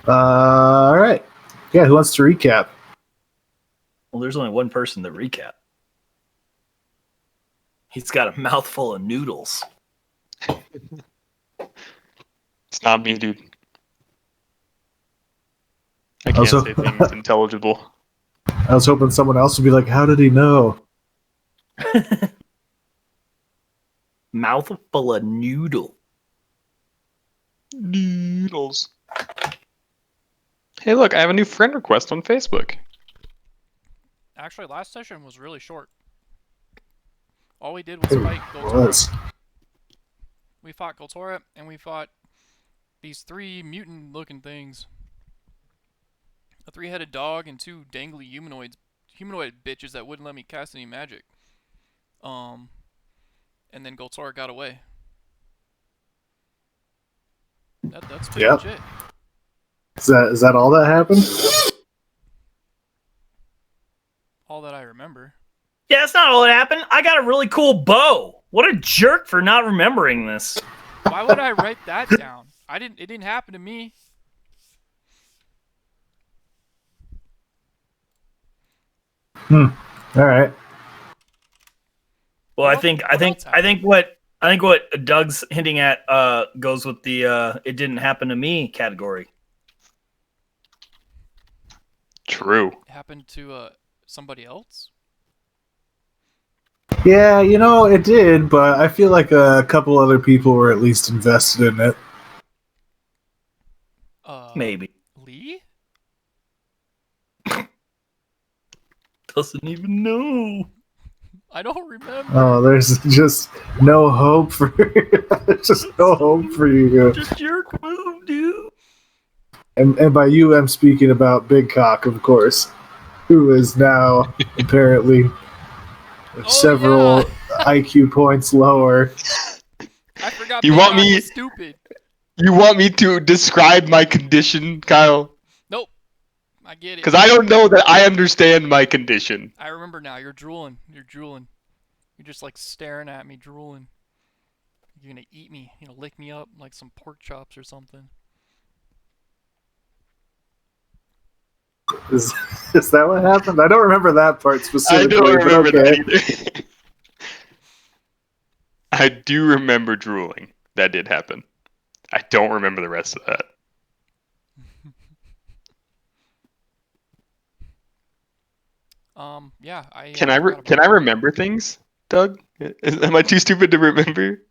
All right. Yeah, who wants to recap? Well, there's only one person to recap. He's got a mouthful of noodles. It's not me, dude. I can't Also- say things intelligible. I was hoping someone else would be like, how did he know? Mouthful of noodle. Noodles. Hey, look, I have a new friend request on Facebook. Actually, last session was really short. All we did was fight It Goltorra. was. We fought Goltorra, and we fought these 3 mutant-looking things. A 3-headed dog and 2 dangly humanoid bitches that wouldn't let me cast any magic. And then Goltorra got away. That's pretty much it. Is that all that happened? All that I remember. Yeah, that's not all that happened. I got a really cool bow. What a jerk for not remembering this. Why would I write that down? It didn't happen to me. All right. Well, What I think what Doug's hinting at goes with the "it didn't happen to me" category. True. It happened to somebody else? Yeah, it did, but I feel like a couple other people were at least invested in it. Maybe. Lee? Doesn't even know. I don't remember. Oh, there's just no hope for there's just no hope for you. Just jerk move, dude. And by you, I'm speaking about Big Cock, of course, who is now apparently several IQ points lower. I forgot. You Big want Cock me- was stupid. You want me to describe my condition, Kyle? Nope. I get it. Because I don't know that I understand my condition. I remember now. You're drooling. You're just like staring at me, drooling. You're gonna eat me. Lick me up like some pork chops or something. Is that what happened? I don't remember that part I specifically. don't remember but okay. that either. I do remember drooling. That did happen. I don't remember the rest of that. Yeah. Can I remember things, Doug? Am I too stupid to remember?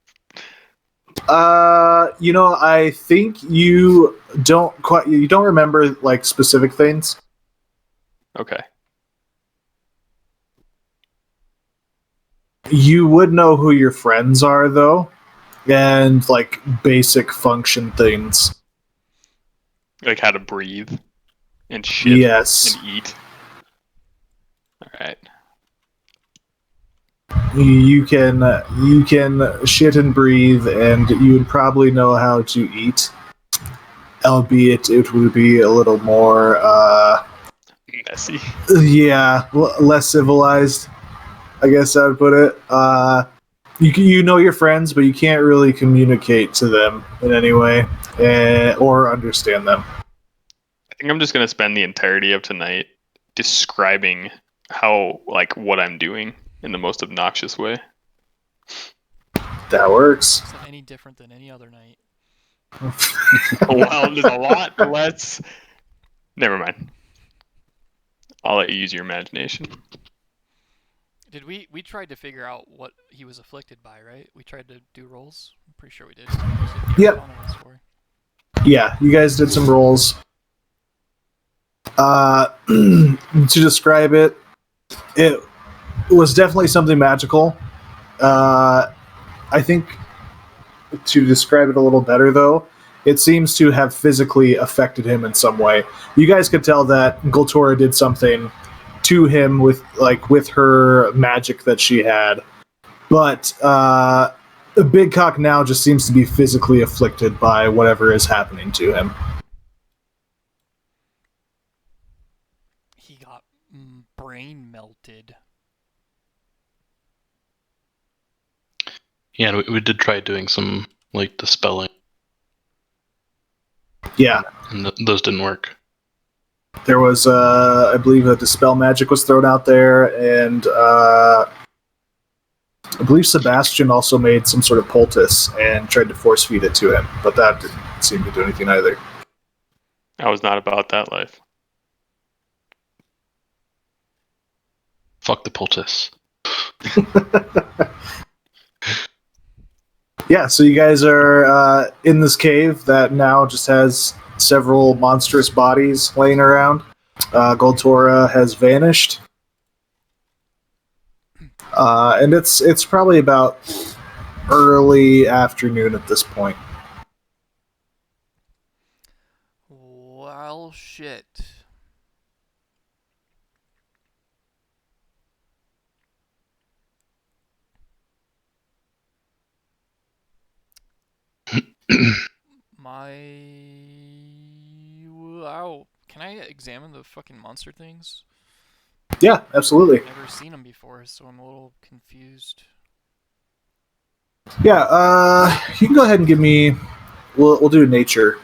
I think you don't remember like specific things. Okay. You would know who your friends are though, and like basic function things. Like how to breathe and shit Yes. and eat. Alright. You can shit and breathe, and you would probably know how to eat, albeit it would be a little more, Messy. less civilized. I guess I would put it. You know your friends, but you can't really communicate to them in any way, or understand them. I think I'm just gonna spend the entirety of tonight describing what I'm doing in the most obnoxious way. That works. Is that any different than any other night? Well, there's a lot less. Never mind. I'll let you use your imagination. Did we tried to figure out what he was afflicted by, right? We tried to do rolls. I'm pretty sure we did. Yep. Yeah, you guys did some rolls. To describe it, it was definitely something magical. I think to describe it a little better, though, it seems to have physically affected him in some way. You guys could tell that Goltorra did something to him with her magic that she had, but Big Cock now just seems to be physically afflicted by whatever is happening to him. He got brain melted. Yeah, and we did try doing some dispelling. Yeah, And those didn't work. there was, I believe, a dispel magic was thrown out there, and I believe Sebastian also made some sort of poultice and tried to force feed it to him, but that didn't seem to do anything either. I was not about that life. Fuck the poultice. Yeah, so you guys are in this cave that now just has several monstrous bodies laying around. Goltorra has vanished. And it's probably about early afternoon at this point. Well, shit. Wow. Can I examine the fucking monster things? Yeah, absolutely. I've never seen them before, so I'm a little confused. Yeah, you can go ahead and give me. We'll do nature.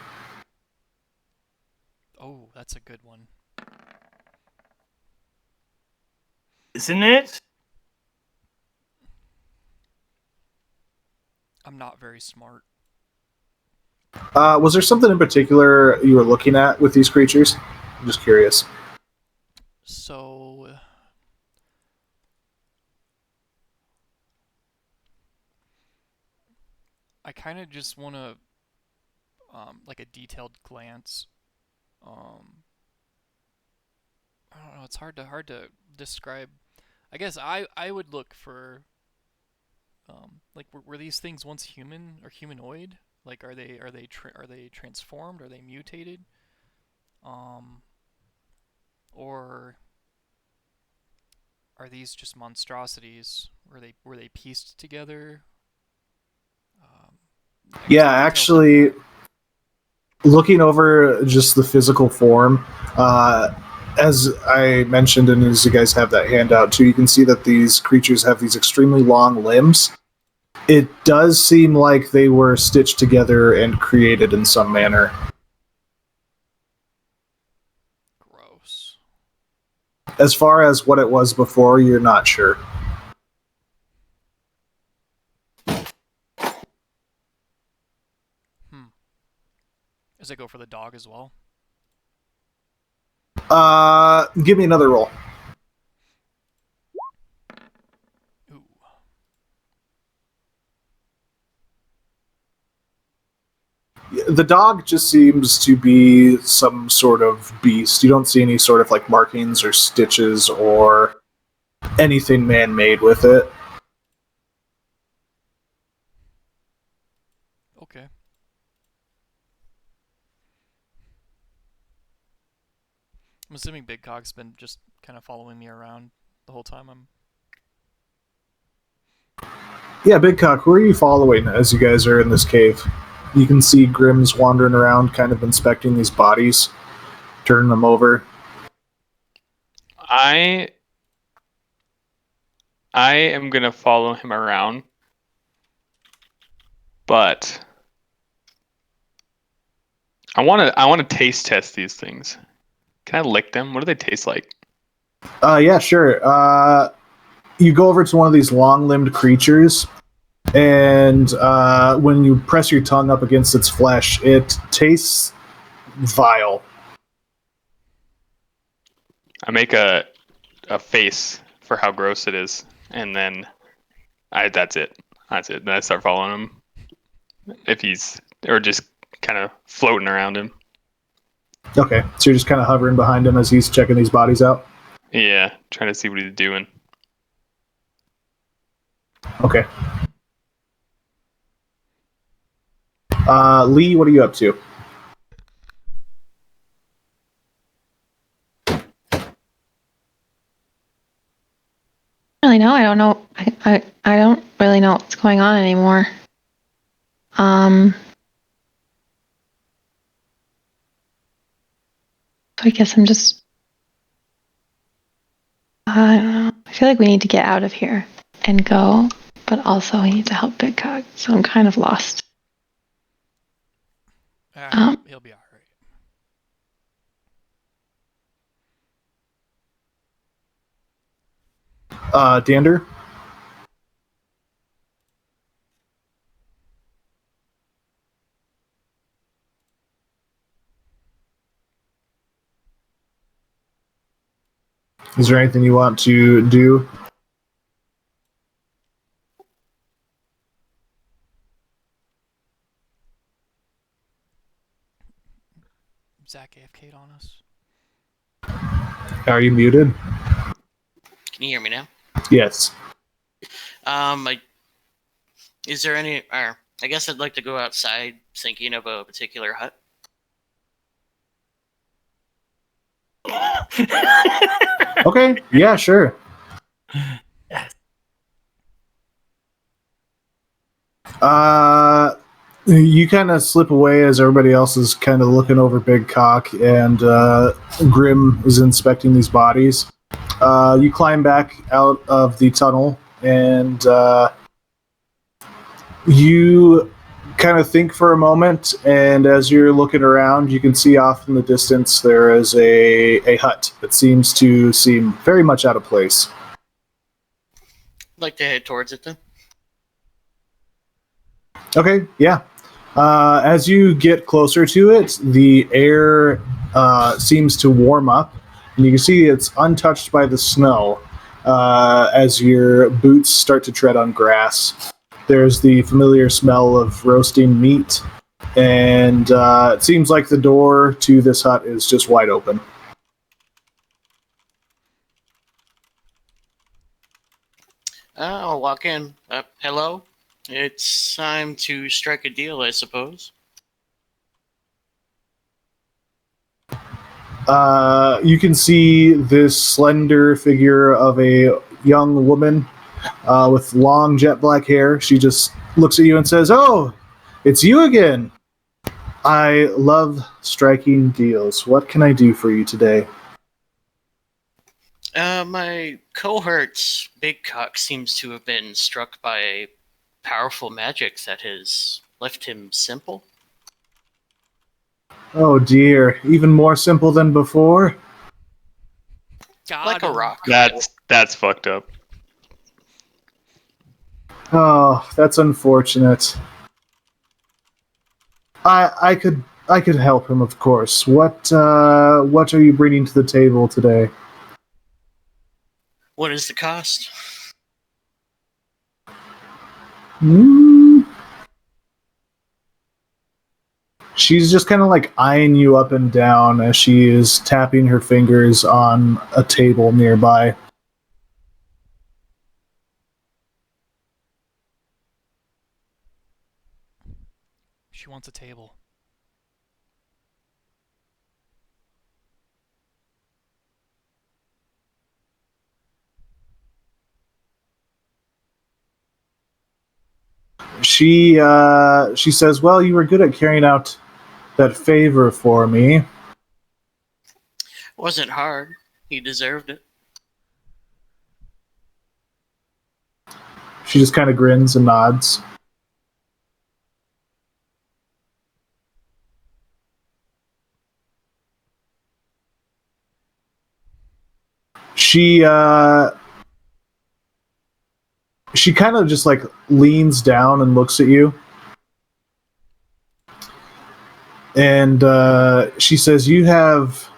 Oh, that's a good one. Isn't it? I'm not very smart. Was there something in particular you were looking at with these creatures? I'm just curious. So, I kind of just want to, like a detailed glance. I don't know. It's hard to describe. I guess I would look for, like were these things once human or humanoid? Like are they transformed? Are they mutated? Or are these just monstrosities? Were they pieced together? I guess Yeah, details like actually, that. looking over just the physical form, as I mentioned, and as you guys have that handout too, you can see that these creatures have these extremely long limbs. It does seem like they were stitched together and created in some manner. Gross. As far as what it was before, you're not sure. Does it go for the dog as well? Give me another roll. Ooh. The dog just seems to be some sort of beast. You don't see any sort of like markings or stitches or anything man-made with it. Okay. I'm assuming Big Cog's been just kind of following me around the whole time I'm... Yeah, Big Cock, who are you following as you guys are in this cave? You can see Grimm's wandering around, kind of inspecting these bodies, turning them over. I am gonna follow him around, but I wanna taste test these things. Can I lick them? What do they taste like? Yeah, sure. You go over to one of these long-limbed creatures, and when you press your tongue up against its flesh, it tastes vile. I make a face for how gross it is, and then that's it. That's it. Then I start following him. If he's or just kind of floating around him. Okay, so you're just kind of hovering behind him as he's checking these bodies out? Yeah, trying to see what he's doing. Okay. Lee, what are you up to? Really know. I don't know. I don't really know what's going on anymore. So I guess I'm just. I don't know. I feel like we need to get out of here and go, but also we need to help Big Cog. So I'm kind of lost. He'll be alright. Dander. Is there anything you want to do? Zach AFK'd on us. Are you muted? Can you hear me now? Yes. Is there any? Or I guess I'd like to go outside, thinking of a particular hut. Okay. Yeah, sure. You kind of slip away as everybody else is kind of looking over Big Cock, and Grim is inspecting these bodies. You climb back out of the tunnel, and you kind of think for a moment, and as you're looking around, you can see off in the distance there is a hut that seems very much out of place. I'd like to head towards it then. Okay, yeah. As you get closer to it, the air seems to warm up, and you can see it's untouched by the snow as your boots start to tread on grass. There's the familiar smell of roasting meat, and it seems like the door to this hut is just wide open. I'll walk in. Hello? It's time to strike a deal, I suppose. You can see this slender figure of a young woman with long jet black hair. She just looks at you and says, "Oh, it's you again. I love striking deals. What can I do for you today?" My cohort's Big Cock seems to have been struck by powerful magic that has left him simple. Oh dear, even more simple than before? God. Like a rock. That's fucked up. Oh, that's unfortunate. I could help him, of course. What are you bringing to the table today? What is the cost? She's just kind of like eyeing you up and down as she is tapping her fingers on a table nearby. She wants a table. She says, "Well, you were good at carrying out that favor for me." Wasn't hard. He deserved it. She just kind of grins and nods. She kind of just like leans down and looks at you. And she says, "You have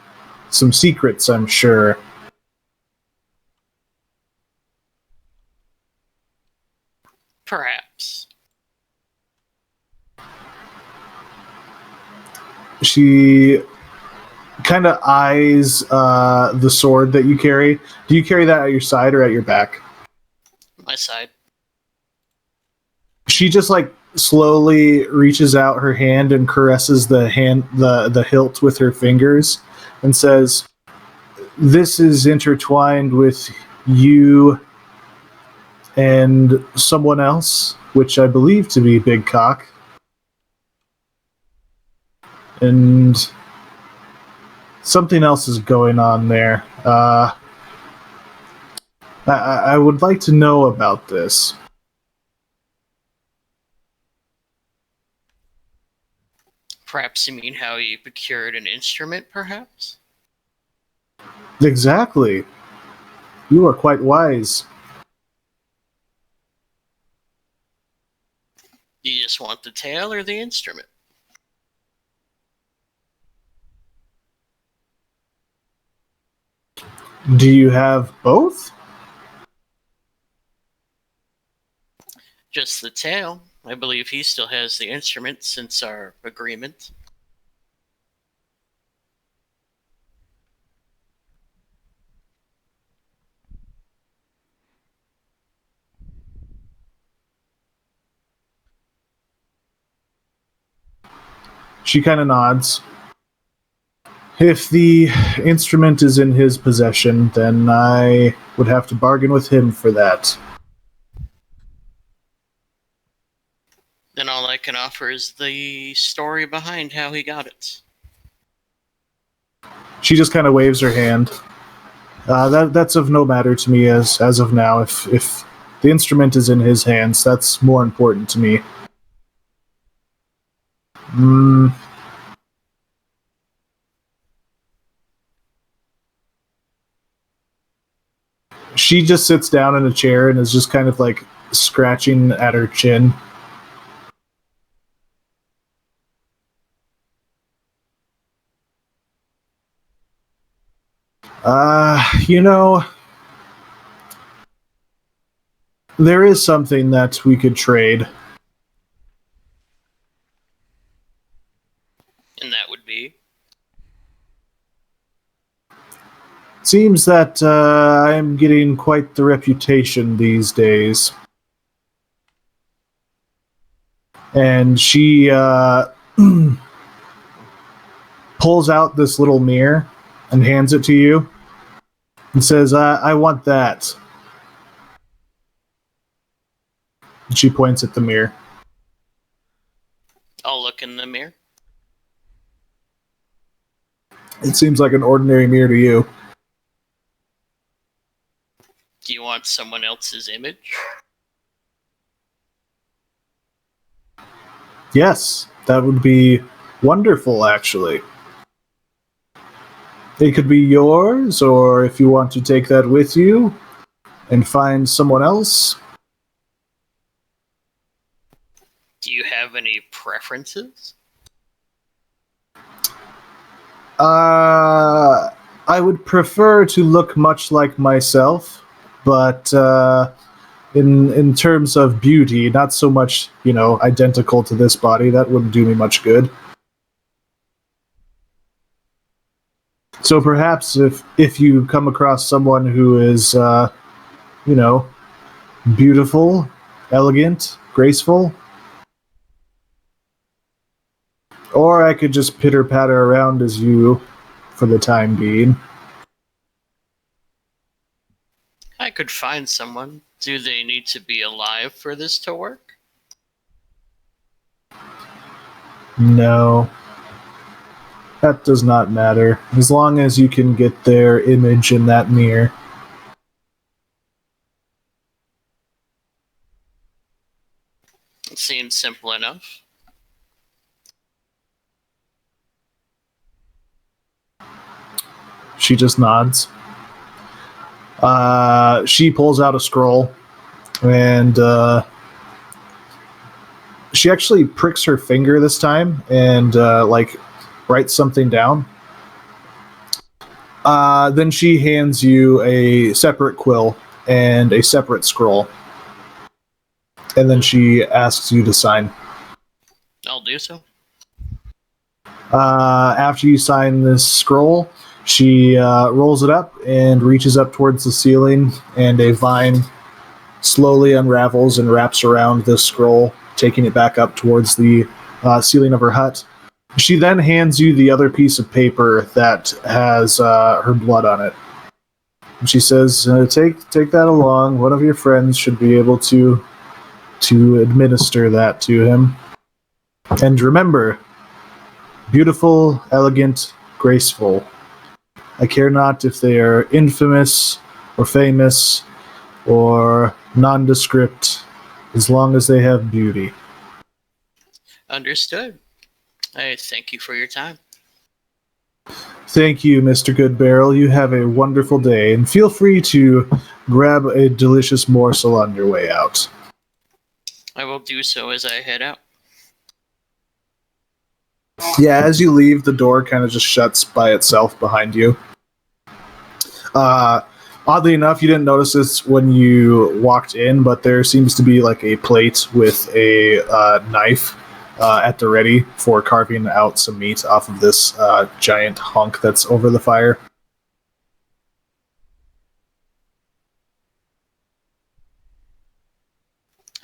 some secrets, I'm sure." Perhaps. She kind of eyes the sword that you carry. Do you carry that at your side or at your back? My side. She just like slowly reaches out her hand and caresses the hilt with her fingers and says, "This is intertwined with you and someone else, which I believe to be Big Cock. And something else is going on there. I would like to know about this." Perhaps you mean how you procured an instrument, perhaps? Exactly. You are quite wise. want the tail or the instrument? Do you have both? Just the tail. I believe he still has the instrument since our agreement. She kind of nods. If the instrument is in his possession, then I would have to bargain with him for that. Then all I can offer is the story behind how he got it. She just kind of waves her hand. That's of no matter to me as of now. If the instrument is in his hands, that's more important to me. She just sits down in a chair and is just kind of like scratching at her chin. There is something that we could trade. And that would be? Seems that I'm getting quite the reputation these days. And she pulls out this little mirror and hands it to you and says, I want that. And she points at the mirror. I'll look in the mirror. It seems like an ordinary mirror to you. Do you want someone else's image? Yes, that would be wonderful, actually. It could be yours, or if you want to take that with you and find someone else. Do you have any preferences? I would prefer to look much like myself, but in terms of beauty, not so much, identical to this body. That wouldn't do me much good. So perhaps if you come across someone who is, beautiful, elegant, graceful, or I could just pitter-patter around as you for the time being. I could find someone. Do they need to be alive for this to work? No. That does not matter, as long as you can get their image in that mirror. It seems simple enough. She just nods. She pulls out a scroll, and she actually pricks her finger this time and writes something down. Then she hands you a separate quill and a separate scroll. And then she asks you to sign. I'll do so. After you sign this scroll, she rolls it up and reaches up towards the ceiling, and a vine slowly unravels and wraps around this scroll, taking it back up towards the ceiling of her hut. She then hands you the other piece of paper that has her blood on it. And she says, take that along. One of your friends should be able to administer that to him. And remember, beautiful, elegant, graceful. I care not if they are infamous or famous or nondescript, as long as they have beauty. Understood. I thank you for your time. Thank you, Mr. Goodbarrel. You have a wonderful day, and feel free to grab a delicious morsel on your way out. I will do so as I head out. Yeah, as you leave, the door kind of just shuts by itself behind you. Oddly enough, you didn't notice this when you walked in, but there seems to be like a plate with a knife at the ready for carving out some meat off of this giant hunk that's over the fire.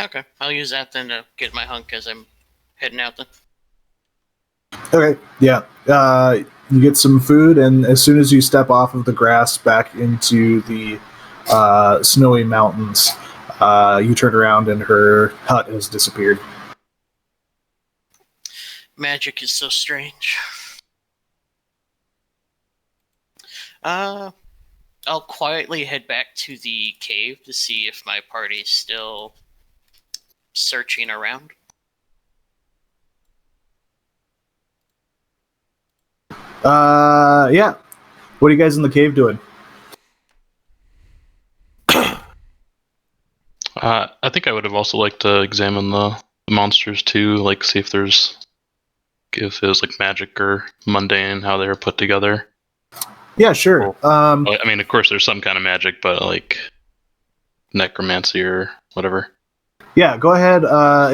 Okay, I'll use that then to get my hunk as I'm heading out then. Okay, yeah. You get some food, and as soon as you step off of the grass back into the snowy mountains, you turn around and her hut has disappeared. Magic is so strange. I'll quietly head back to the cave to see if my party's still searching around. Yeah. What are you guys in the cave doing? I think I would have also liked to examine the monsters too, like see if it was like magic or mundane, how they were put together. Yeah, sure. I mean, of course, there's some kind of magic, but like necromancy or whatever. Yeah, go ahead.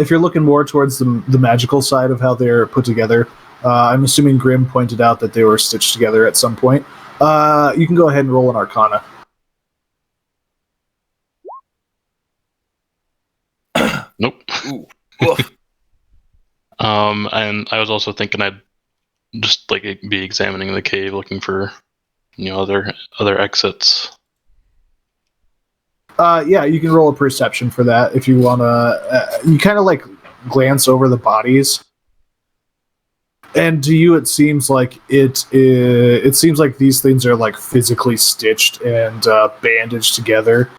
If you're looking more towards the magical side of how they're put together, I'm assuming Grim pointed out that they were stitched together at some point. You can go ahead and roll an Arcana. Nope. Ooh. Woof. And I was also thinking I'd just like be examining the cave, looking for other exits. Yeah, you can roll a perception for that if you want to. You kind of like glance over the bodies, and to you it seems like it seems like these things are like physically stitched and bandaged together.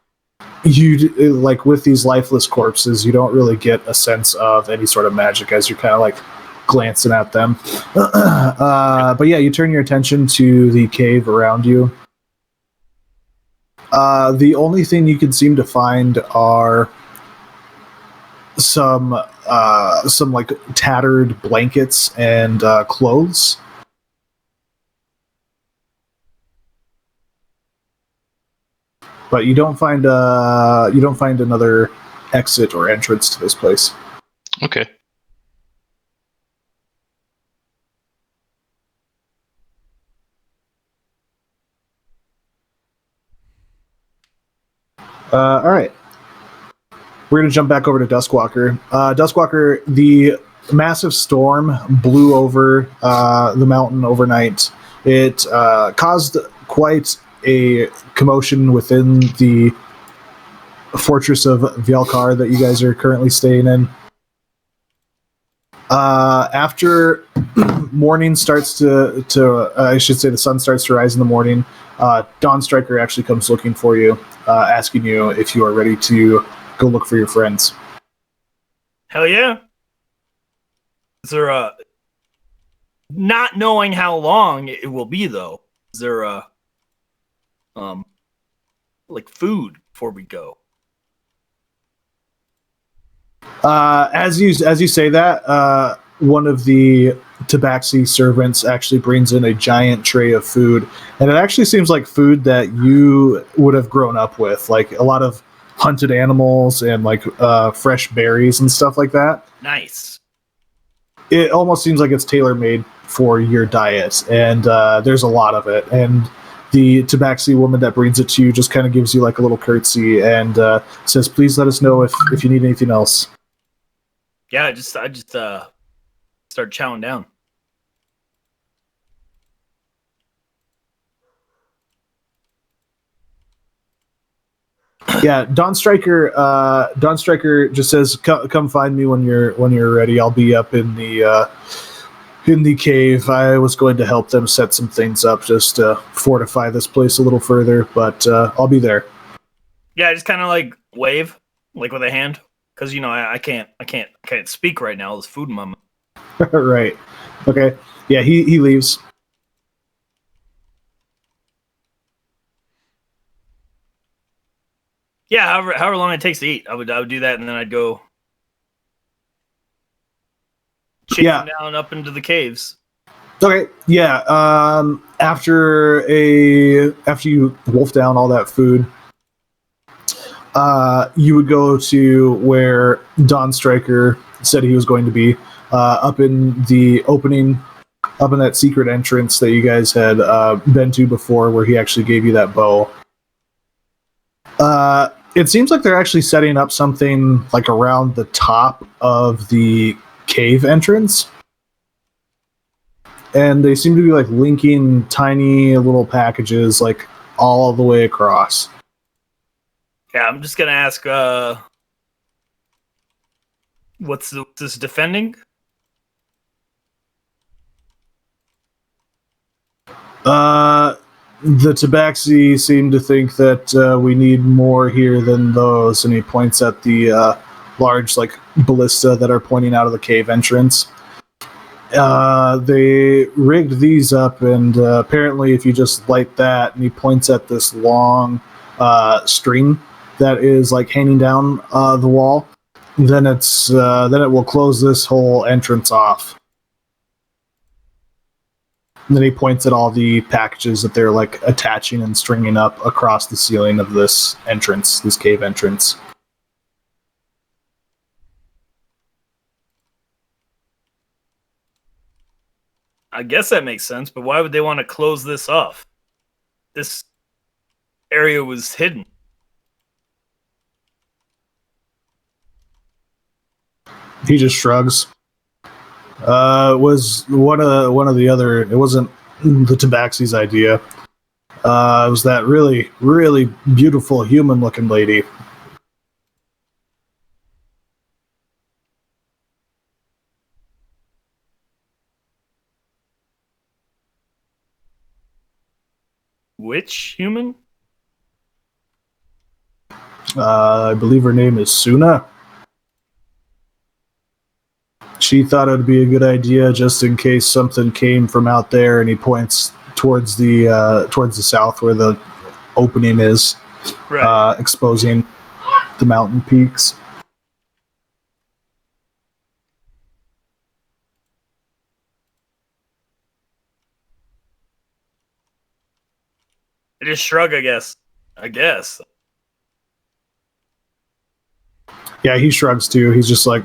You like with these lifeless corpses, you don't really get a sense of any sort of magic as you're kind of like glancing at them. But yeah, you turn your attention to the cave around you. The only thing you can seem to find are some like tattered blankets and clothes. But you don't find another exit or entrance to this place. Okay. All right. We're going to jump back over to Duskwalker. Duskwalker, the massive storm blew over the mountain overnight. It caused quite a commotion within the fortress of Velkar that you guys are currently staying in. After morning starts to I should say the sun starts to rise in the morning, Dawn Striker actually comes looking for you, asking you if you are ready to go look for your friends. Hell yeah. Is there not knowing how long it will be though? Is there like food before we go? As you say that, one of the Tabaxi servants actually brings in a giant tray of food, and it actually seems like food that you would have grown up with, like a lot of hunted animals and like fresh berries and stuff like that. Nice. It almost seems like it's tailor-made for your diet, and there's a lot of it. And the Tabaxi woman that brings it to you just kind of gives you like a little curtsy and says, "Please let us know if you need anything else." Yeah, I just started chowing down. Yeah, Dawn Striker just says, "Come find me when you're ready. I'll be up in the cave. I was going to help them set some things up just to fortify this place a little further, but I'll be there." Yeah, I just kind of like wave, like with a hand, because I can't speak right now. There's food in my mouth. Right. Okay. Yeah, he leaves. Yeah, however long it takes to eat, I would do that, and then I'd go chasing down up into the caves. Okay, yeah. After you wolf down all that food, you would go to where Dawn Striker said he was going to be, up in the opening, up in that secret entrance that you guys had been to before, where he actually gave you that bow. It seems like they're actually setting up something like around the top of the cave entrance. And they seem to be like linking tiny little packages like all the way across. Yeah, I'm just gonna ask, what's this defending? The Tabaxi seem to think that we need more here than those, and he points at the large like ballista that are pointing out of the cave entrance. They rigged these up, and apparently if you just light that, and he points at this long string that is like hanging down the wall, then it will close this whole entrance off. And then he points at all the packages that they're like attaching and stringing up across the ceiling of this entrance, this cave entrance. I guess that makes sense, but why would they want to close this off? This area was hidden. He just shrugs. It was one of the other. It wasn't the Tabaxi's idea. It was that really, really beautiful human-looking lady. Which human? I believe her name is Suna. She thought it would be a good idea just in case something came from out there, and he points towards the south where the opening is, Right. exposing the mountain peaks. I just shrug, I guess. Yeah, he shrugs too. He's just like,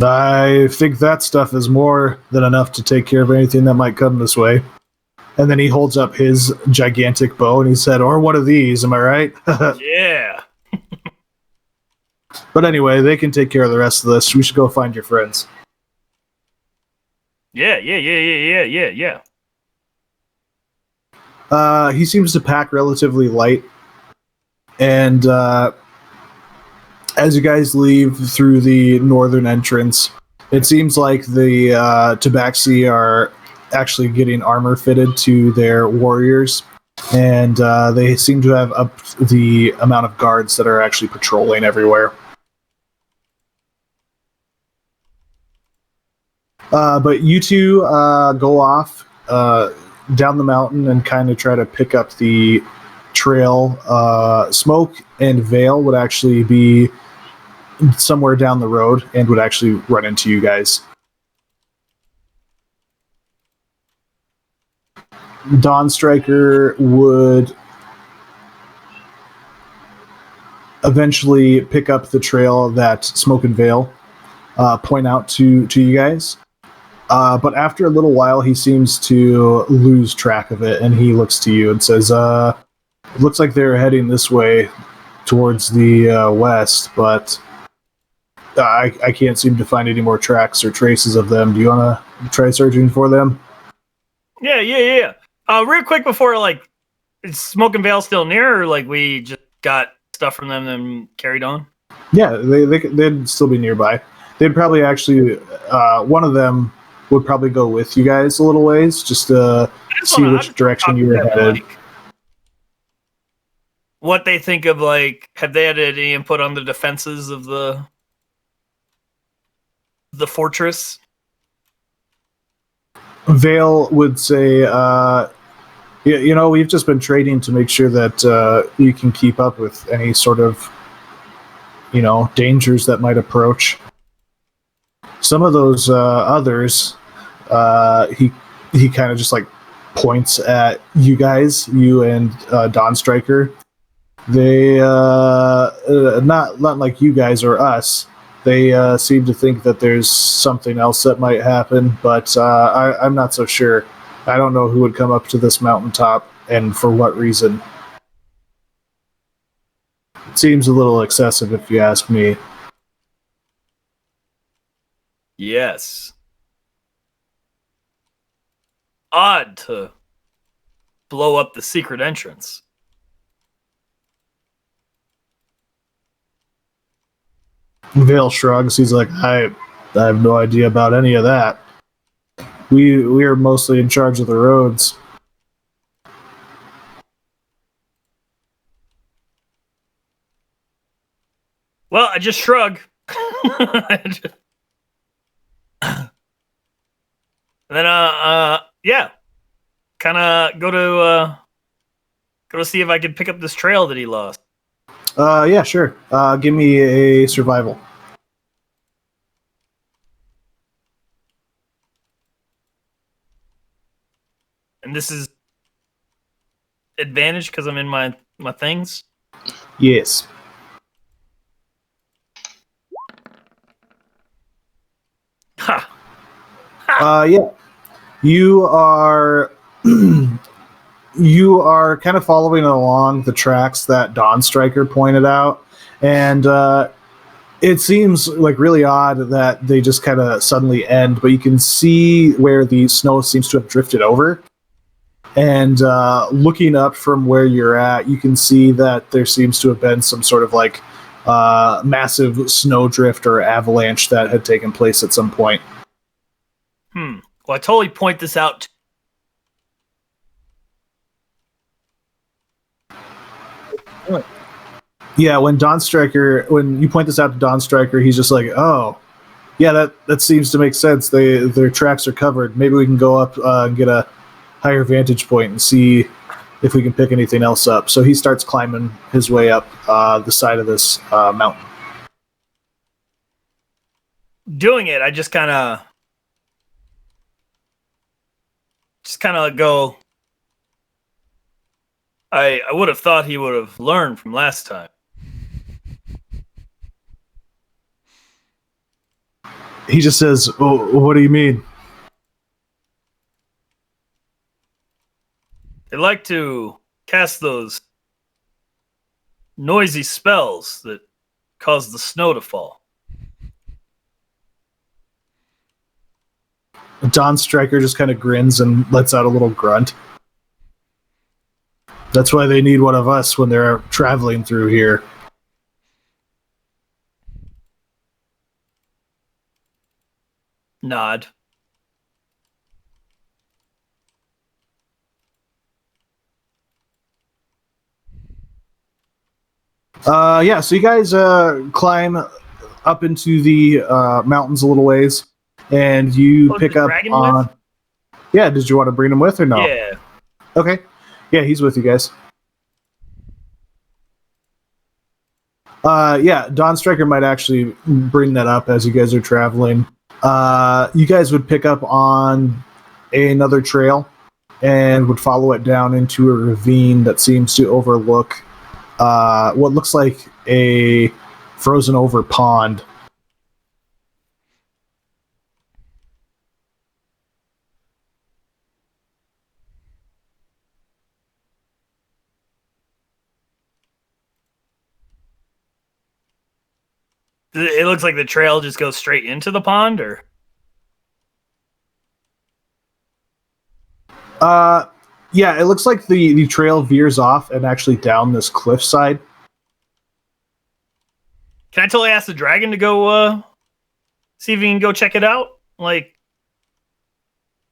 I think that stuff is more than enough to take care of anything that might come this way. And then he holds up his gigantic bow and he said, or one of these, am I right? Yeah. But anyway, they can take care of the rest of this. We should go find your friends. Yeah. He seems to pack relatively light. And as you guys leave through the northern entrance, it seems like the Tabaxi are actually getting armor fitted to their warriors. And they seem to have upped the amount of guards that are actually patrolling everywhere. But you two go off down the mountain and kind of try to pick up the trail. Smoke and Vale would actually be somewhere down the road and would actually run into you guys. Dawn Striker would eventually pick up the trail that Smoke and Vale point out to you guys. But after a little while, he seems to lose track of it, and he looks to you and says, it looks like they're heading this way towards the west, but I can't seem to find any more tracks or traces of them. Do you want to try searching for them? Yeah. Real quick before, like, is Smoke and Veil still near, or like we just got stuff from them and carried on? Yeah, they'd still be nearby. They'd probably actually, one of them would probably go with you guys a little ways, just to see which direction you were headed. Like, what they think of, like, have they had any input on the defenses of the fortress? Vale would say, we've just been trading to make sure that you can keep up with any sort of, dangers that might approach. Some of those others, he kind of just like points at you guys, you and Dawn Striker. They not like you guys or us. They seem to think that there's something else that might happen, but I'm not so sure. I don't know who would come up to this mountaintop and for what reason. It seems a little excessive if you ask me. Yes. Odd to blow up the secret entrance. Vale shrugs. He's like, I have no idea about any of that. We are mostly in charge of the roads. Well, I just shrug. And then yeah. Kinda go to see if I can pick up this trail that he lost. Yeah, sure. Give me a survival. And this is advantage because I'm in my things. Yes. Ha! Yeah. You are you are kind of following along the tracks that Dawn Striker pointed out, and it seems like really odd that they just kind of suddenly end, but you can see where the snow seems to have drifted over. And looking up from where you're at, you can see that there seems to have been some sort of like massive snowdrift or avalanche that had taken place at some point. Well, I totally point this out. Yeah, when you point this out to Dawn Striker, he's just like, "Oh, yeah, that seems to make sense. Their tracks are covered. Maybe we can go up and get a higher vantage point and see if we can pick anything else up." So he starts climbing his way up the side of this mountain. Doing it, I just kind of go. I would have thought he would have learned from last time. He just says, "Oh, what do you mean?" They like to cast those noisy spells that cause the snow to fall. Dawn Striker just kind of grins and lets out a little grunt. That's why they need one of us when they're traveling through here. Nod. Yeah, so you guys climb up into the mountains a little ways, and you pick up on. With? Yeah, did you want to bring him with or no? Yeah. Okay. Yeah, he's with you guys. Yeah, Dawn Striker might actually bring that up as you guys are traveling. You guys would pick up on another trail and would follow it down into a ravine that seems to overlook what looks like a frozen over pond. It looks like the trail just goes straight into the pond, or? Yeah, it looks like the trail veers off and actually down this cliffside. Can I totally ask the dragon to go see if he can go check it out? Like,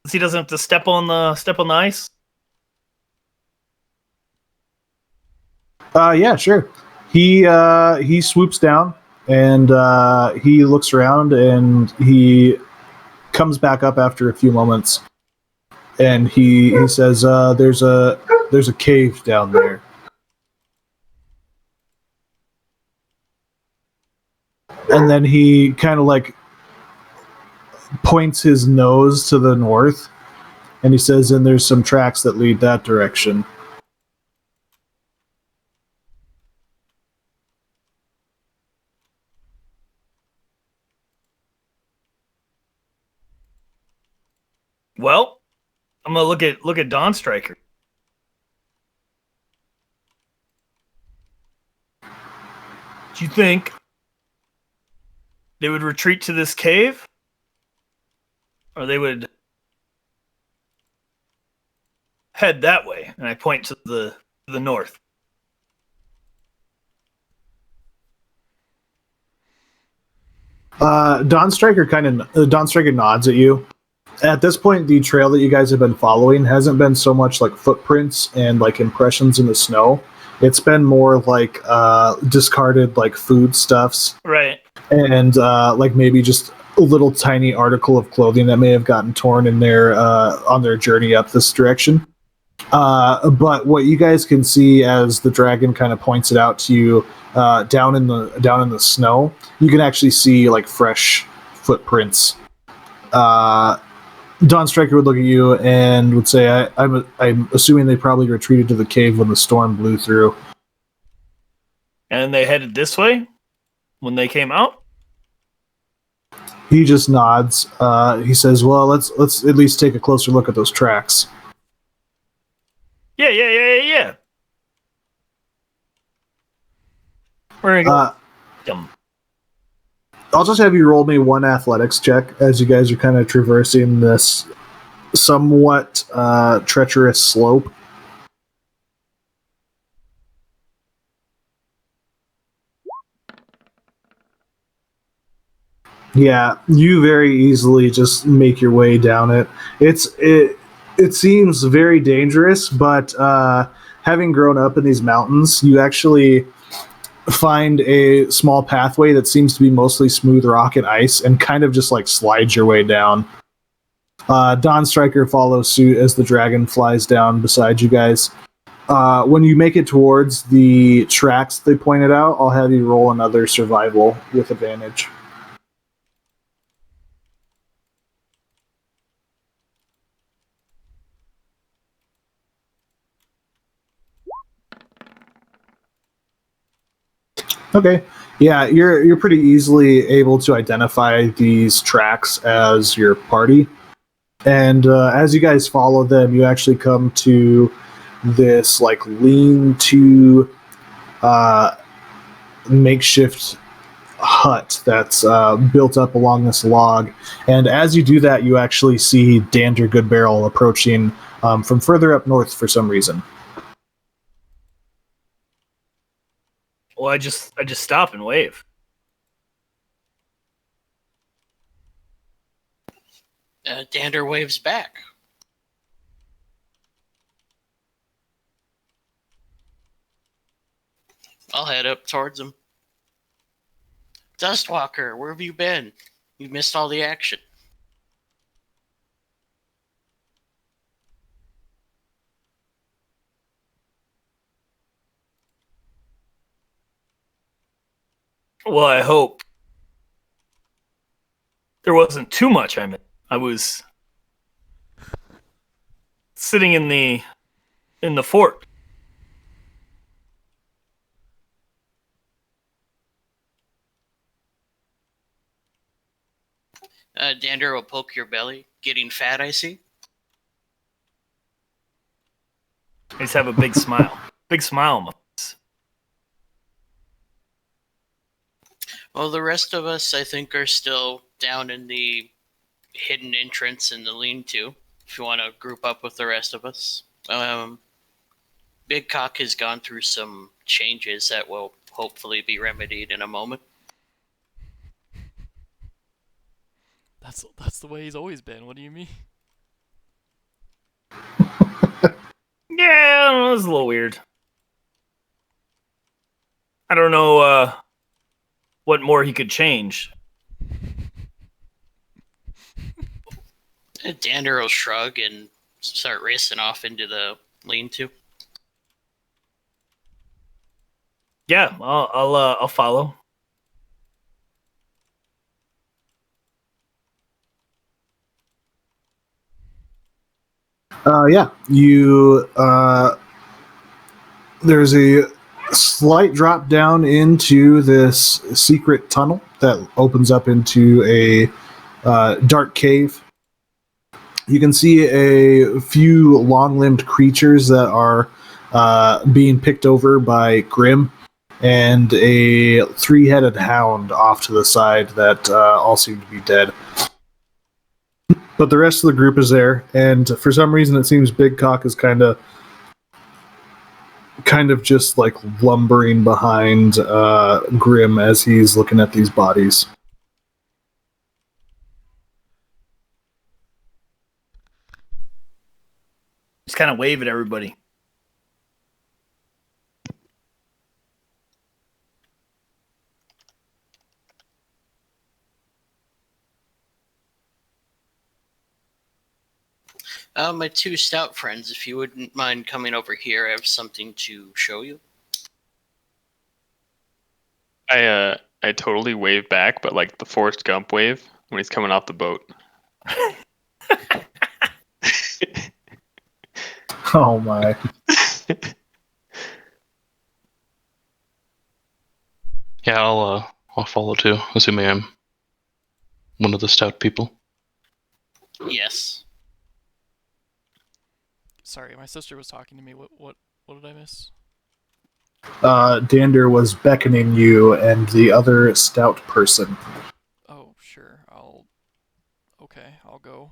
so he doesn't have to step on the ice. Yeah, sure. He swoops down and he looks around and he comes back up after a few moments, and he says, "There's a cave down there." And then he kind of like points his nose to the north, and he says, "And there's some tracks that lead that direction." Well, I'm gonna look at Dawn Striker. Do you think they would retreat to this cave, or they would head that way? And I point to the north. Dawn Striker nods at you. At this point, the trail that you guys have been following hasn't been so much like footprints and like impressions in the snow. It's been more like discarded like foodstuffs, Right. and like maybe just a little tiny article of clothing that may have gotten torn in their on their journey up this direction. But what you guys can see as the dragon kind of points it out to you down in the snow, you can actually see like fresh footprints. Dawn Striker would look at you and would say, I'm assuming they probably retreated to the cave when the storm blew through." And they headed this way when they came out. He just nods. He says, "Well, let's at least take a closer look at those tracks." Yeah. We're gonna go. I'll just have you roll me one athletics check as you guys are kind of traversing this somewhat treacherous slope. Yeah, you very easily just make your way down it. It seems very dangerous, but having grown up in these mountains, you actually find a small pathway that seems to be mostly smooth rock and ice and kind of just like slides your way down. Dawn Striker follows suit as the dragon flies down beside you guys. When you make it towards the tracks they pointed out, I'll have you roll another survival with advantage. Okay. Yeah, you're pretty easily able to identify these tracks as your party. And as you guys follow them, you actually come to this like lean-to makeshift hut that's built up along this log. And as you do that, you actually see Dander Goodbarrel approaching from further up north for some reason. Well, I just stop and wave. Dander waves back. I'll head up towards him. Dustwalker, where have you been? You missed all the action. Well, I hope there wasn't too much. I was sitting in the fort. Dander will poke your belly. Getting fat, I see. I just have a big smile. Big smile on my face. Well, the rest of us, I think, are still down in the hidden entrance in the lean-to. If you want to group up with the rest of us. Big Cock has gone through some changes that will hopefully be remedied in a moment. That's the way he's always been. What do you mean? Yeah, I don't know, it was a little weird. I don't know what more he could change. Dander will shrug and start racing off into the lean-to. Yeah, I'll follow. Yeah, you. There's a slight drop down into this secret tunnel that opens up into a dark cave. You can see a few long-limbed creatures that are being picked over by Grim, and a 3-headed hound off to the side that all seem to be dead. But the rest of the group is there, and for some reason it seems Big Cock is kind of just like lumbering behind Grim as he's looking at these bodies. Just kind of wave at everybody. My 2 stout friends, if you wouldn't mind coming over here, I have something to show you. I totally wave back, but like the Forrest Gump wave when he's coming off the boat. Oh my. Yeah, I'll follow too, assuming I'm one of the stout people. Yes. Sorry, my sister was talking to me. What did I miss? Dander was beckoning you and the other stout person. Oh, sure. I'll go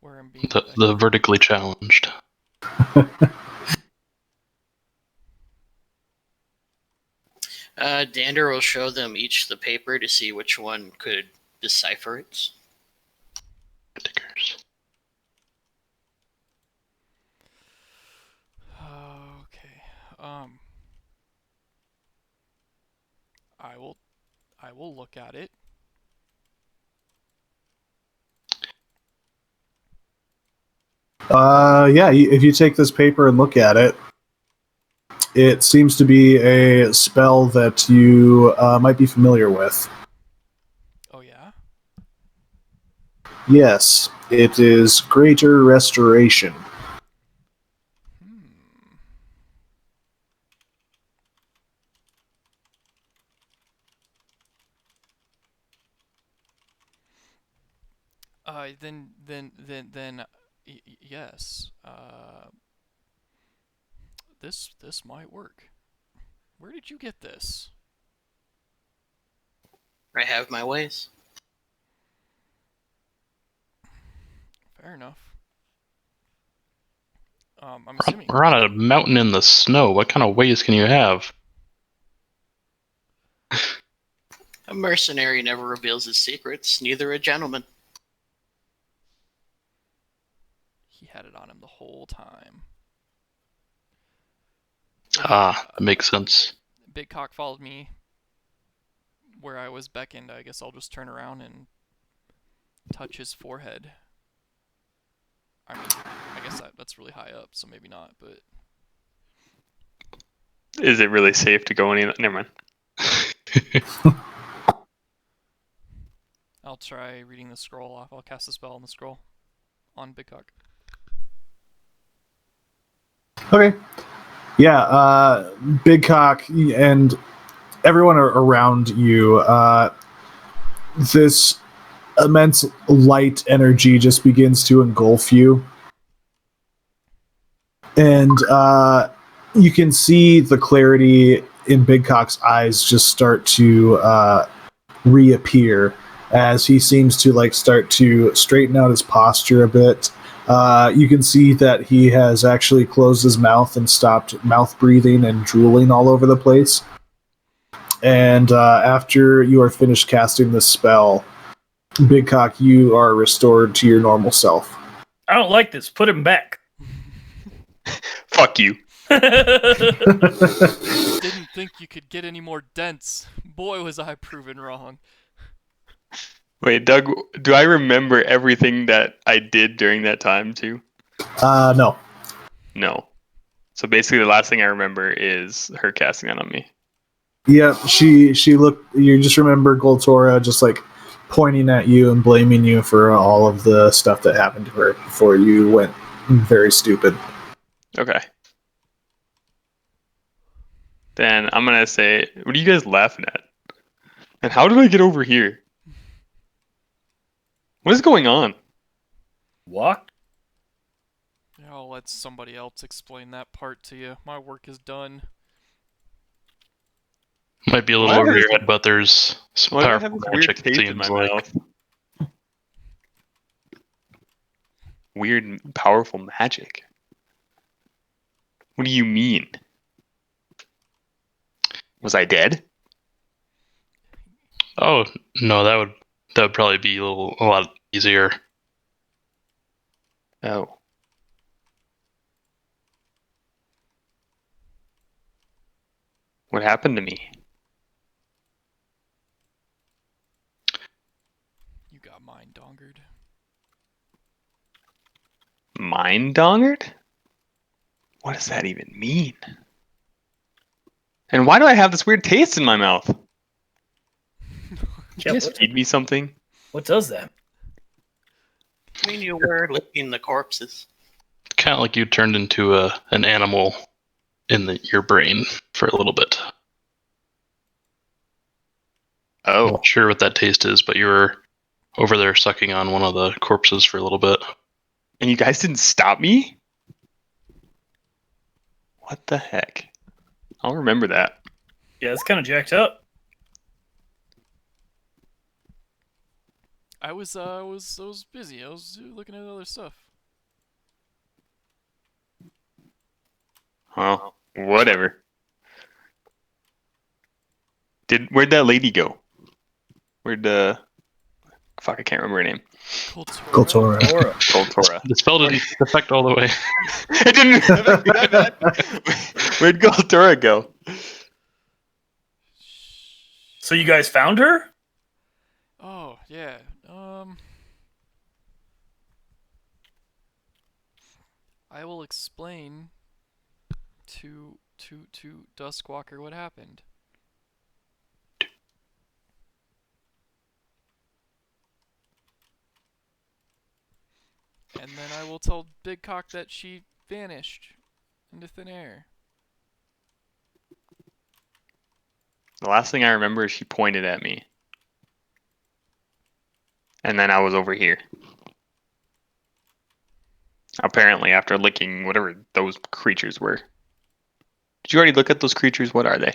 where I'm being. The vertically challenged. Dander will show them each the paper to see which one could decipher it. Stickers. Okay. I will look at it. Yeah, if you take this paper and look at it, it seems to be a spell that you might be familiar with. Oh yeah? Yes, it is Greater Restoration. Then, yes. This might work. Where did you get this? I have my ways. Fair enough. I'm assuming. We're on a mountain in the snow. What kind of ways can you have? A mercenary never reveals his secrets, neither a gentleman. He had it on him the whole time. That makes sense. Big Cock followed me where I was beckoned. I guess I'll just turn around and touch his forehead. I mean, I guess that's really high up, so maybe not, but... Is it really safe to go any? Never mind. I'll try reading the scroll off. I'll cast a spell on the scroll on Big Cock. Okay. Yeah, Big Cock and everyone around you, this immense light energy just begins to engulf you. And you can see the clarity in Big Cock's eyes just start to reappear as he seems to start to straighten out his posture a bit. You can see that he has actually closed his mouth and stopped mouth breathing and drooling all over the place. And after you are finished casting this spell, Big Cock, you are restored to your normal self. I don't like this. Put him back. Fuck you. Didn't think you could get any more dense. Boy, was I proven wrong. Wait, Doug, do I remember everything that I did during that time too? No. No. So basically the last thing I remember is her casting that on me. Yeah, she looked. You just remember Goltorra just pointing at you and blaming you for all of the stuff that happened to her before you went very stupid. Okay. Then I'm gonna say, what are you guys laughing at? And how did I get over here? What is going on? Walk. I'll let somebody else explain that part to you. My work is done. Might be a little Why over does- your head, but there's some Why do I powerful have this weird magic. taste in my mouth? Weird, powerful magic. What do you mean? Was I dead? Oh no, that would probably be a lot easier. Oh. What happened to me? You got mind dongered. Mind dongered? What does that even mean? And why do I have this weird taste in my mouth? Yeah, Just feed me something. what does that? I mean, you were licking the corpses. Kind of like you turned into an animal in your brain for a little bit. Oh. Not sure what that taste is, but you were over there sucking on one of the corpses for a little bit. And you guys didn't stop me? What the heck? I'll remember that. Yeah, it's kind of jacked up. I was busy. I was looking at other stuff. Well, whatever. Where'd that lady go? Fuck, I can't remember her name. Goltorra. Goltorra. The spell didn't affect all the way. It didn't. My bad. Where'd Goltorra go? So you guys found her? Oh yeah. I will explain to Duskwalker what happened. And then I will tell Big Cock that she vanished into thin air. The last thing I remember is she pointed at me. And then I was over here. Apparently, after licking whatever those creatures were. Did you already look at those creatures? What are they?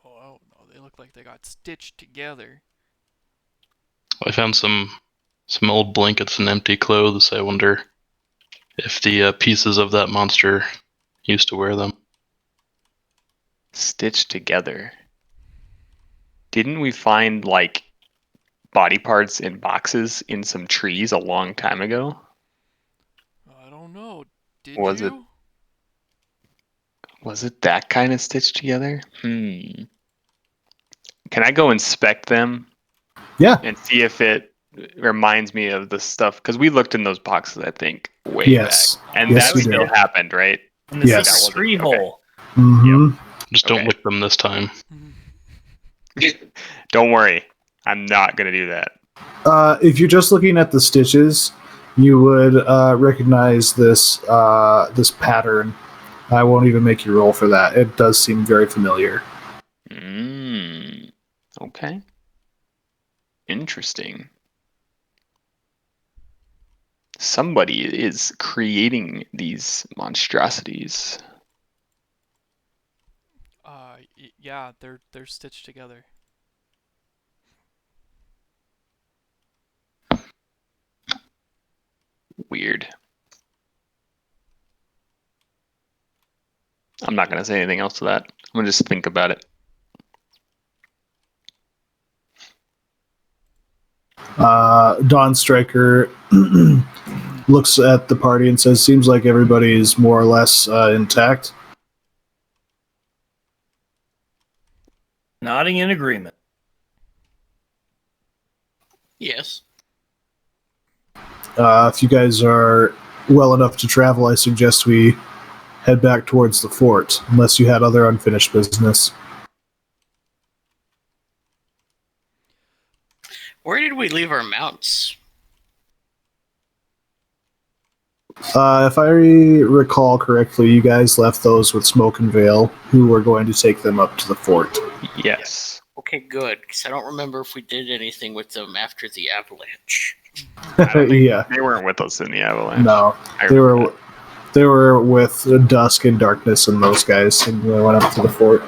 Oh, I don't know. They look like they got stitched together. I found some old blankets and empty clothes. I wonder if the pieces of that monster used to wear them. Stitched together. Didn't we find, like, body parts in boxes in some trees a long time ago? I don't know. Did Was you? it- Was it that kind of stitched together? Can I go inspect them? Yeah. And see if it reminds me of the stuff? Because we looked in those boxes, I think, way Yes. back. And Yes, that we still did. happened, right? In the Yes. secret tree hole. hmm Just don't Okay. lick them this time. Don't worry. I'm not going to do that. If you're just looking at the stitches, you would recognize this this pattern. I won't even make you roll for that. It does seem very familiar. Okay. Interesting. Somebody is creating these monstrosities. Yeah, they're stitched together. Weird. I'm not going to say anything else to that. I'm going to just think about it. Dawn Striker looks at the party and says, "Seems like everybody is more or less intact." Nodding in agreement. Yes. If you guys are well enough to travel, I suggest we head back towards the fort, unless you had other unfinished business. Where did we leave our mounts? If I recall correctly, you guys left those with Smoke and Veil, who were going to take them up to the fort. Yes. Okay, good. Because I don't remember if we did anything with them after the avalanche. I don't think Yeah, they weren't with us in the avalanche. no, I they remember were. They were with Dusk and Darkness and those guys, and they went up to the fort.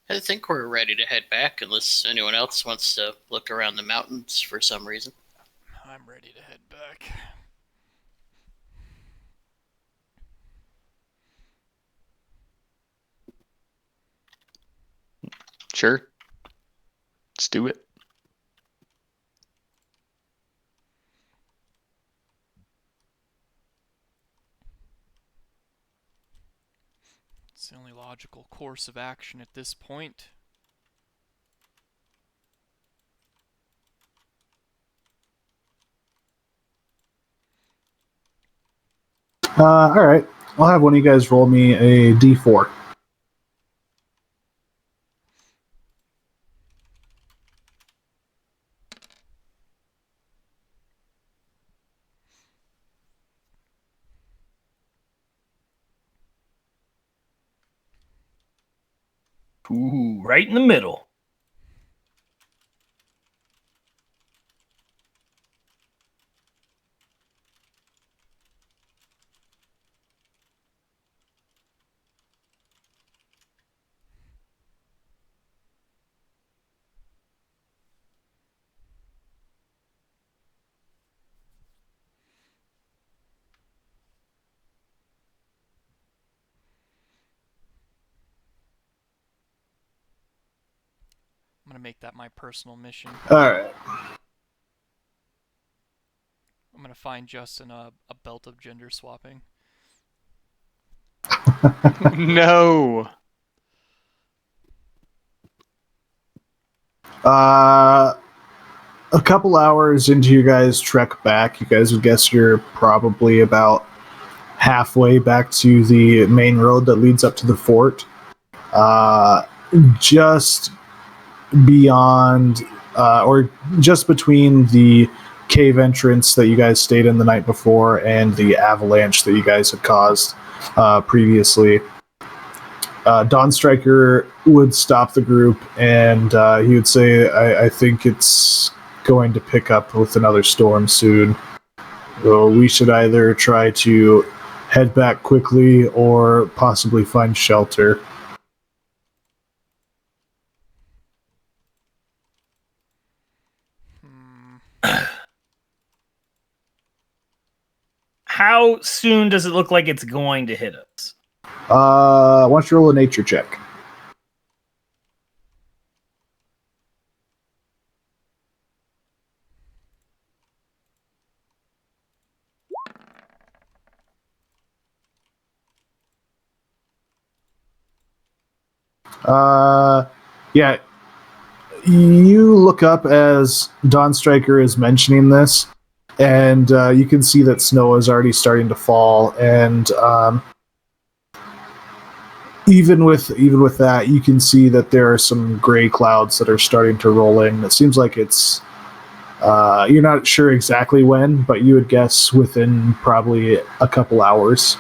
I think we're ready to head back unless anyone else wants to look around the mountains for some reason. I'm ready to head back. Sure. Let's do it. It's the only logical course of action at this point. All right, I'll have one of you guys roll me a d4. Ooh, right in the middle. I'm gonna make that my personal mission. All right. I'm gonna find Justin a belt of gender swapping. No. A couple hours into your guys' trek back, you guys would guess you're probably about halfway back to the main road that leads up to the fort. Just beyond, or just between the cave entrance that you guys stayed in the night before and the avalanche that you guys had caused previously. Dawn Striker would stop the group and he would say, I think it's going to pick up with another storm soon. So we should either try to head back quickly or possibly find shelter. How soon does it look like it's going to hit us? Why don't you roll a nature check? Yeah. You look up as Dawn Striker is mentioning this, and you can see that snow is already starting to fall, and even with that, you can see that there are some gray clouds that are starting to roll in. It seems like it's you're not sure exactly when, but you would guess within probably a couple hours.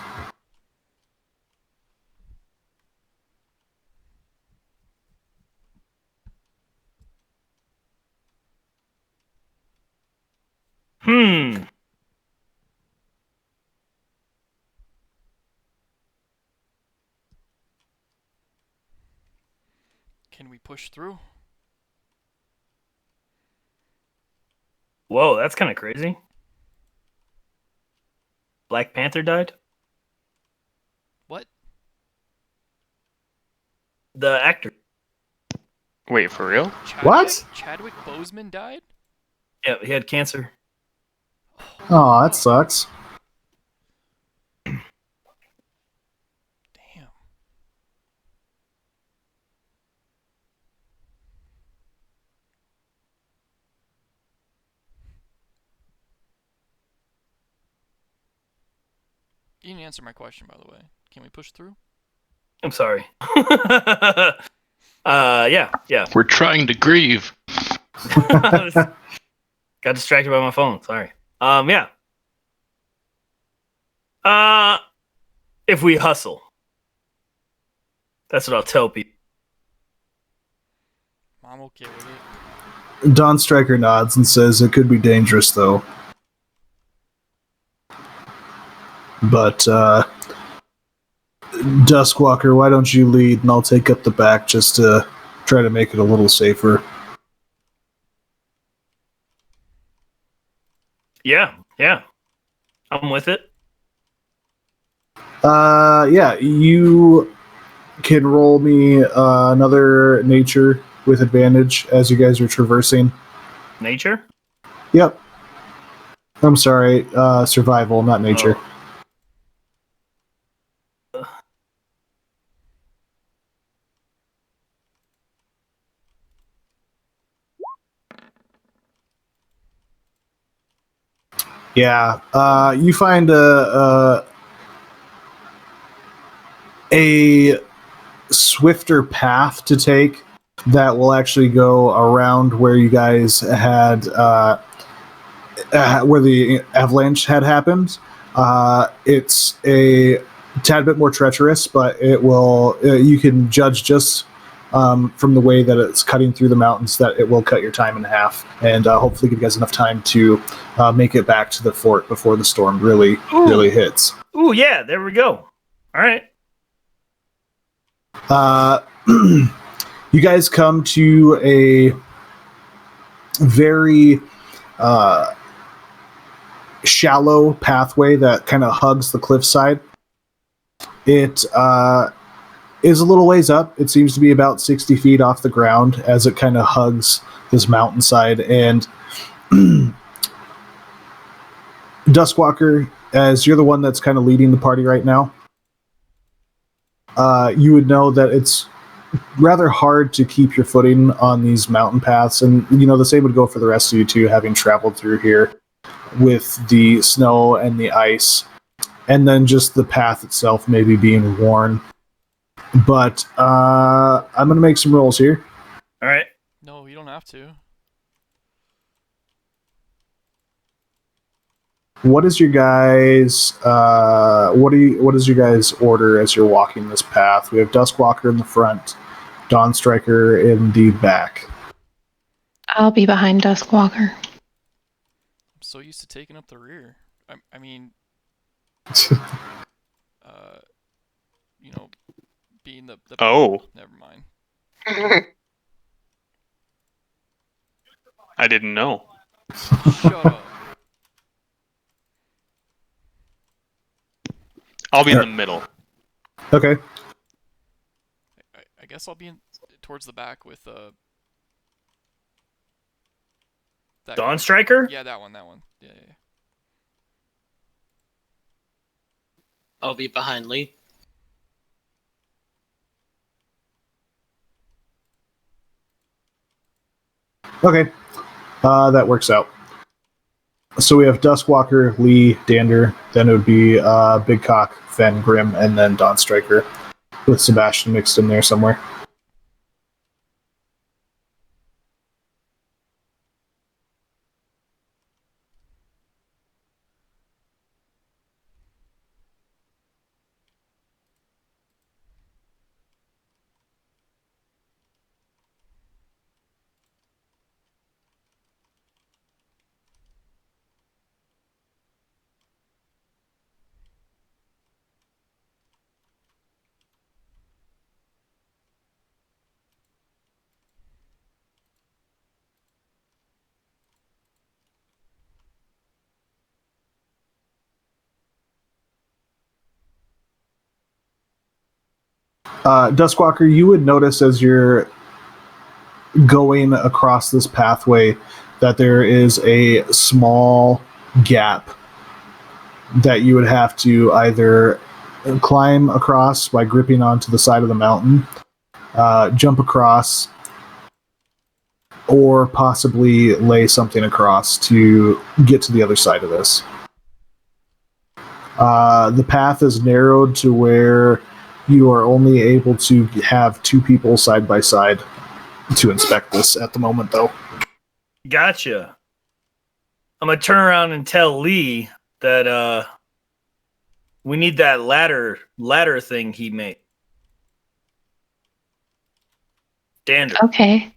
Can we push through? Whoa, that's kind of crazy. Black Panther died? What? The actor. Wait, for real? What? Chadwick Boseman died? Yeah, he had cancer. Oh, that sucks. Damn. You didn't answer my question, by the way. Can we push through? I'm sorry. Yeah. We're trying to grieve. Kind Got distracted by my phone. Sorry. Yeah. If we hustle, that's what I'll tell people. I'm okay with it. Dawn Striker nods and says it could be dangerous, though. But, Duskwalker, why don't you lead and I'll take up the back just to try to make it a little safer. Yeah. I'm with it. Yeah, you can roll me another nature with advantage as you guys are traversing. Nature? Yep. I'm sorry, survival, not nature. Oh. Yeah, you find a swifter path to take that will actually go around where you guys had where the avalanche had happened. It's a tad bit more treacherous, but it will. You can judge just from the way that it's cutting through the mountains that it will cut your time in half, and hopefully give you guys enough time to make it back to the fort before the storm really hits. Ooh, yeah, there we go. All right. You guys come to a very shallow pathway that kind of hugs the cliffside. It is a little ways up. It seems to be about 60 feet off the ground as it kind of hugs this mountainside. And Duskwalker, as you're the one that's kind of leading the party right now, you would know that it's rather hard to keep your footing on these mountain paths. And, you know, the same would go for the rest of you too, having traveled through here with the snow and the ice, and then just the path itself maybe being worn. But I'm going to make some rolls here. All right. No, you don't have to. What is your guys? What is your guys' order as you're walking this path? We have Duskwalker in the front, Dawn Striker in the back. I'll be behind Duskwalker. I'm so used to taking up the rear. I mean, you know, being the Oh. Never mind. I didn't know. Shut up. I'll be in the middle. Okay. I guess I'll be towards the back with that Dawn guy. Striker? Yeah, that one. Yeah. I'll be behind Lee. Okay. That works out. So we have Duskwalker, Lee, Dander, then it would be Big Cock, Fen, Grim, and then Dawn Striker, with Sebastian mixed in there somewhere. Duskwalker, you would notice as you're going across this pathway that there is a small gap that you would have to either climb across by gripping onto the side of the mountain, jump across, or possibly lay something across to get to the other side of this. The path is narrowed to where you are only able to have two people side by side to inspect this at the moment, though. Gotcha. I'm gonna turn around and tell Lee that we need that ladder thing he made. Dander. Okay.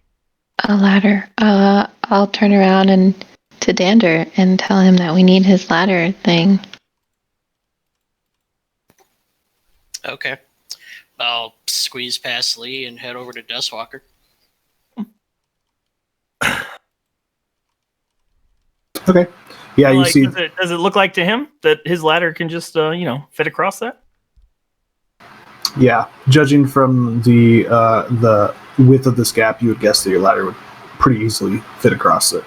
A ladder. I'll turn around and to Dander and tell him that we need his ladder thing. Okay. I'll squeeze past Lee and head over to Dustwalker. Okay. Yeah, you Like, see. does it look like to him that his ladder can just fit across that? Yeah, judging from the width of this gap, you would guess that your ladder would pretty easily fit across it.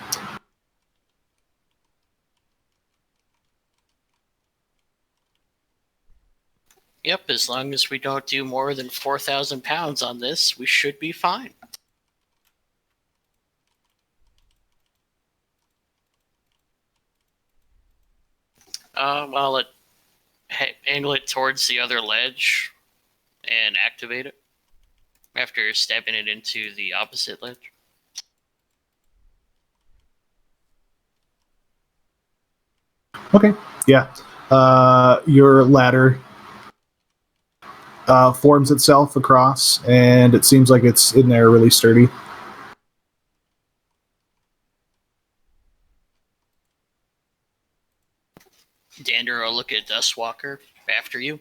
Yep, as long as we don't do more than 4,000 pounds on this, we should be fine. I'll angle it towards the other ledge and activate it after stabbing it into the opposite ledge. Okay. Yeah. Your ladder forms itself across, and it seems like it's in there really sturdy. Dander will look at Dustwalker after you.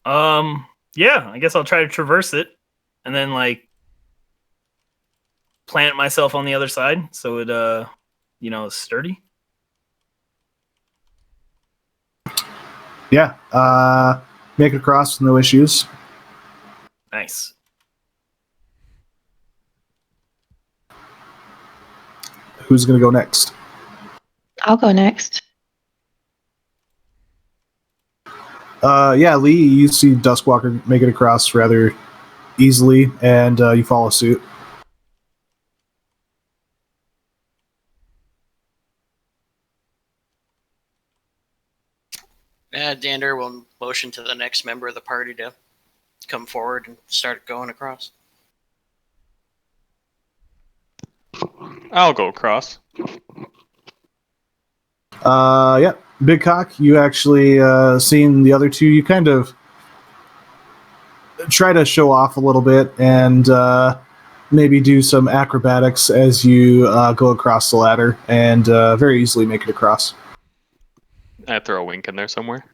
Yeah, I guess I'll try to traverse it and then plant myself on the other side so it is sturdy. Yeah. Make it across, no issues. Nice. Who's going to go next? I'll go next. Yeah, Lee, you see Duskwalker make it across rather easily, and you follow suit. Dander will motion to the next member of the party to come forward and start going across. I'll go across. Yeah, Big Cock, you actually seen the other two. You kind of try to show off a little bit and maybe do some acrobatics as you go across the ladder and very easily make it across. I throw a wink in there somewhere.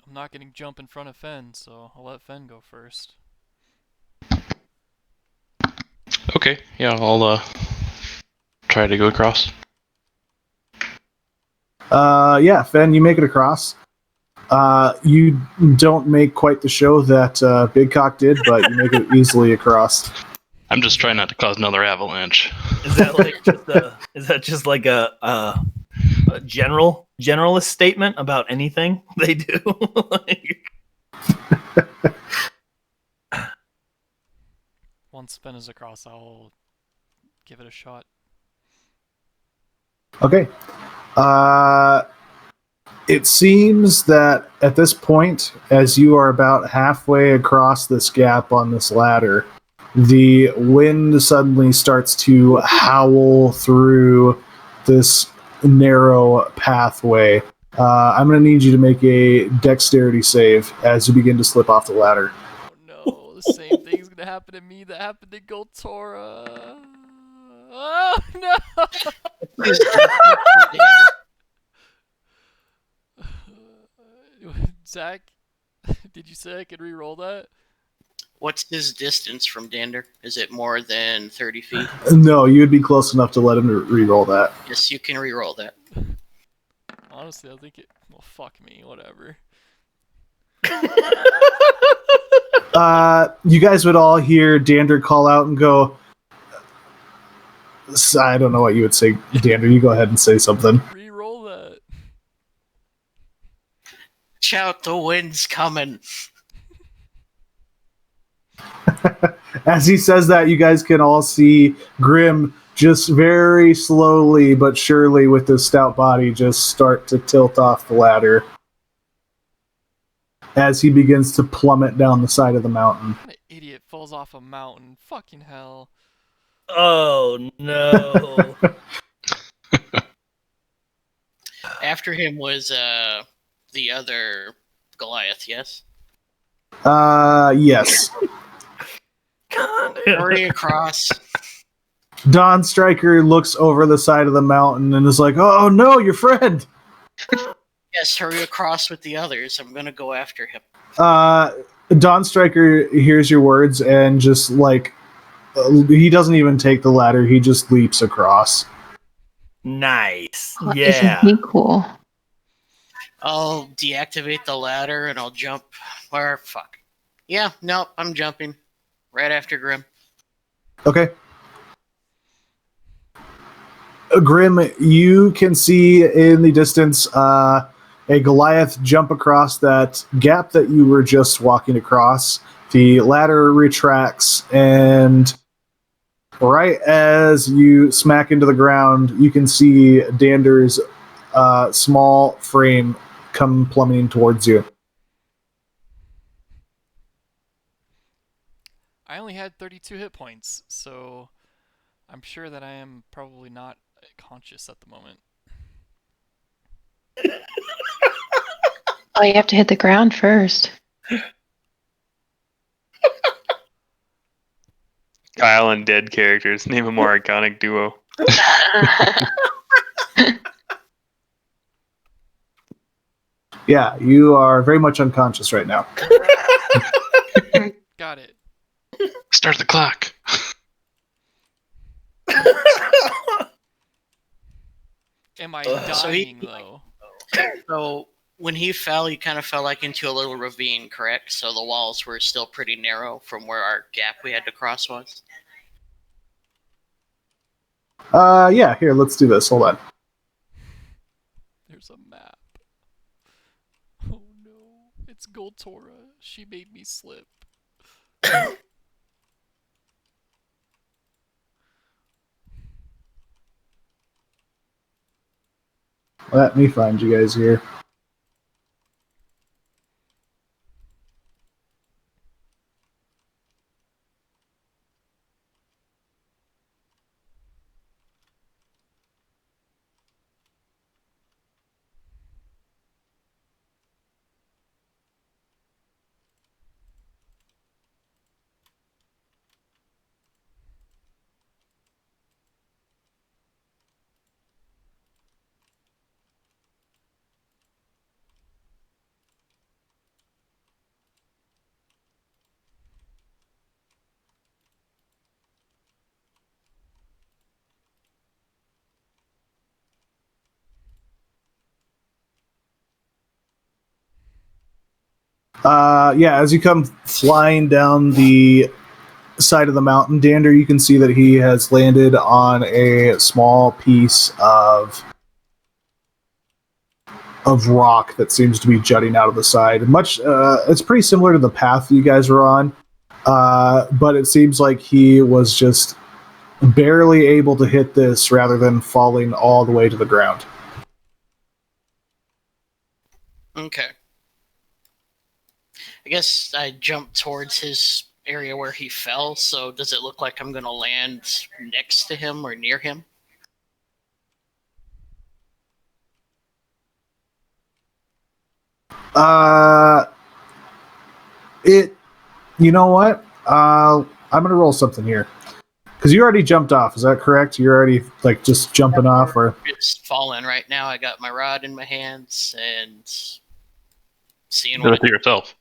I'm not getting jump in front of Fen, so I'll let Fen go first. Okay, yeah, I'll try to go across. Yeah, Fen, you make it across. You don't make quite the show that Big Cock did, but you make it easily across. I'm just trying not to cause another avalanche. Is that just like a generalist statement about anything they do? Once Fen is across, I'll give it a shot. Okay. It seems that at this point, as you are about halfway across this gap on this ladder, the wind suddenly starts to howl through this narrow pathway. I'm going to need you to make a dexterity save as you begin to slip off the ladder. Oh no, the same thing's gonna happen to me that happened to Goltorra. Oh no! Zach, did you say I could re-roll that? What's his distance from Dander? Is it more than 30 feet? No, you would be close enough to let him re-roll that. Yes, you can re-roll that. Honestly, I think it... Well, fuck me, whatever. You guys would all hear Dander call out and go, I don't know what you would say, Dander. You go ahead and say something. Re-roll that. Shout, the wind's coming. As he says that, you guys can all see Grim just very slowly but surely with his stout body just start to tilt off the ladder. as he begins to plummet down the side of the mountain. What an idiot falls off a mountain. Fucking hell. Oh no. After him was the other Goliath, yes? Yes. Hurry across. Dawn Striker looks over the side of the mountain and is like, "Oh no, your friend!" Yes, hurry across with the others. I'm gonna go after him. Dawn Striker hears your words and just like he doesn't even take the ladder. He just leaps across. Nice. Oh, Yeah. Isn't he cool? I'll deactivate the ladder and I'll jump. Or fuck. Yeah, nope, I'm jumping. Right after Grim. Okay. Grim, you can see in the distance a Goliath jump across that gap that you were just walking across. The ladder retracts, and right as you smack into the ground, you can see Dander's small frame come plummeting towards you. I only had 32 hit points, so I'm sure that I am probably not conscious at the moment. Oh, you have to hit the ground first. Kyle and dead characters. Name a more iconic duo. Yeah, you are very much unconscious right now. Got it. Start the clock. Am I So he- dying, though? So when he fell, he kind of fell like into a little ravine, correct? So the walls were still pretty narrow from where our gap we had to cross was. Yeah, here, let's do this. Hold on. There's a map. Oh no. It's Goltorra. She made me slip. Let me find you guys here. Yeah, as you come flying down the side of the mountain, Dander, you can see that he has landed on a small piece of rock that seems to be jutting out of the side. It's pretty similar to the path you guys were on, but it seems like he was just barely able to hit this rather than falling all the way to the ground. Okay. I guess I jumped towards his area where he fell, so does it look like I'm going to land next to him or near him? You know what? I'm gonna roll something here. Because you already jumped off, is that correct? You're already like just jumping off, or It's falling right now. I got my rod in my hands and seeing Do what it to yourself.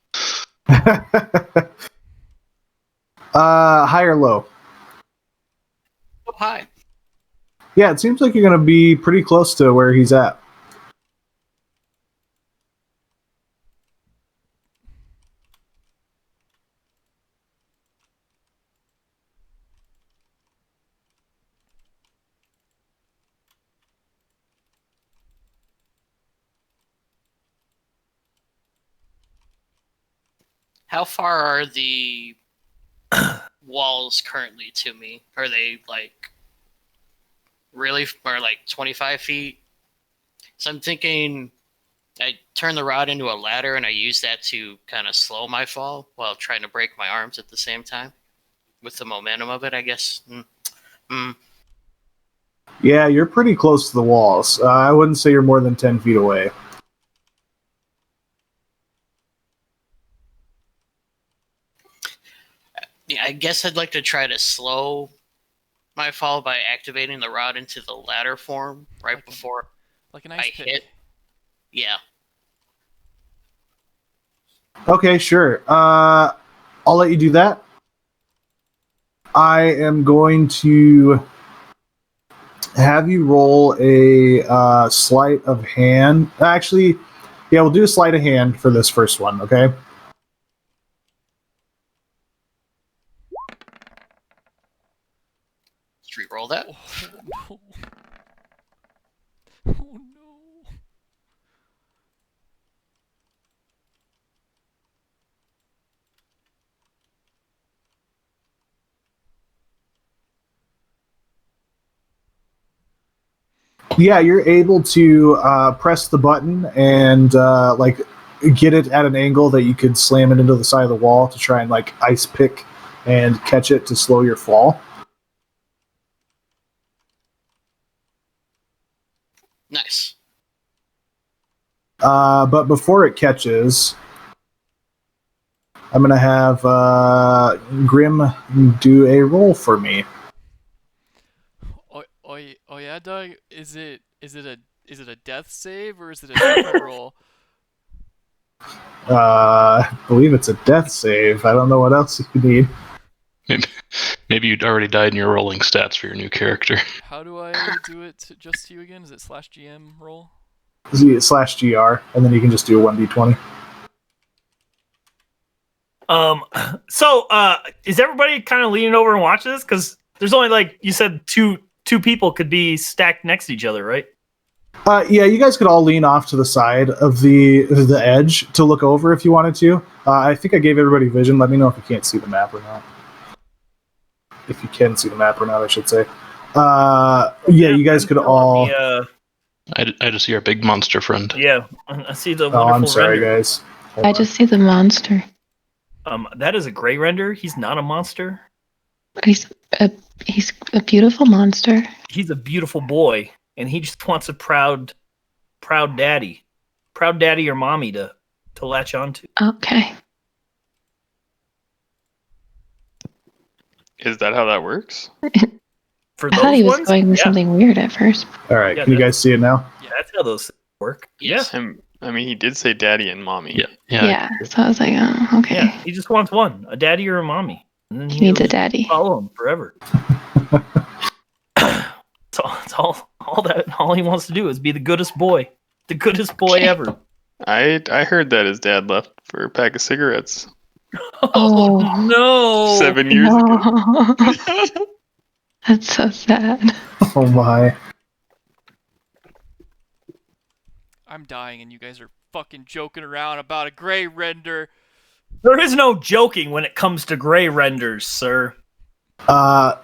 high or low? Oh, hi. Yeah, it seems like you're gonna be pretty close to where he's at. How far are the walls currently to me? Are they like really, or like 25 feet? So I'm thinking I turn the rod into a ladder, and I use that to kind of slow my fall while trying to break my arms at the same time. With the momentum of it, I guess. Yeah, you're pretty close to the walls. I wouldn't say you're more than 10 feet away. Yeah, I guess I'd like to try to slow my fall by activating the rod into the ladder form right before Like an ice I pick. hit. Yeah. Okay, sure. I'll let you do that. I am going to have you roll a sleight of hand. Actually, yeah, we'll do a sleight of hand for this first one, okay? Let's re-roll that. Oh no. Oh no. Yeah, you're able to press the button and like get it at an angle that you could slam it into the side of the wall to try and like ice pick and catch it to slow your fall. Nice. But before it catches, I'm gonna have Grim do a roll for me. Oh yeah, Doug. Is it a death save or is it a different roll? I believe it's a death save. I don't know what else you need. Maybe you'd already died in your rolling stats for your new character. How do I do it just to you again? Is it /GM roll? /GR, and then you can just do a 1d20. So is everybody kind of leaning over and watching this? Because there's only, like you said, two people could be stacked next to each other, right? Yeah, you guys could all lean off to the side of the edge to look over if you wanted to. I think I gave everybody vision. Let me know if you can't see the map or not. If you can see the map or not, I should say. Yeah, you guys could all... I just see our big monster friend. Yeah, I see the Oh, wonderful I'm sorry, render. guys. Hold I on. just see the monster. That is a gray render. He's not a monster. He's a beautiful monster. He's a beautiful boy, and he just wants a proud daddy or mommy to latch onto. Okay. Is that how that works? For I those thought he was ones, going with yeah. something weird at first. All right, Yeah, can you guys see it now? Yeah, that's how those things work. Yes. I mean, he did say daddy and mommy. Yeah. So I was like, oh, okay. Yeah, he just wants one, a daddy or a mommy. And then He needs a just daddy. follow him forever. It's all he wants to do is be the goodest boy ever. I heard that his dad left for a pack of cigarettes Oh. no! 7 years ago. No. That's so sad. Oh my. I'm dying and you guys are fucking joking around about a gray render. There is no joking when it comes to gray renders, sir. Are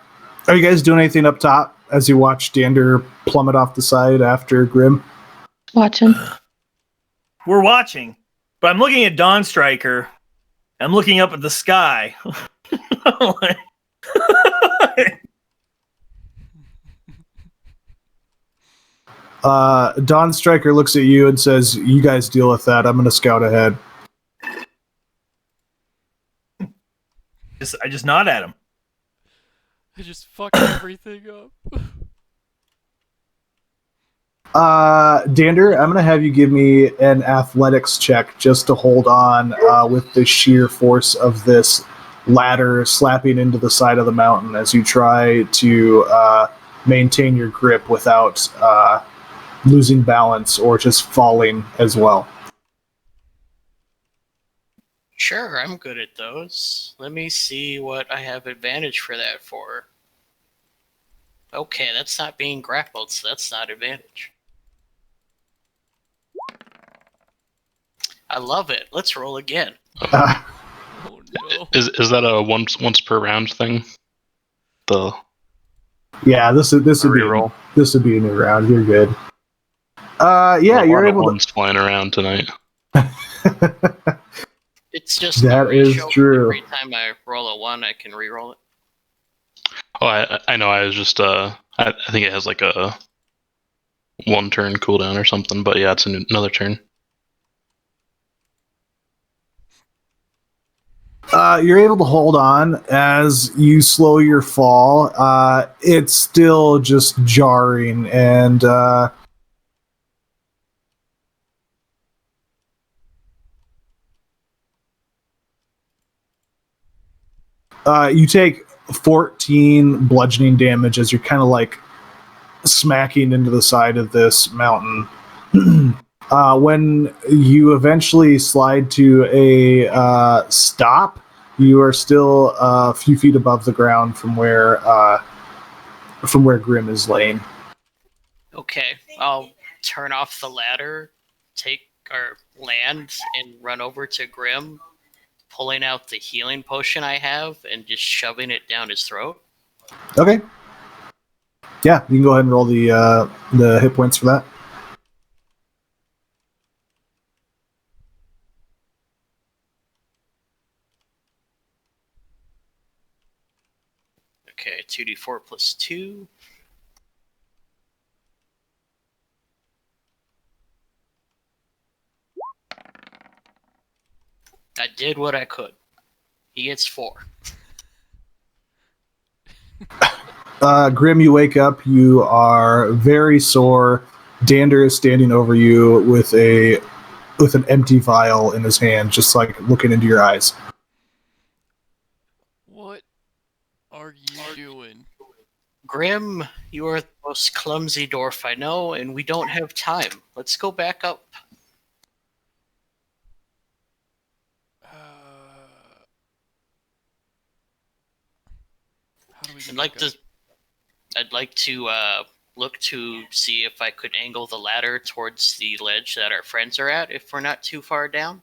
you guys doing anything up top as you watch Dander plummet off the side after Grim? Watching. We're watching, but I'm looking at Dawn Striker. I'm looking up at the sky. Dawn Striker looks at you and says, "You guys deal with that. I'm going to scout ahead." I just nod at him. I just fucked everything up. Dander, I'm going to have you give me an athletics check just to hold on with the sheer force of this ladder slapping into the side of the mountain as you try to maintain your grip without losing balance or just falling as well. Sure, I'm good at those. Let me see what I have advantage for that for. Okay, that's not being grappled, so that's not advantage. I love it. Let's roll again. Oh no. Is that a once per round thing? Yeah, this would be reroll. this would be a new round. You're good. Yeah, a you're lot of able ones flying around tonight. to. It's just That a is ratio. true. Every time I roll a 1, I can re-roll it. Oh, I know. I was just I think it has like a 1 turn cooldown or something. But yeah, it's another turn. You're able to hold on as you slow your fall. It's still just jarring, and you take 14 bludgeoning damage as you're kind of like smacking into the side of this mountain. When you eventually slide to a stop, you are still a few feet above the ground from where Grim is laying. Okay, I'll turn off the ladder, take our land, and run over to Grim, pulling out the healing potion I have and just shoving it down his throat. Okay. Yeah, you can go ahead and roll the hit points for that. Okay, 2d4 plus 2. I did what I could. He gets 4. Grim, you wake up. You are very sore. Dander is standing over you with an empty vial in his hand, just like looking into your eyes. What are you doing? Grim, you are the most clumsy dwarf I know, and we don't have time. Let's go back up. How do we get I'd like back up? to. I'd like to look to see if I could angle the ladder towards the ledge that our friends are at. If we're not too far down.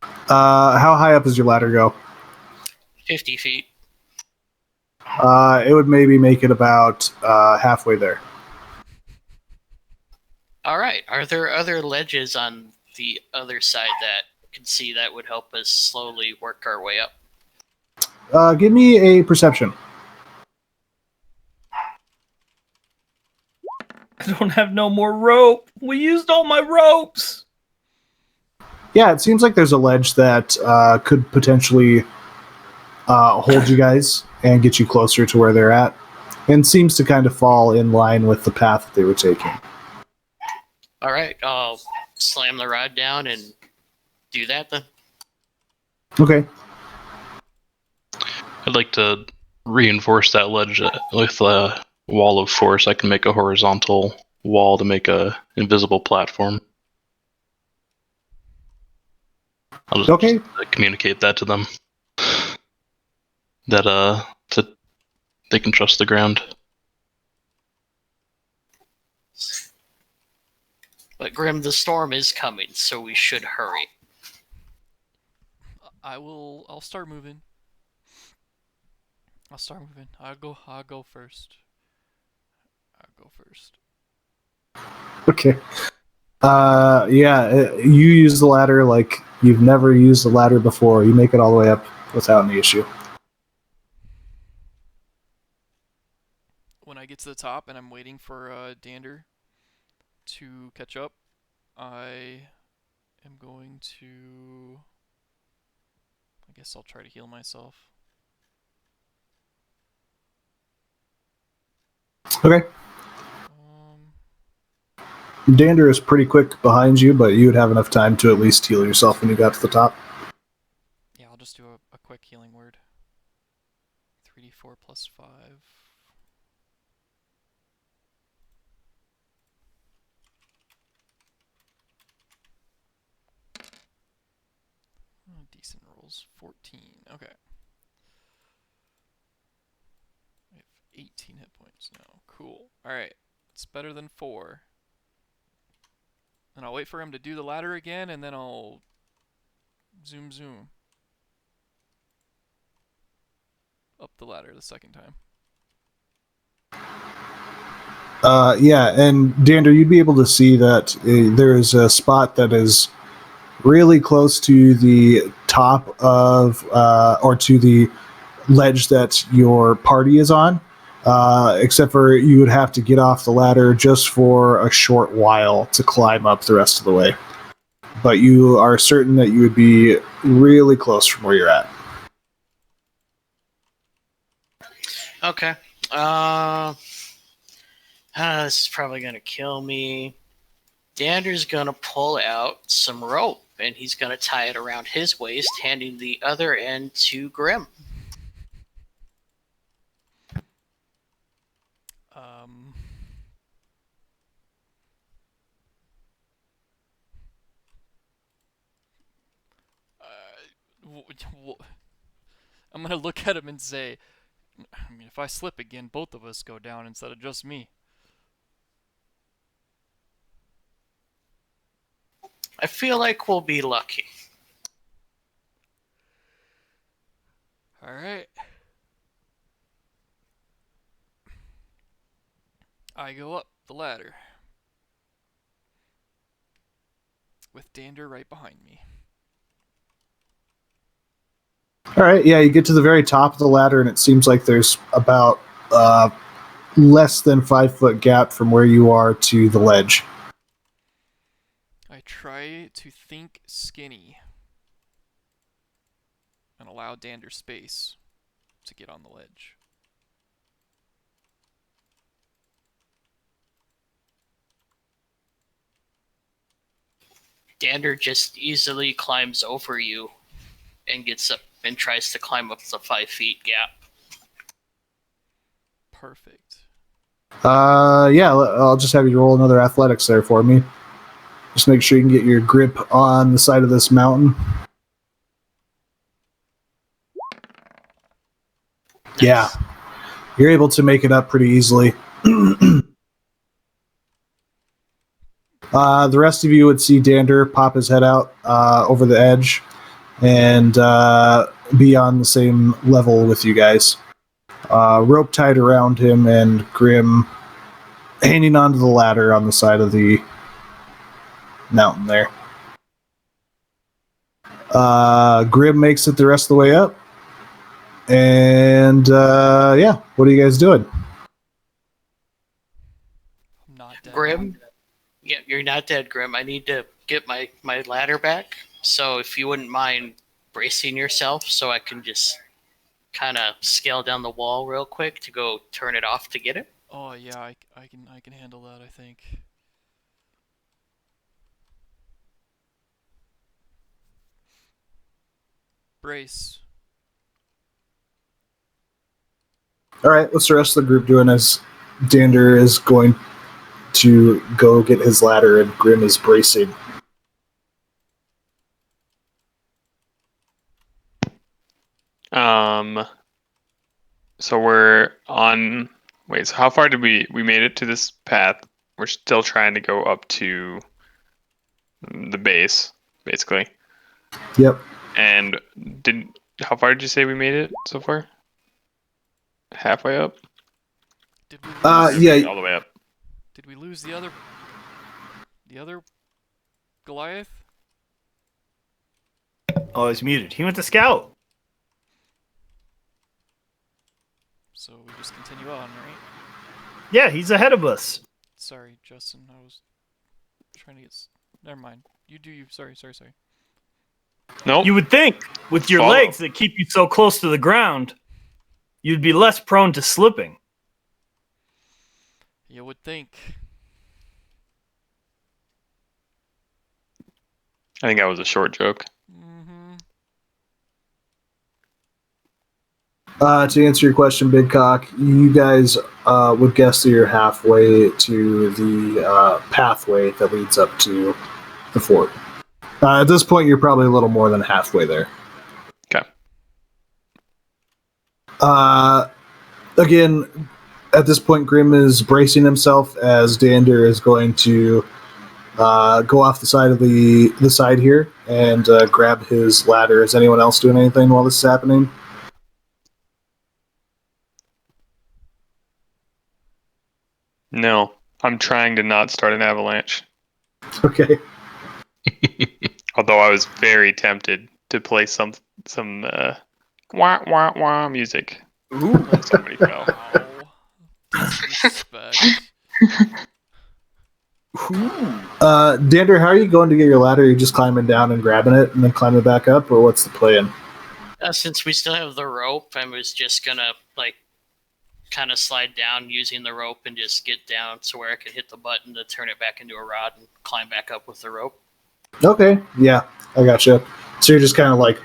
How high up does your ladder go? 50 feet. It would maybe make it about halfway there. All right. Are there other ledges on the other side that I can see that would help us slowly work our way up? Give me a perception. I don't have no more rope. We used all my ropes. Yeah, it seems like there's a ledge that could potentially hold you guys and get you closer to where they're at, and seems to kind of fall in line with the path that they were taking. All right. I'll slam the rod down and do that then. Okay. I'd like to reinforce that ledge with a wall of force. I can make a horizontal wall to make a invisible platform. I'll just Okay. communicate that to them. That they can trust the ground. But Grim, the storm is coming, so we should hurry. I'll start moving. I'll go first. Okay. Yeah, you use the ladder like you've never used the ladder before. You make it all the way up without any issue. When I get to the top and I'm waiting for Dander to catch up, I am going to. I guess I'll try to heal myself. Okay. Dander is pretty quick behind you, but you would have enough time to at least heal yourself when you got to the top. Yeah, I'll just do a quick healing word. 3d4 plus 5. Oh, decent rolls. 14. Okay. We have 18 hit points now. Cool. Alright. It's better than 4. And I'll wait for him to do the ladder again, and then I'll zoom up the ladder the second time. Yeah, and Dander, you'd be able to see that there is a spot that is really close to the top of, or to the ledge that your party is on, except for you would have to get off the ladder just for a short while to climb up the rest of the way. But you are certain that you would be really close from where you're at. Okay. This is probably gonna kill me. Dander's gonna pull out some rope and he's gonna tie it around his waist, handing the other end to Grim. I'm gonna look at him and say, I mean, if I slip again, both of us go down instead of just me. I feel like we'll be lucky. Alright. I go up the ladder. With Dander right behind me. All right, yeah, you get to the very top of the ladder, and it seems like there's about less than 5 foot gap from where you are to the ledge. I try to think skinny and allow Dander space to get on the ledge. Dander just easily climbs over you and gets up and tries to climb up the 5 feet gap. Perfect. Yeah, I'll just have you roll another athletics there for me. Just make sure you can get your grip on the side of this mountain. Nice. Yeah, you're able to make it up pretty easily. The rest of you would see Dander pop his head out over the edge and be on the same level with you guys. Rope tied around him and Grim hanging onto the ladder on the side of the mountain there. Grim makes it the rest of the way up. And yeah, what are you guys doing? I'm not dead. Grim? Yeah, you're not dead, Grim. I need to get my ladder back. So if you wouldn't mind bracing yourself so I can just kind of scale down the wall real quick to go turn it off to get it. Oh yeah, I can handle that, I think. Brace. All right, what's the rest of the group doing as Dander is going to go get his ladder and Grim is bracing? So we're on. Wait. So how far did we made it to this path? We're still trying to go up to the base, basically. Yep. And how far did you say we made it so far? Halfway up? Did we lose, Yeah. All the way up. did we lose the other Goliath? Oh, he's muted. He went to scout. So we just continue on, right? Yeah, he's ahead of us. Sorry, Justin. I was trying to get. Never mind. You do you. Sorry. Nope. You would think, with your Follow. legs that keep you so close to the ground, you'd be less prone to slipping. You would think. I think that was a short joke. Mm-hmm. To answer your question, Big Cock, you guys would guess that you're halfway to the pathway that leads up to the fort. At this point, you're probably a little more than halfway there. Okay. Again, at this point, Grim is bracing himself as Dander is going to go off the side of the side here and grab his ladder. Is anyone else doing anything while this is happening? No, I'm trying to not start an avalanche. Okay. Although I was very tempted to play some wah wah wah music. Ooh. When somebody fell. Wow. Disrespect. Dander, how are you going to get your ladder? Are you just climbing down and grabbing it and then climbing back up, or what's the plan? Since we still have the rope, I was just gonna kind of slide down using the rope and just get down to where I could hit the button to turn it back into a rod and climb back up with the rope. Okay, yeah, I gotcha. So you're just kind of like,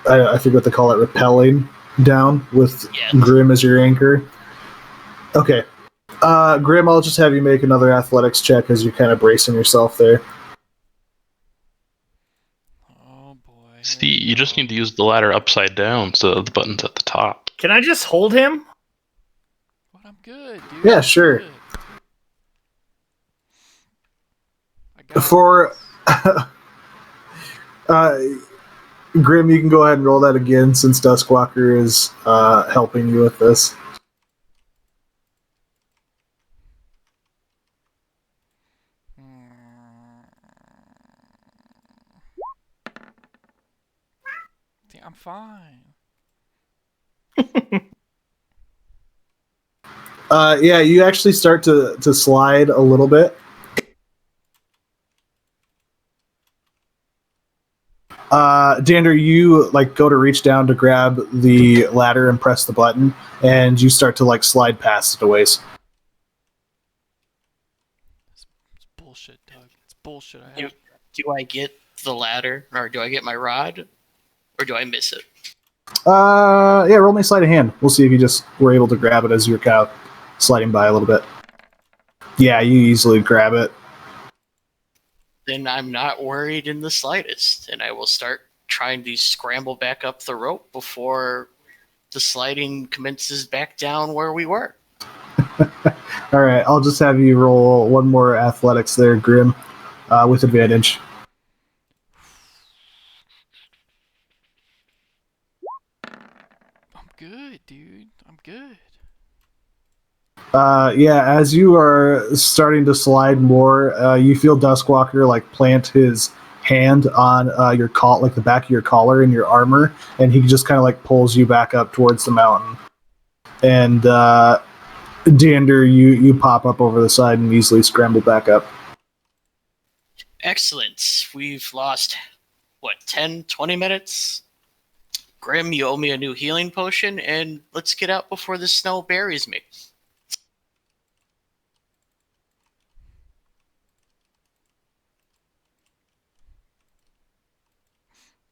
I think what they call it, rappelling down with Grim as your anchor. Okay. Grim, I'll just have you make another athletics check as you're kind of bracing yourself there. Oh boy. See, you just need to use the ladder upside down so the button's at the top. Can I just hold him? But I'm good, dude. Yeah, I'm sure. good. I got For this. Grim, you can go ahead and roll that again since Duskwalker is helping you with this. Yeah, I'm fine. Yeah, you actually start to slide a little bit. Dander, you go to reach down to grab the ladder and press the button, and you start to slide past it a ways. It's bullshit, Doug. It's bullshit. Do I get the ladder, or do I get my rod, or do I miss it? Yeah, roll me sleight of hand. We'll see if you just were able to grab it as you're kind of sliding by a little bit. Yeah, you easily grab it. Then I'm not worried in the slightest, and I will start trying to scramble back up the rope before the sliding commences back down where we were. All right, I'll just have you roll one more athletics there, Grim, with advantage. I'm good, dude. I'm good. Yeah, as you are starting to slide more, you feel Duskwalker plant his hand on your the back of your collar and your armor, and he just kind of pulls you back up towards the mountain. And Dander, you pop up over the side and easily scramble back up. Excellent. We've lost, 10, 20 minutes? Grim, you owe me a new healing potion, and let's get out before the snow buries me.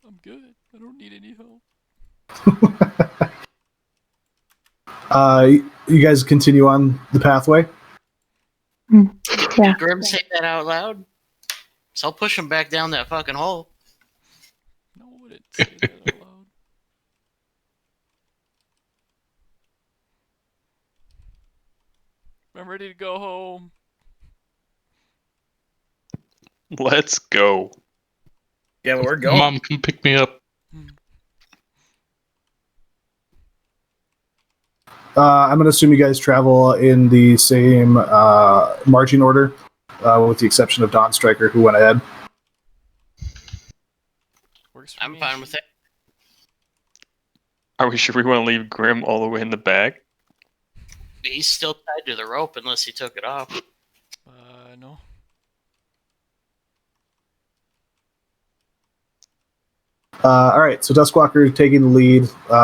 I'm good. I don't need any help. You guys continue on the pathway? Yeah. Did Grim say that out loud? So I'll push him back down that fucking hole. No, I wouldn't say that out loud. I'm ready to go home. Let's go. Yeah, but we're going. Mom, come pick me up. I'm going to assume you guys travel in the same marching order, with the exception of Dawn Striker, who went ahead. Works for I'm me. fine with it. Are we sure we want to leave Grim all the way in the back? He's still tied to the rope unless he took it off. No. All right, so Duskwalker taking the lead,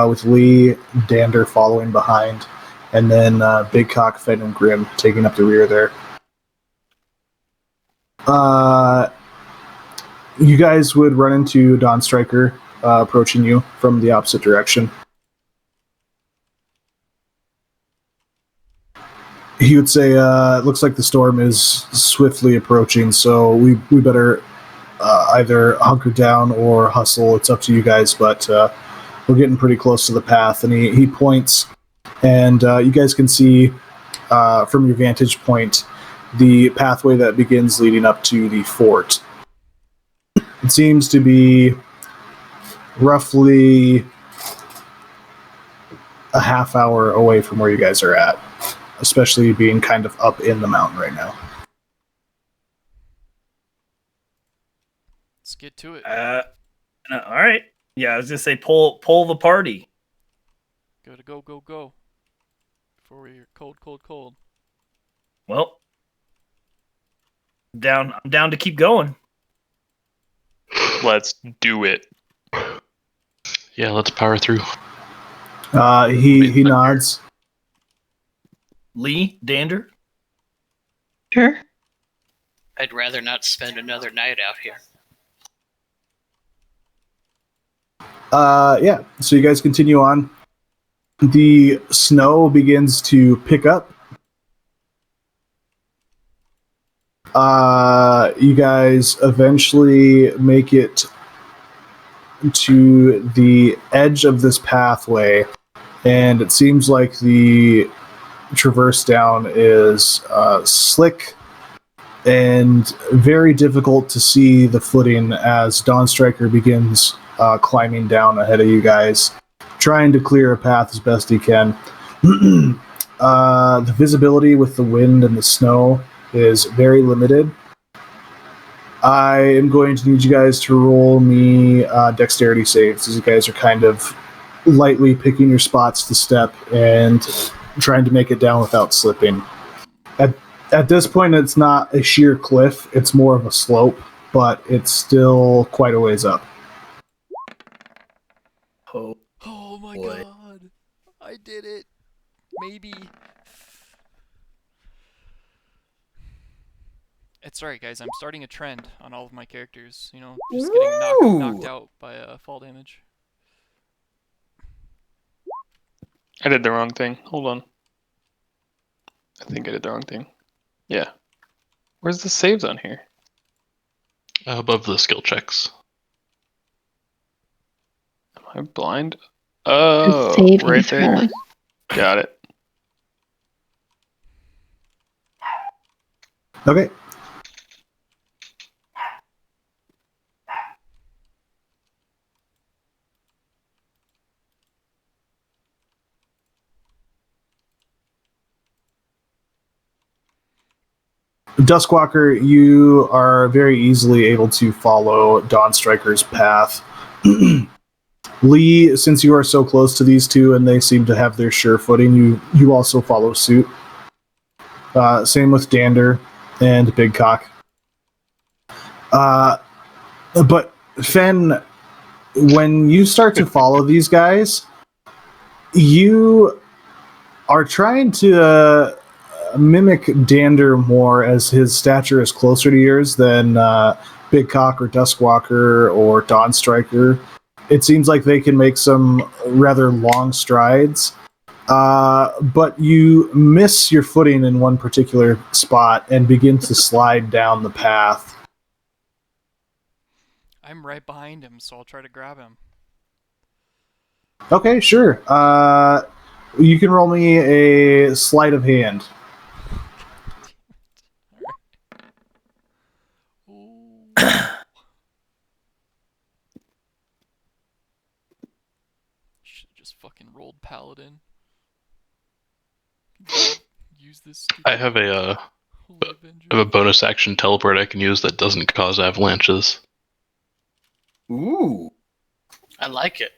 with Lee, Dander following behind, and then Big Cock, Fenn, and Grim taking up the rear there. You guys would run into Dawn Striker approaching you from the opposite direction. He would say, it looks like the storm is swiftly approaching, so we better either hunker down or hustle. It's up to you guys, but we're getting pretty close to the path. And he points, and you guys can see from your vantage point the pathway that begins leading up to the fort. It seems to be roughly a half hour away from where you guys are at. especially being kind of up in the mountain right now. Let's get to it. All right. Yeah, I was gonna say pull the party. Gotta go. Before we're cold. Well, I'm down to keep going. Let's do it. Yeah, let's power through. He nods. Lee, Dander. Sure. I'd rather not spend another night out here. Yeah, so you guys continue on. The snow begins to pick up. You guys eventually make it to the edge of this pathway, and it seems like the traverse down is slick and very difficult to see the footing as Dawnstriker begins climbing down ahead of you guys, trying to clear a path as best he can. The visibility with the wind and the snow is very limited. I am going to need you guys to roll me dexterity saves, as you guys are kind of lightly picking your spots to step and trying to make it down without slipping. At this point, it's not a sheer cliff, it's more of a slope, but it's still quite a ways up. Oh my Boy. god. I did it. Maybe. It's alright, guys. I'm starting a trend on all of my characters. You know, just getting knocked out by fall damage. I did the wrong thing. Hold on. I think I did the wrong thing. Yeah. Where's the saves on here? Above the skill checks. Am I blind? Oh, Saving right there. throw. Got it. Okay. Duskwalker, you are very easily able to follow Dawnstriker's path. Lee, since you are so close to these two and they seem to have their sure footing, you also follow suit. Same with Dander and Big Cock. But Fen, when you start to follow these guys, you are trying to mimic Dander more, as his stature is closer to yours than Big Cock or Duskwalker or Dawnstriker. It seems like they can make some rather long strides, but you miss your footing in one particular spot and begin to slide down the path. I'm right behind him, so I'll try to grab him. Okay, sure. You can roll me a sleight of hand. Should've just fucking rolled Paladin. Use this. I have a Holy Avenger. I have a bonus action teleport I can use that doesn't cause avalanches. Ooh. I like it.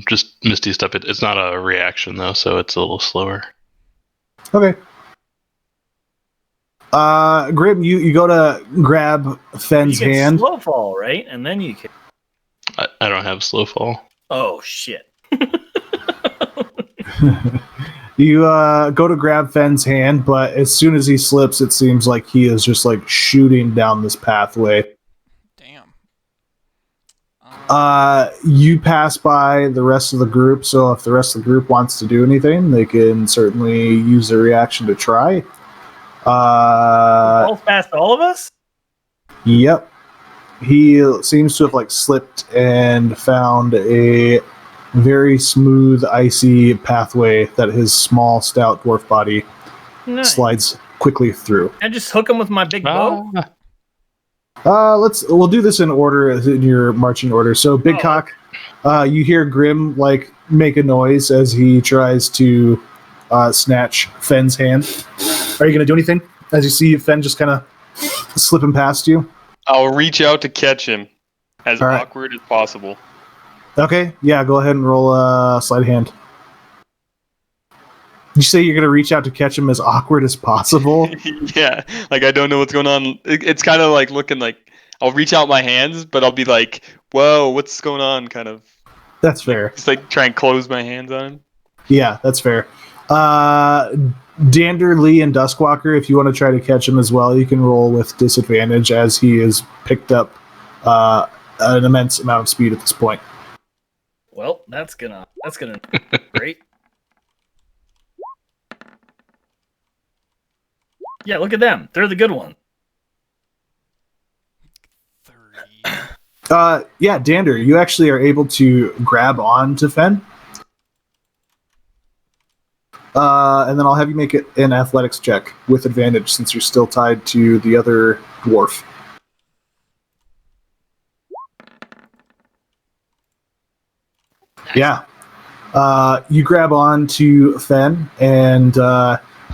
Just Misty Step. It's not a reaction though, so it's a little slower. Okay. Grim, you go to grab Fen's You can hand. slow fall, right? And then you can. I don't have slow fall. Oh shit. You go to grab Fen's hand, but as soon as he slips, it seems like he is just like shooting down this pathway. Damn. You pass by the rest of the group, so if the rest of the group wants to do anything, they can certainly use their reaction to try. Falls past all of us? Yep. He seems to have like slipped and found a very smooth, icy pathway that his small, stout dwarf body Nice. slides quickly through. I just hook him with my big bow. We'll do this in order, in your marching order. So Big Oh. Cock, you hear Grim like make a noise as he tries to snatch Fenn's hand. Are you going to do anything as you see Fenn just kind of slipping past you? I'll reach out to catch him as All right. awkward as possible. Okay, yeah, go ahead and roll a sleight of hand. You say you're going to reach out to catch him as awkward as possible? Yeah, like I don't know what's going on. It's kind of like looking like I'll reach out my hands, but I'll be like, "Whoa, what's going on?" Kind of. That's fair. Just like try and close my hands on him. Yeah, that's fair. Dander, Lee, and Duskwalker, if you want to try to catch him as well, you can roll with disadvantage as he has picked up an immense amount of speed at this point. Well, that's gonna great. Yeah, look at them. They're the good one. 30. Yeah, Dander, you actually are able to grab on to Fenn. And then I'll have you make it an athletics check with advantage since you're still tied to the other dwarf. Yeah. You grab on to Fenn, and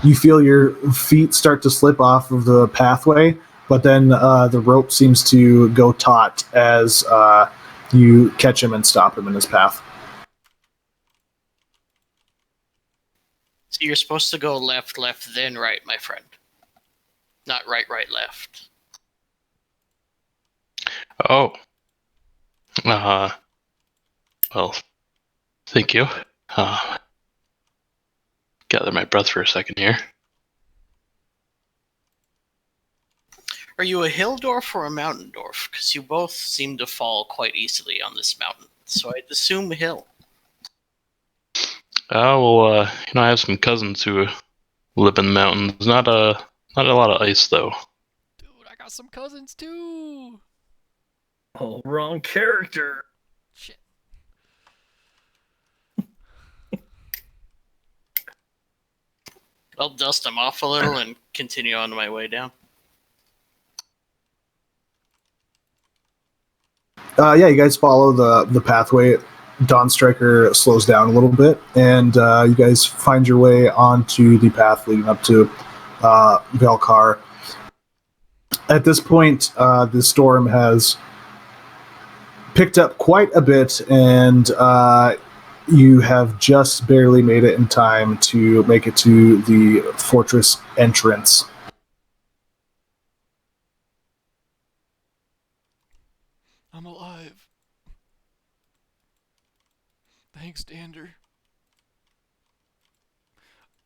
you feel your feet start to slip off of the pathway, but then the rope seems to go taut as you catch him and stop him in his path. So you're supposed to go left, left, then right, my friend. Not right, right, left. Oh. Well, thank you. Gather my breath for a second here. Are you a hill dwarf or a mountain dwarf? Because you both seem to fall quite easily on this mountain. So I'd assume hill. Well, I have some cousins who live in the mountains. Not a lot of ice though. Dude, I got some cousins too. Oh, wrong character. Shit. I'll dust them off a little and continue on my way down. Yeah, you guys follow the pathway. Dawn Striker slows down a little bit, and you guys find your way onto the path leading up to Velkar. At this point, the storm has picked up quite a bit, and you have just barely made it in time to make it to the fortress entrance. I'm alive. Thanks, Dander.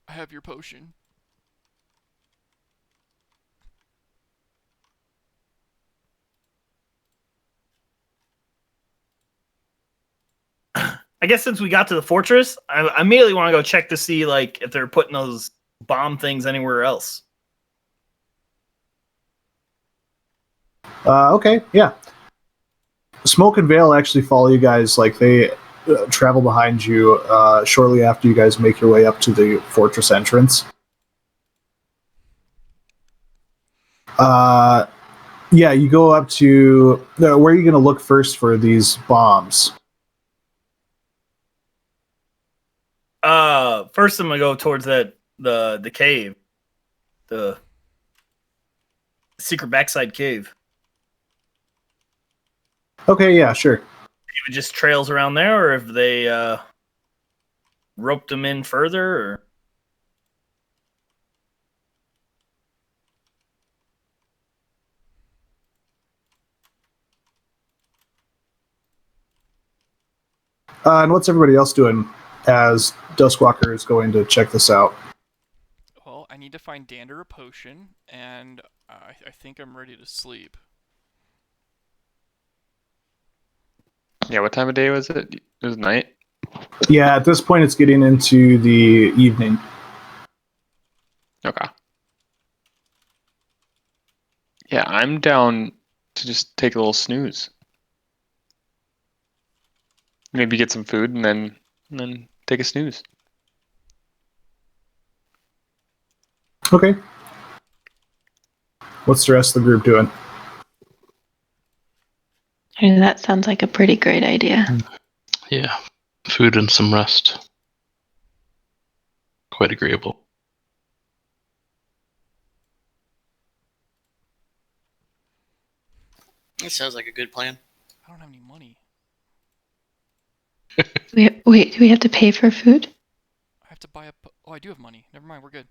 I have your potion. I guess since we got to the fortress, I immediately want to go check to see like if they're putting those bomb things anywhere else. Okay, yeah. Smoke and Veil actually follow you guys. Like they travel behind you shortly after you guys make your way up to the fortress entrance. Yeah, you go up to where are you going to look first for these bombs? First I'm gonna go towards the cave, the secret backside cave. Okay, yeah, sure. If it just trails around there, or if they roped them in further, or and what's everybody else doing as Duskwalker is going to check this out? Well, I need to find Dander a potion, and I think I'm ready to sleep. Yeah, what time of day was it? It was night. Yeah, at this point it's getting into the evening. Okay. Yeah, I'm down to just take a little snooze. Maybe get some food and then take a snooze. Okay. What's the rest of the group doing? That sounds like a pretty great idea. Yeah. food and some rest. Quite agreeable. That sounds like a good plan. I don't have any money. Wait, do we have to pay for food? I have to buy a. Oh, I do have money. Never mind. We're good.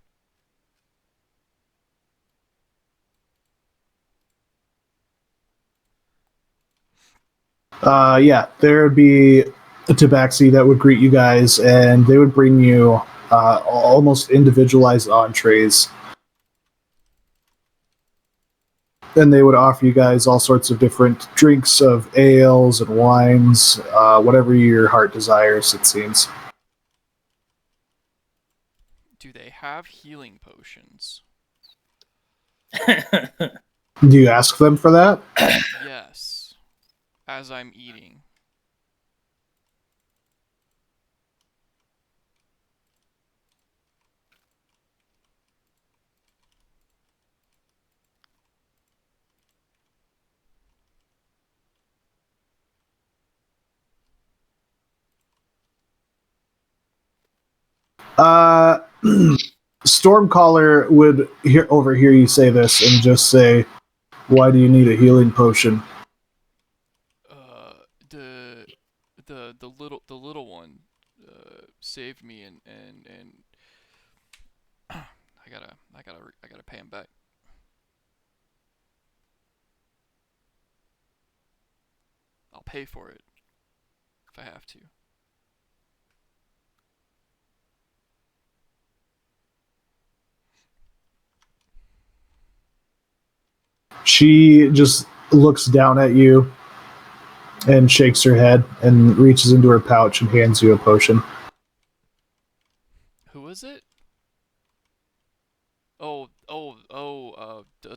Yeah, there would be a tabaxi that would greet you guys, and they would bring you almost individualized entrees. And they would offer you guys all sorts of different drinks of ales and wines, whatever your heart desires, it seems. Do they have healing potions? Do you ask them for that? Yes. As I'm eating. Stormcaller would overhear you say this and just say, "Why do you need a healing potion?" The little one saved me and I gotta pay him back. I'll pay for it if I have to. She just looks down at you and shakes her head and reaches into her pouch and hands you a potion. Who is it?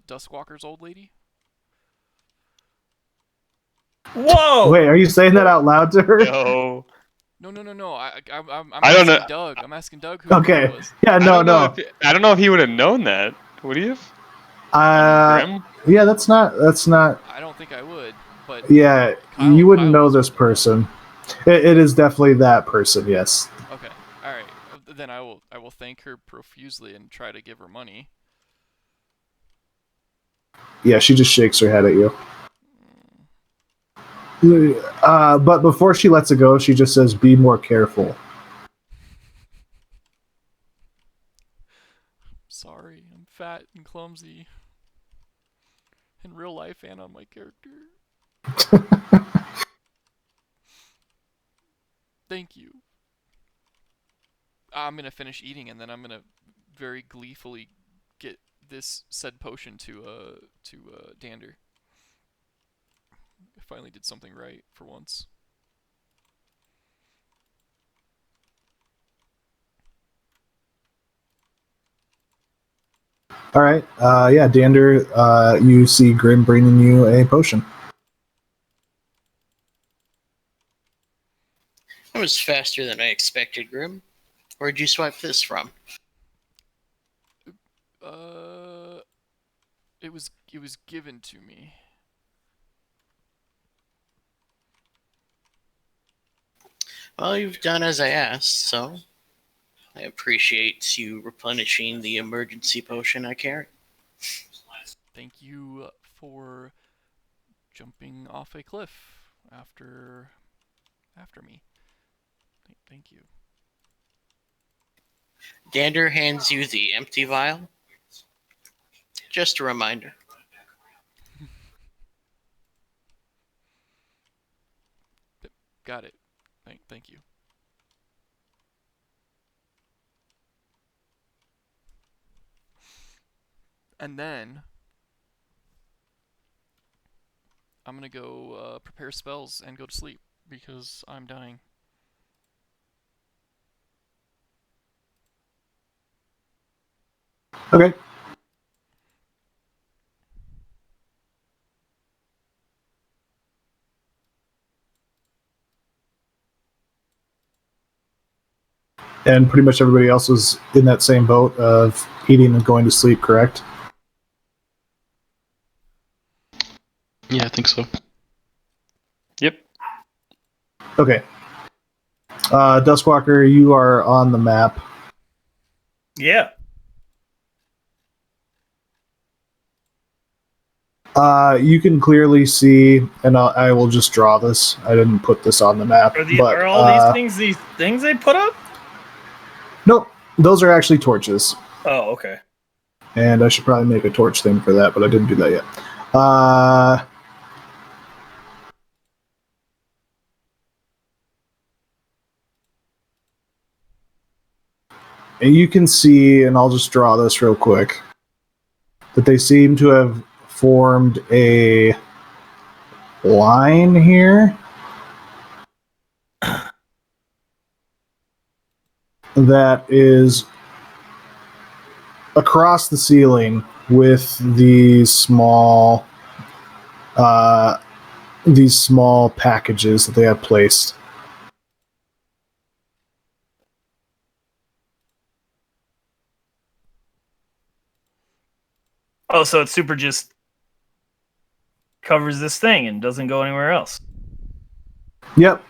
Duskwalker's old lady? Whoa! Wait, are you saying that out loud to her? No. No. I'm I don't know. asking Doug. I'm asking Doug who Okay. it was. Yeah, I no. don't know if he would have known that. Would he have? Grim? Yeah, that's not. I don't think I would, but Yeah, Kyle- you wouldn't Kyle know was this with her. person. It is definitely that person. Yes. Okay. All right. Then I will thank her profusely and try to give her money. Yeah, she just shakes her head at you. But before she lets it go, she just says, "Be more careful." Sorry, I'm fat and clumsy. In real life and on my character. Thank you. I'm gonna finish eating and then I'm gonna very gleefully get this said potion to Dander. I finally did something right for once. All right. Yeah, Dander. You see Grim bringing you a potion. That was faster than I expected, Grim. Where'd you swipe this from? It was given to me. Well, you've done as I asked, so I appreciate you replenishing the emergency potion I carry. Thank you for jumping off a cliff after me. Thank you. Dander hands you the empty vial. Just a reminder. Got it. Thank you. And then I'm gonna go prepare spells and go to sleep because I'm dying. Okay. And pretty much everybody else was in that same boat of eating and going to sleep, correct? Yeah, I think so. Yep. Okay. Duskwalker, you are on the map. Yeah. You can clearly see, and I will just draw this. I didn't put this on the map. But, Are all these things they put up? Nope, those are actually torches. Oh, okay. And I should probably make a torch thing for that, but I didn't do that yet. And you can see, and I'll just draw this real quick, that they seem to have formed a line here that is across the ceiling with these small packages that they have placed. Oh, so it's super just covers this thing and doesn't go anywhere else. Yep.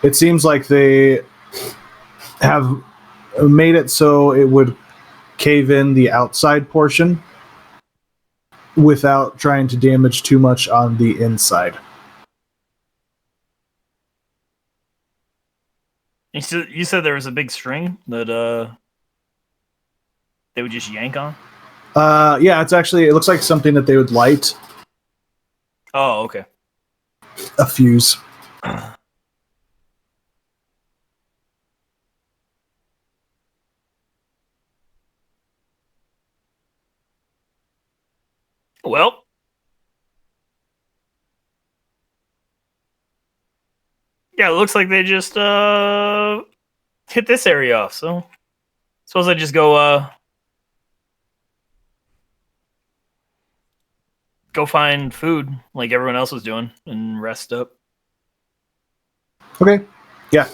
It seems like they have made it so it would cave in the outside portion without trying to damage too much on the inside. You said there was a big string that they would just yank on? Yeah, it looks like something that they would light Oh, okay. a fuse. Well, yeah, it looks like they just hit this area off. So suppose I just go find food like everyone else was doing and rest up. Okay. Yeah.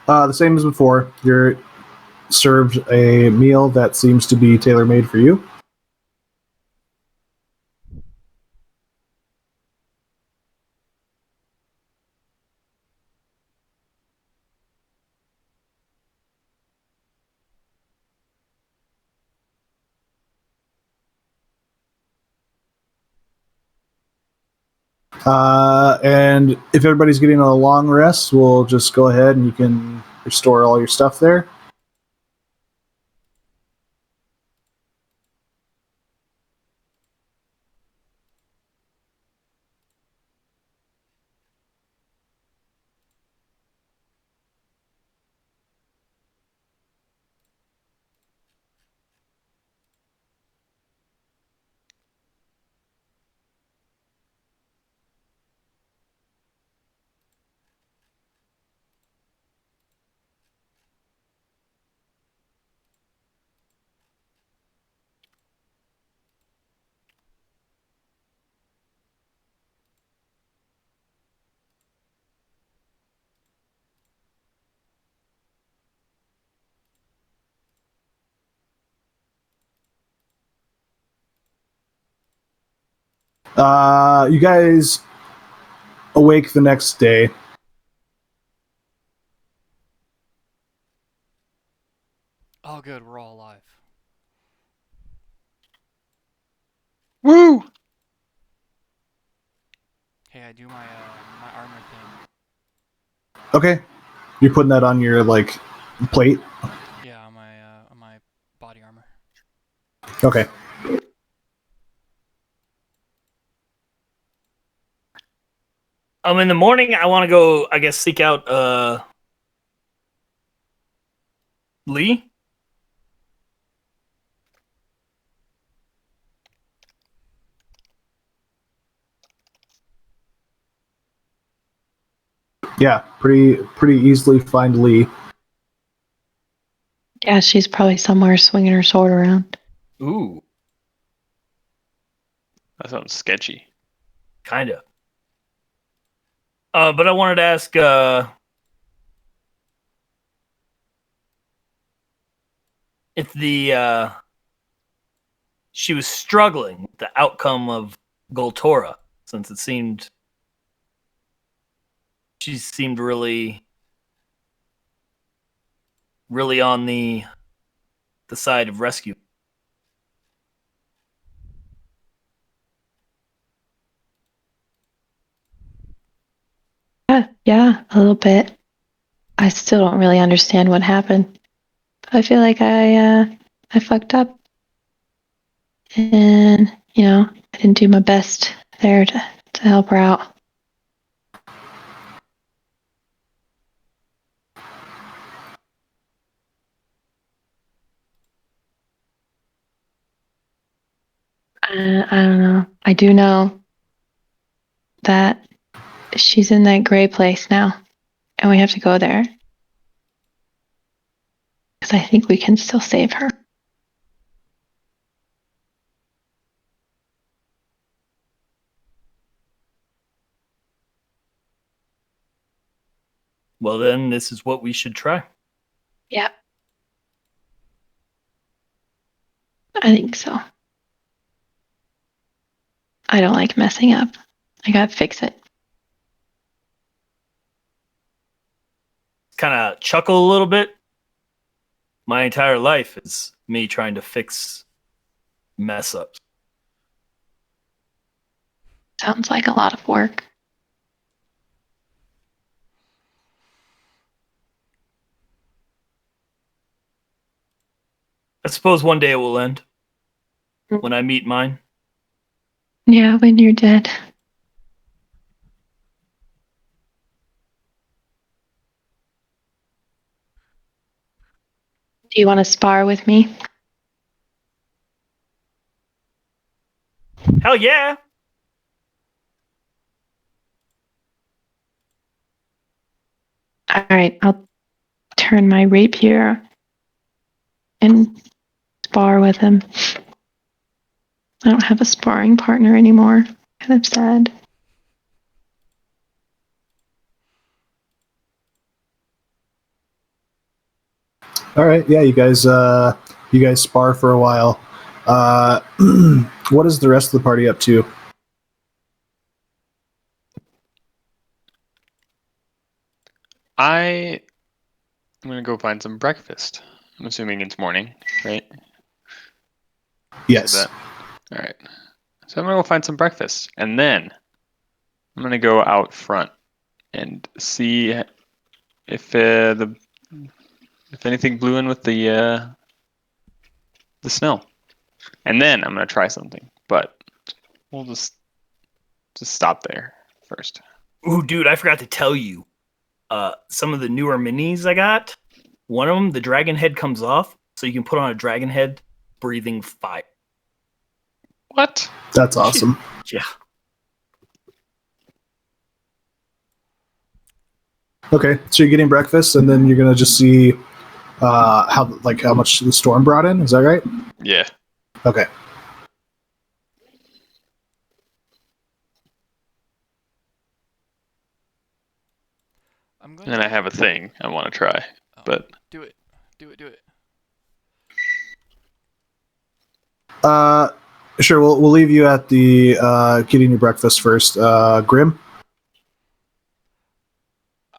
The same as before. You're served a meal that seems to be tailor-made for you. And if everybody's getting a long rest, we'll just go ahead and you can restore all your stuff there. You guys awake the next day. Oh, good, we're all alive. Woo! Hey, I do my my armor thing. Okay. You're putting that on your, plate? Yeah, on my body armor. Okay. In the morning I want to go, I guess, seek out Lee. Yeah, pretty easily find Lee. Yeah, she's probably somewhere swinging her sword around. Ooh, That sounds sketchy. kind of. But I wanted to ask if she was struggling with the outcome of Goltorra, since she seemed really on the side of rescue. Yeah, a little bit. I still don't really understand what happened. I feel like I fucked up, and I didn't do my best there to help her out. I don't know. I do know that she's in that gray place now, and we have to go there because I think we can still save her. Well, then this is what we should try. Yeah, I think so. I don't like messing up. I gotta fix it. Kind of chuckle a little bit. My entire life is me trying to fix mess ups. Sounds like a lot of work. I suppose one day it will end when I meet mine. Yeah, when you're dead. Do you want to spar with me? Hell yeah! All right, I'll turn my rapier and spar with him. I don't have a sparring partner anymore. Kind of sad. All right, yeah, you guys spar for a while. What is the rest of the party up to? I'm gonna go find some breakfast. I'm assuming it's morning, right? Yes. All right. So I'm gonna go find some breakfast, and then I'm gonna go out front and see if anything blew in with the snow, and then I'm gonna try something. But we'll just stop there first. Ooh, dude, I forgot to tell you. Some of the newer minis I got. One of them, the dragon head comes off, so you can put on a dragon head breathing fire. What? That's awesome. Yeah. Okay, so you're getting breakfast, and then you're gonna just see how much the storm brought in. Is that right? Yeah. Okay. I'm going And then I have a thing I want to try, but do it. Do it. Sure. We'll leave you at the getting your breakfast first. Grim.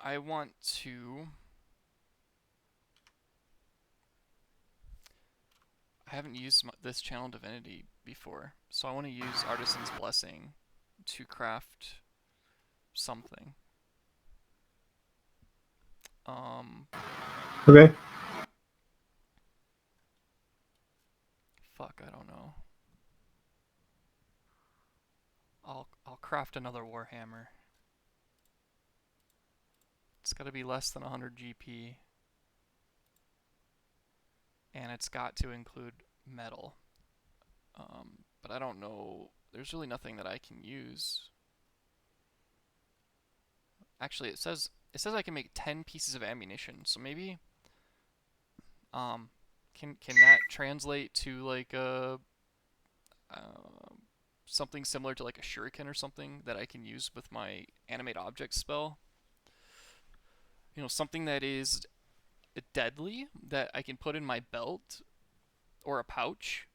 I want to. I haven't used this channel divinity before, so I want to use Artisan's Blessing to craft something. Okay. Fuck, I don't know. I'll craft another Warhammer. It's got to be less than 100 GP. And it's got to include metal. But I don't know. There's really nothing that I can use. Actually, it says I can make 10 pieces of ammunition. So maybe can that translate to like a something similar to like a shuriken or something that I can use with my animate object spell? You know, something that is deadly that I can put in my belt or a pouch,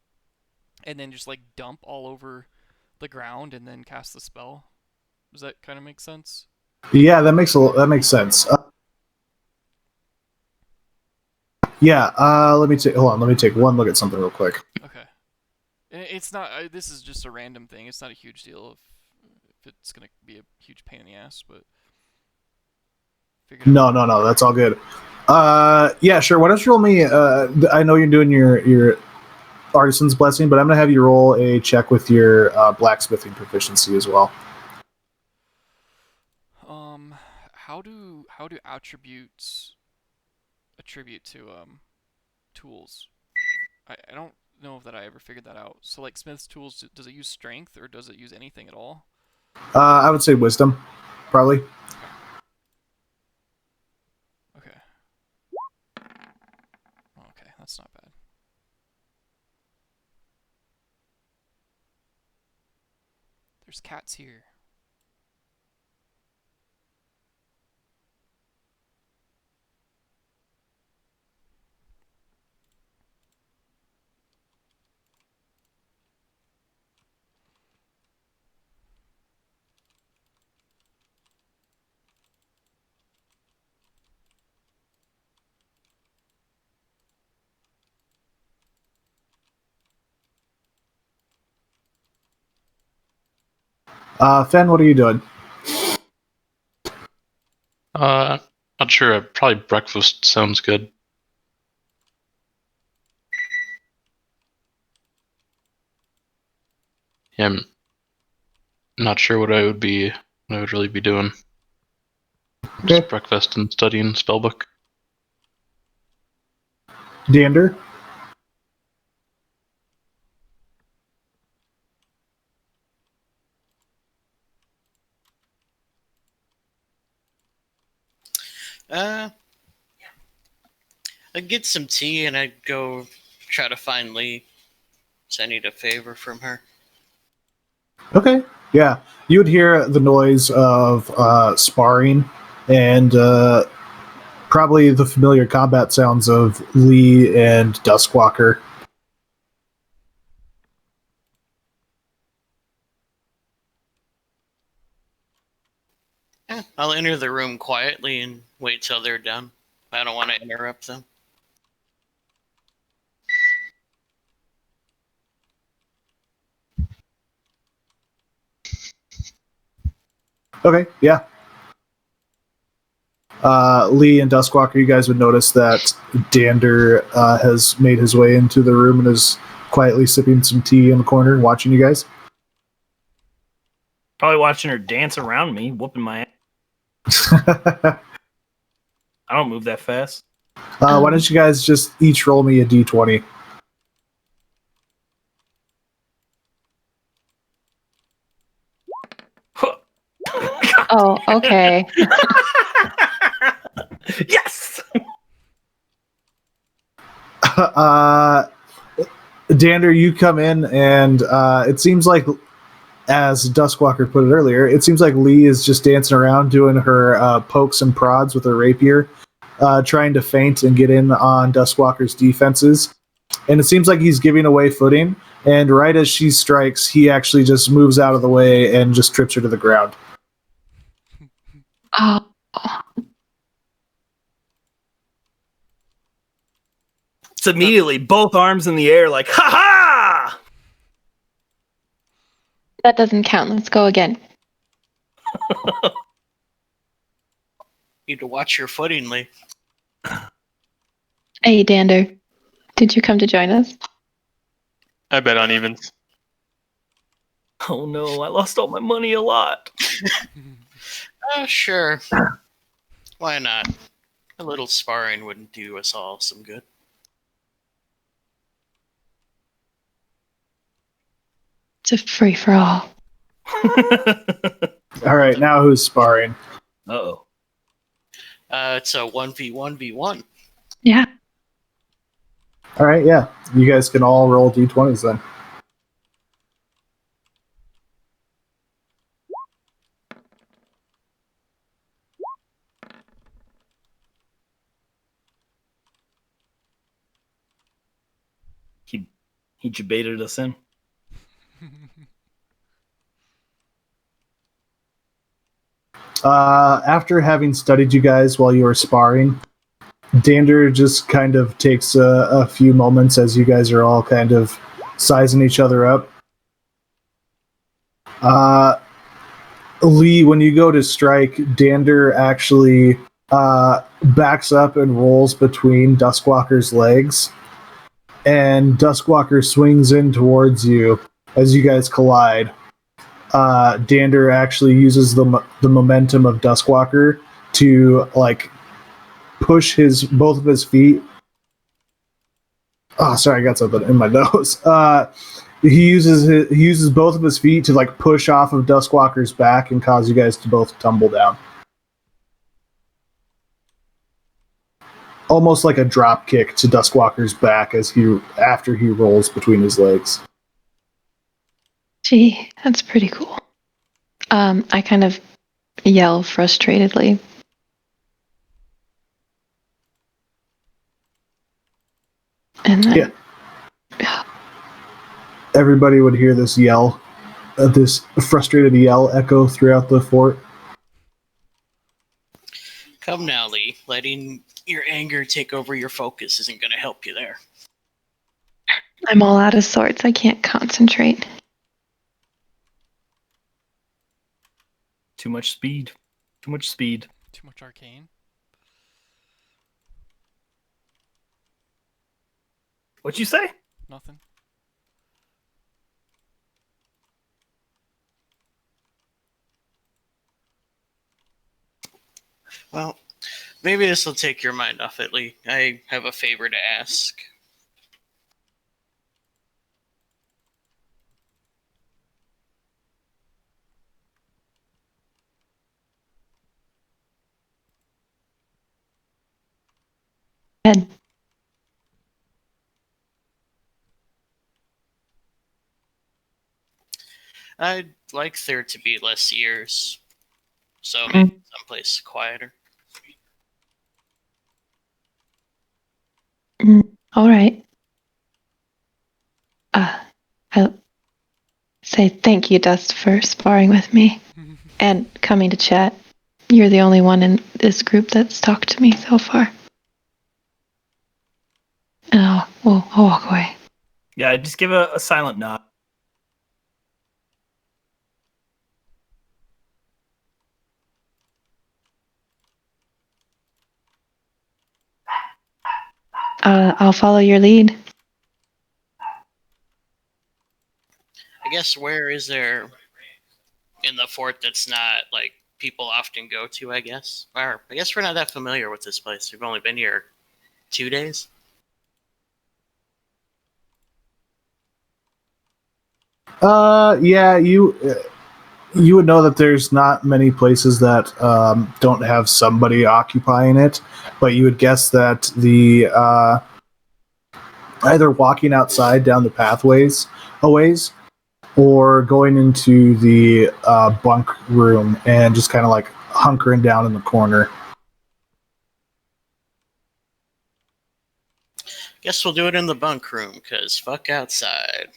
and then just like dump all over the ground and then cast the spell. Does that kind of make sense? Yeah, that makes sense. Let me take. Hold on. Let me take one look at something real quick. Okay. It's not. This is just a random thing. It's not a huge deal if it's gonna be a huge pain in the ass, but. No. That's all good. Yeah, sure. Why don't you roll me? I know you're doing your artisan's blessing, but I'm gonna have you roll a check with your blacksmithing proficiency as well. How do attributes attribute to tools? I don't know if that I ever figured that out. So like Smith's tools, does it use strength or does it use anything at all? I would say wisdom, probably. Okay. Okay, that's not bad. There's cats here. Fen, what are you doing? Not sure. Probably breakfast sounds good. Yeah, I'm not sure what I would really be doing. Okay. Just breakfast and studying spellbook. Dander? I'd get some tea and I'd go try to find Lee. So I need a favor from her. Okay. Yeah. You would hear the noise of sparring and probably the familiar combat sounds of Lee and Duskwalker. Yeah, I'll enter the room quietly and wait till they're done. I don't want to interrupt them. Okay, yeah. Lee and Duskwalker, you guys would notice that Dander has made his way into the room and is quietly sipping some tea in the corner, watching you guys. Probably watching her dance around me, whooping my ass. I don't move that fast. Why don't you guys just each roll me a d20? Oh, okay. Yes! Dander, you come in, and it seems like, as Duskwalker put it earlier, it seems like Lee is just dancing around doing her pokes and prods with her rapier, trying to feint and get in on Duskwalker's defenses. And it seems like he's giving away footing, and right as she strikes, he actually just moves out of the way and just trips her to the ground. Oh, It's immediately both arms in the air, like, ha ha! that doesn't count. Let's go again. Need to watch your footing, Lee. Hey, Dander. Did you come to join us? I bet on evens. Oh no, I lost all my money a lot. Sure. Why not? A little sparring wouldn't do us all some good. It's a free for all. All right, now who's sparring? Uh-oh. It's a 1v1v1. Yeah. All right, yeah. You guys can all roll d20s then. He He baited us in. After having studied you guys while you were sparring, Dander just kind of takes a few moments as you guys are all kind of sizing each other up. Lee, when you go to strike, Dander actually backs up and rolls between Duskwalker's legs, and Duskwalker swings in towards you as you guys collide. Dander actually uses the momentum of Duskwalker to like push both of his feet. Oh, sorry, I got something in my nose. He uses both of his feet to like push off of Duskwalker's back and cause you guys to both tumble down. Almost like a drop kick to Duskwalker's back after he rolls between his legs. Gee, that's pretty cool. I kind of yell frustratedly. And then, Everybody would hear this yell, this frustrated yell echo throughout the fort. Come now, Lee. Letting your anger take over your focus isn't going to help you there. I'm all out of sorts. I can't concentrate. Too much speed. Too much speed. Too much arcane. What'd you say? Nothing. Well, maybe this will take your mind off it, Lee. I have a favor to ask. Ed, I'd like there to be less ears. So maybe someplace quieter. all right. I'll say thank you, Dust, for sparring with me and coming to chat. You're the only one in this group that's talked to me so far. And I'll walk away. Yeah, just give a silent nod. I'll follow your lead. I guess where is there in the fort that's not like people often go to, I guess? Or I guess we're not that familiar with this place. We've only been here 2 days. Yeah, you would know that there's not many places that don't have somebody occupying it, but you would guess that the either walking outside down the pathways a ways or going into the bunk room and just kind of like hunkering down in the corner. Guess we'll do it in the bunk room, because fuck outside.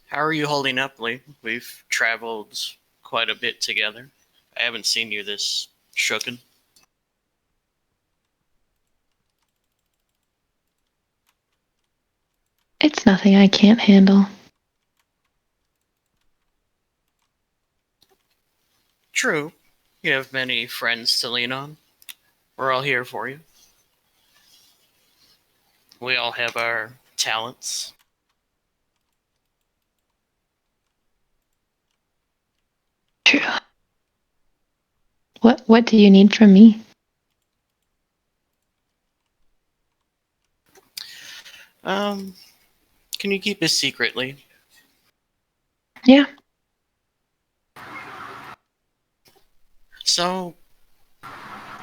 How are you holding up, Lee? We've traveled quite a bit together. I haven't seen you this shooken. It's nothing I can't handle. True. You have many friends to lean on. We're all here for you. We all have our talents. True. What do you need from me? Can you keep this secretly? Yeah. So,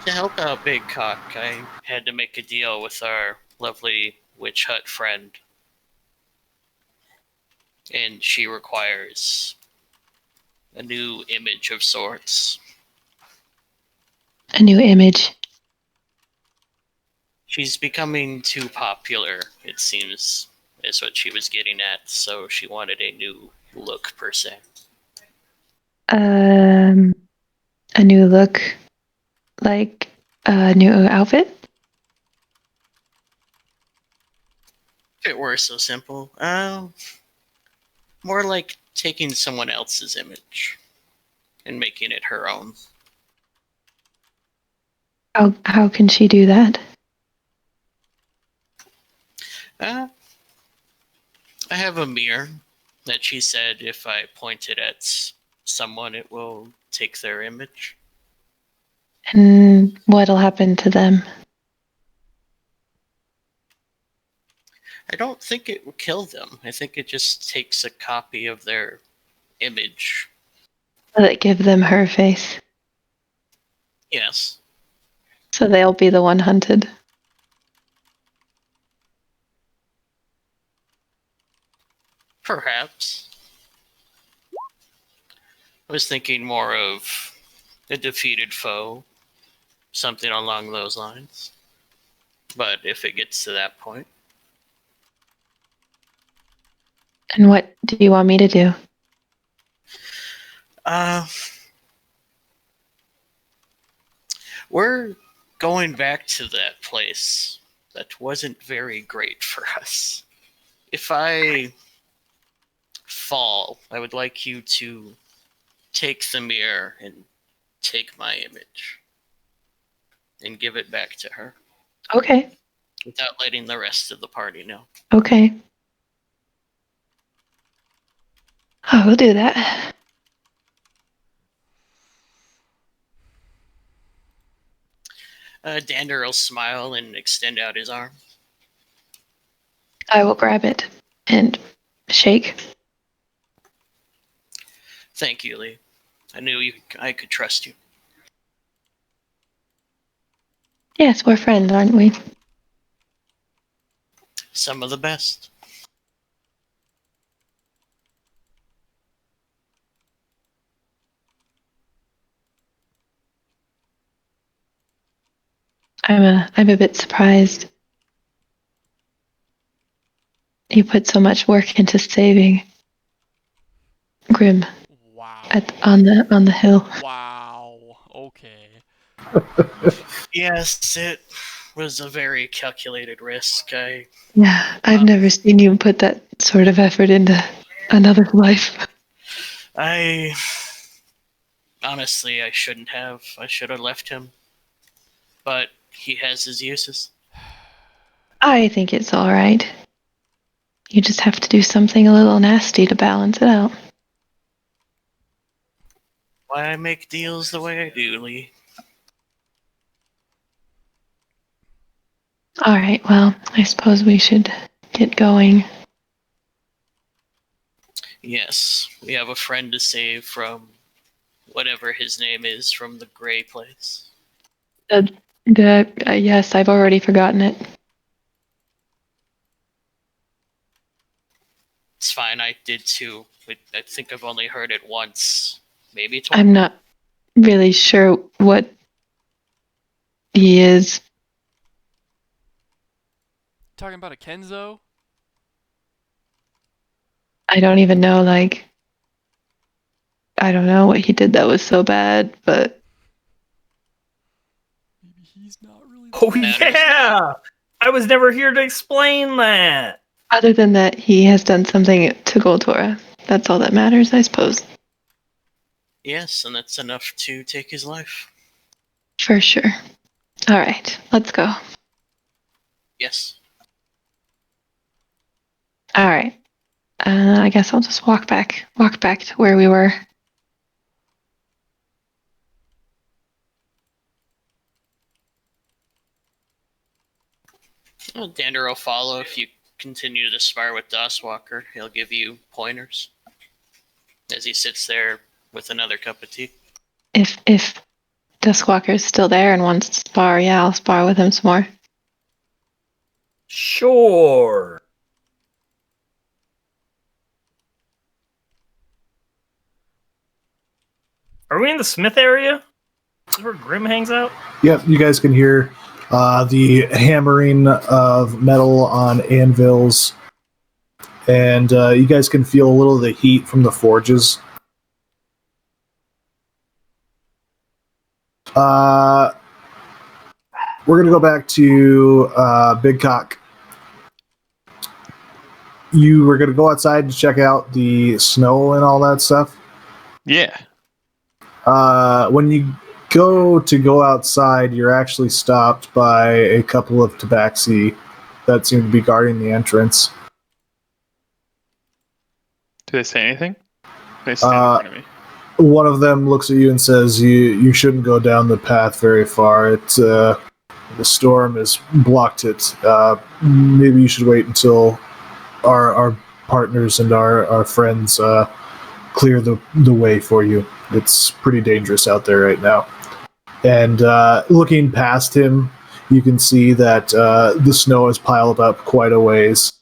to help out Big Cock, I had to make a deal with our lovely witch hut friend. And she requires a new image of sorts. A new image. She's becoming too popular, it seems, is what she was getting at, so she wanted a new look, per se. A new look, like a new outfit. If it were so simple, more like taking someone else's image and making it her own. How can she do that? I have a mirror that she said if I point it at someone, it will take their image. And what'll happen to them? I don't think it will kill them. I think it just takes a copy of their image. Will it give them her face? Yes. So they'll be the one hunted. Perhaps. I was thinking more of a defeated foe, something along those lines. But if it gets to that point, And what do you want me to do? we're going back to that place that wasn't very great for us. If I fall, I would like you to take the mirror and take my image and give it back to her Okay. without letting the rest of the party know. Okay. I will do that. Dander will smile and extend out his arm. I will grab it and shake. Thank you, Lee. I knew I could trust you. Yes, we're friends, aren't we? Some of the best. I'm a bit surprised. You put so much work into saving Grim Wow. on the hill. Wow. Okay. Yes, it was a very calculated risk. Yeah, I've never seen you put that sort of effort into another's life. Honestly, I shouldn't have. I should have left him. But he has his uses. I think it's all right. You just have to do something a little nasty to balance it out. Why I make deals the way I do, Lee. All right, well, I suppose we should get going. Yes, we have a friend to save from whatever his name is from the gray place. Yes, I've already forgotten it. It's fine, I did too. I think I've only heard it once, maybe twice. I'm not really sure what he is. Talking about a Kenzo? I don't even know, like, I don't know what he did that was so bad, but Maybe he's not really. Oh Matters. yeah, I was never here to explain that. other than that, he has done something to Goltorra. That's all that matters, I suppose. Yes, and that's enough to take his life. For sure. All right, let's go. Yes. All right. I guess I'll just walk back to where we were. Well, Dander will follow if you continue to spar with Doswalker. He'll give you pointers as he sits there with another cup of tea. If Duskwalker's still there and wants to spar, yeah, I'll spar with him some more. Sure. Are we in the Smith area? Is this where Grim hangs out? Yep, you guys can hear the hammering of metal on anvils, and you guys can feel a little of the heat from the forges. We're going to go back to Big Cock. You were going to go outside to check out the snow and all that stuff. Yeah. When you go outside, you're actually stopped by a couple of tabaxi that seem to be guarding the entrance. Do they say anything? They stand in front of me. One of them looks at you and says, "You shouldn't go down the path very far. The storm has blocked it. Maybe you should wait until our partners and our friends clear the way for you. It's pretty dangerous out there right now." And looking past him, you can see that the snow has piled up quite a ways,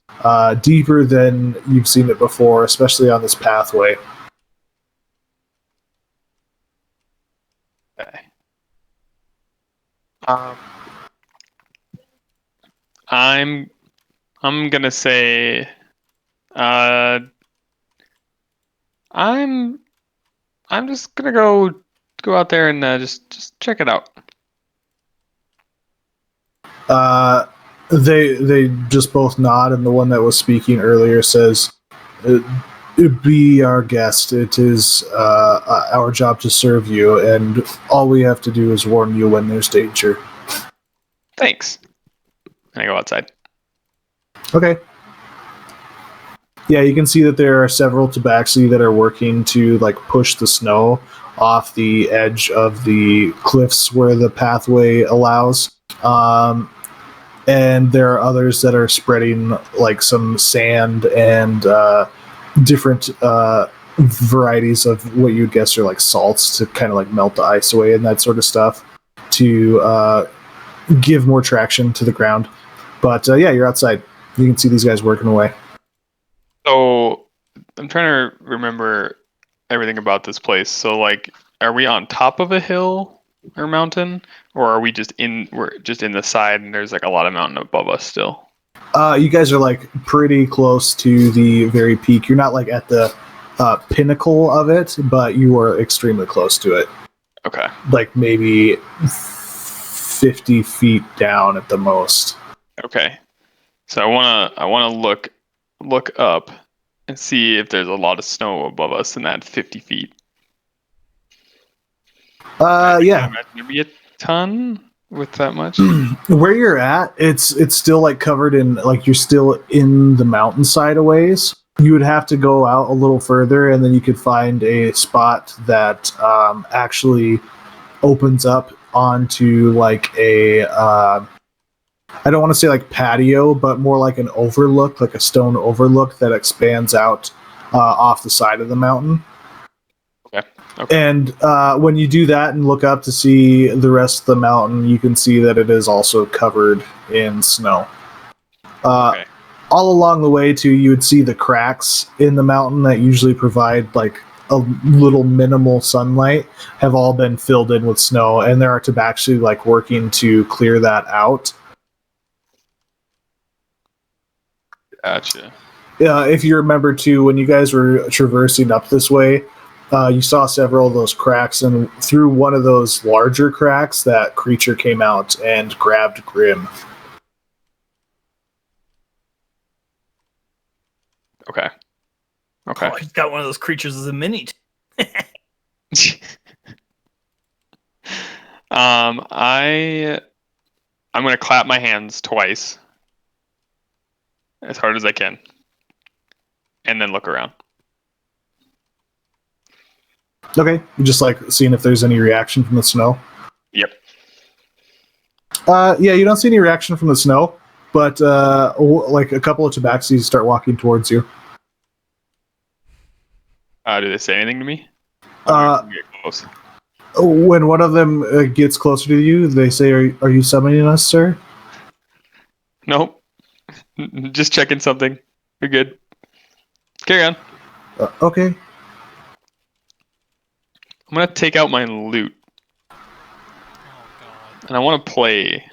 deeper than you've seen it before, especially on this pathway. Okay. I'm gonna say, I'm just gonna go out there and just check it out. They just both nod, and the one that was speaking earlier says, "Be our guest. It is our job to serve you, and all we have to do is warn you when there's danger." Thanks. And I go outside. Okay. Yeah, you can see that there are several tabaxi that are working to push the snow off the edge of the cliffs where the pathway allows. And there are others that are spreading some sand and different varieties of what you'd guess are salts to kind of melt the ice away and that sort of stuff to give more traction to the ground. But yeah, you're outside. You can see these guys working away. So I'm trying to remember everything about this place. So are we on top of a hill or mountain, or are we we're just in the side and there's a lot of mountain above us still? You guys are pretty close to the very peak. You're not at the pinnacle of it, but you are extremely close to it. Okay. Maybe 50 feet down at the most. Okay. So I wanna look up and see if there's a lot of snow above us in that 50 feet. Yeah. There'd be a ton with that much. Where you're at, it's still covered in you're still in the mountainside a ways. You would have to go out a little further, and then you could find a spot that actually opens up onto a I don't want to say patio, but more like an overlook, a stone overlook that expands out off the side of the mountain. Okay. And when you do that and look up to see the rest of the mountain, you can see that it is also covered in snow. Okay. All along the way, too, you would see the cracks in the mountain that usually provide a little minimal sunlight have all been filled in with snow, and there are tabaxi working to clear that out. Gotcha. If you remember, too, when you guys were traversing up this way, you saw several of those cracks, and through one of those larger cracks, that creature came out and grabbed Grim. Okay. Okay. Oh, he's got one of those creatures as a mini. I'm gonna clap my hands twice, as hard as I can, and then look around. Okay, you just seeing if there's any reaction from the snow. Yep. Yeah, you don't see any reaction from the snow, but a couple of tabaxis start walking towards you. Do they say anything to me? Uh, Get close. When one of them gets closer to you, they say, are you summoning us, sir? Nope. Just checking something. You're good. Carry on. Okay. I'm gonna take out my loot, Oh god. and I want to play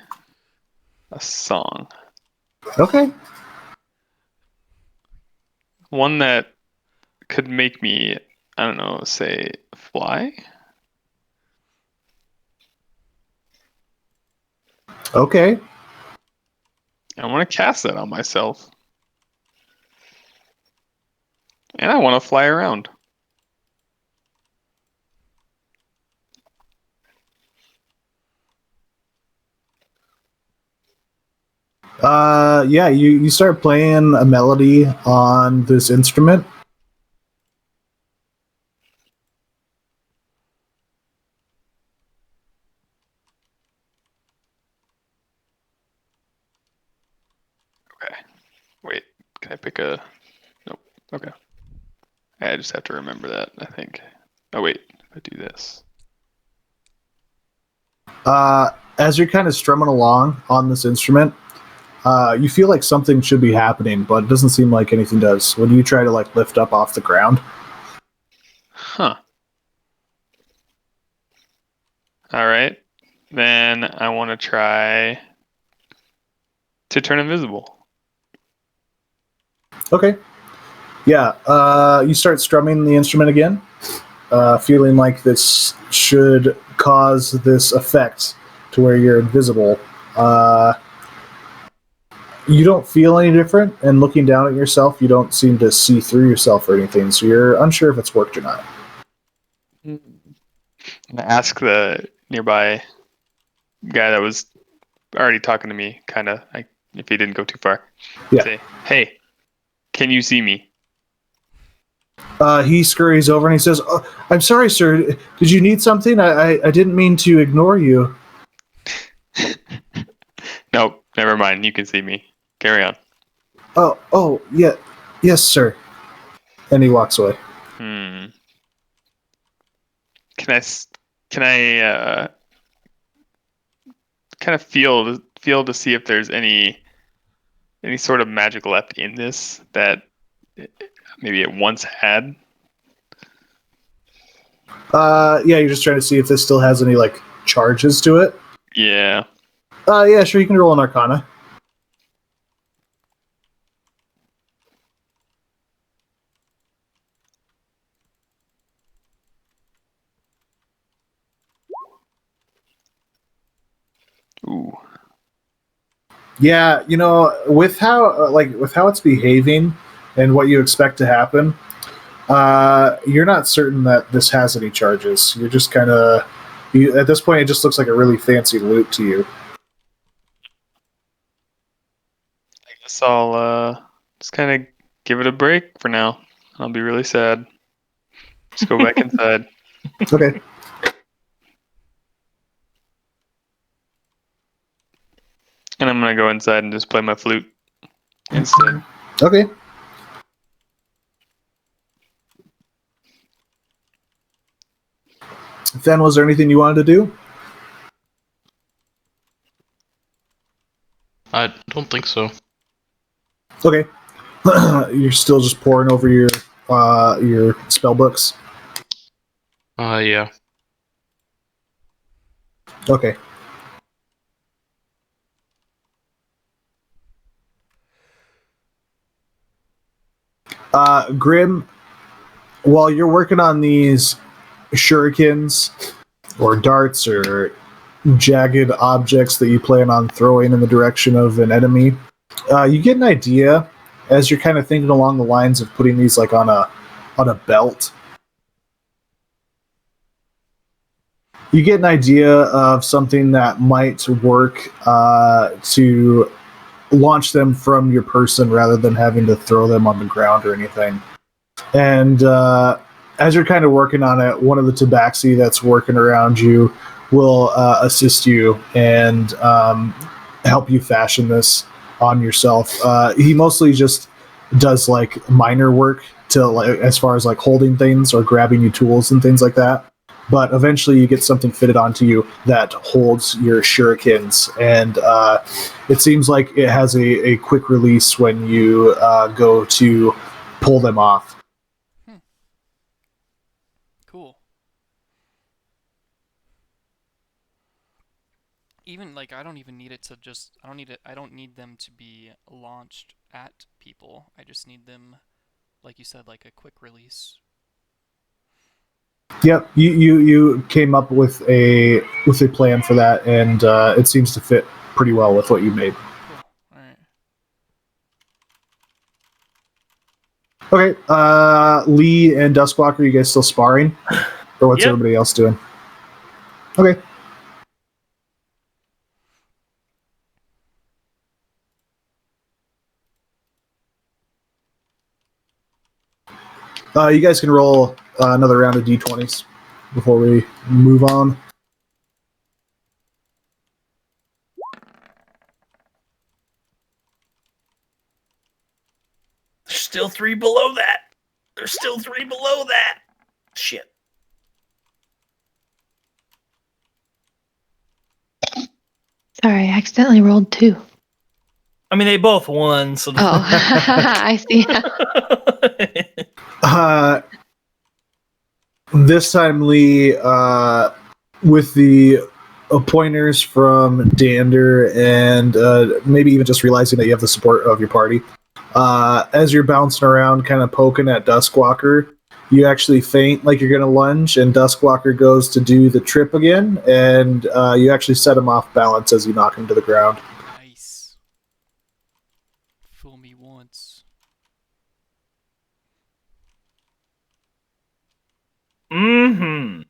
a song. Okay. One that could make me, I don't know, say fly? Okay. I want to cast that on myself. And I want to fly around. Yeah, you start playing a melody on this instrument. Okay. Wait, can I pick a... Nope. Okay. I just have to remember that, I think. Oh, wait. If I do this. As you're kind of strumming along on this instrument, you feel like something should be happening, but it doesn't seem like anything does. When you try to like lift up off the ground. Huh. Alright. Then I want to try to turn invisible. Okay. Yeah, you start strumming the instrument again, feeling like this should cause this effect to where you're invisible. You don't feel any different, and looking down at yourself, you don't seem to see through yourself or anything, so you're unsure if it's worked or not. I'm gonna ask the nearby guy that was already talking to me, kind of, like, if he didn't go too far. Yeah. Say, hey, can you see me? He scurries over and he says, "Oh, I'm sorry, sir. Did you need something? I didn't mean to ignore you." Nope, never mind. You can see me. Carry on. Oh, yeah. Yes, sir. And he walks away. Can I kind of feel to see if there's any sort of magic left in this that maybe it once had? Yeah, you're just trying to see if this still has any, like, charges to it. Yeah. Yeah, sure, you can roll an Arcana. Ooh. Yeah, with how it's behaving and what you expect to happen, you're not certain that this has any charges. You're just kind of, at this point, it just looks like a really fancy loot to you. I guess I'll just kind of give it a break for now. I'll be really sad. Let's go back inside. Okay. And I'm gonna go inside and just play my flute instead. Okay. Then, was there anything you wanted to do? I don't think so. Okay. You're still just poring over your spell books. Yeah. Okay. Grim, while you're working on these shurikens or darts or jagged objects that you plan on throwing in the direction of an enemy, you get an idea as you're kind of thinking along the lines of putting these like on a belt. You get an idea of something that might work to launch them from your person rather than having to throw them on the ground or anything. And as you're kind of working on it, one of the tabaxi that's working around you will assist you and help you fashion this on yourself. He mostly just does like minor work to, like, as far as like holding things or grabbing you tools and things like that. but eventually you get something fitted onto you that holds your shurikens, and it seems like it has a quick release when you go to pull them off. Cool. Even like I don't even need it to just I don't need them to be launched at people. I just need them, like you said, like a quick release. Yep, you came up with a plan for that, and it seems to fit pretty well with what you made. Cool. Alright. Okay, Lee and Duskwalker, you guys still sparring, or what's Yep. everybody else doing? Okay. You guys can roll another round of d20s before we move on. There's still 3 below that. There's still 3 below that. Shit. Sorry, I accidentally rolled 2. I mean, they both won, so. Oh, I see. This time, Lee, with the pointers from Dander, and maybe even just realizing that you have the support of your party, as you're bouncing around, kind of poking at Duskwalker, you actually feint like you're going to lunge, and Duskwalker goes to do the trip again, and you actually set him off balance as you knock him to the ground. Nice. Fool me once. Mm-hmm.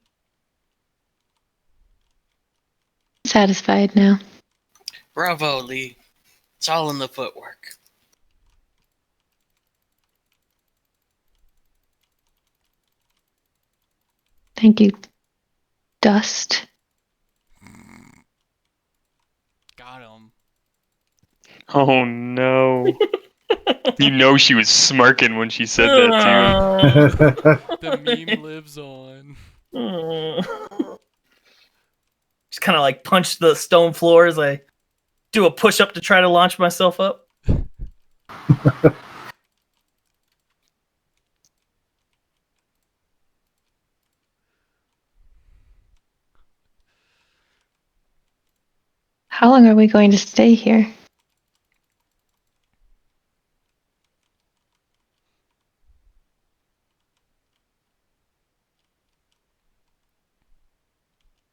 Satisfied now. Bravo, Lee. It's all in the footwork. Thank you, Dust. Got him. Oh no. You know she was smirking when she said that The meme lives on. Just kind of like punch the stone floor as I do a push up to try to launch myself up. How long are we going to stay here?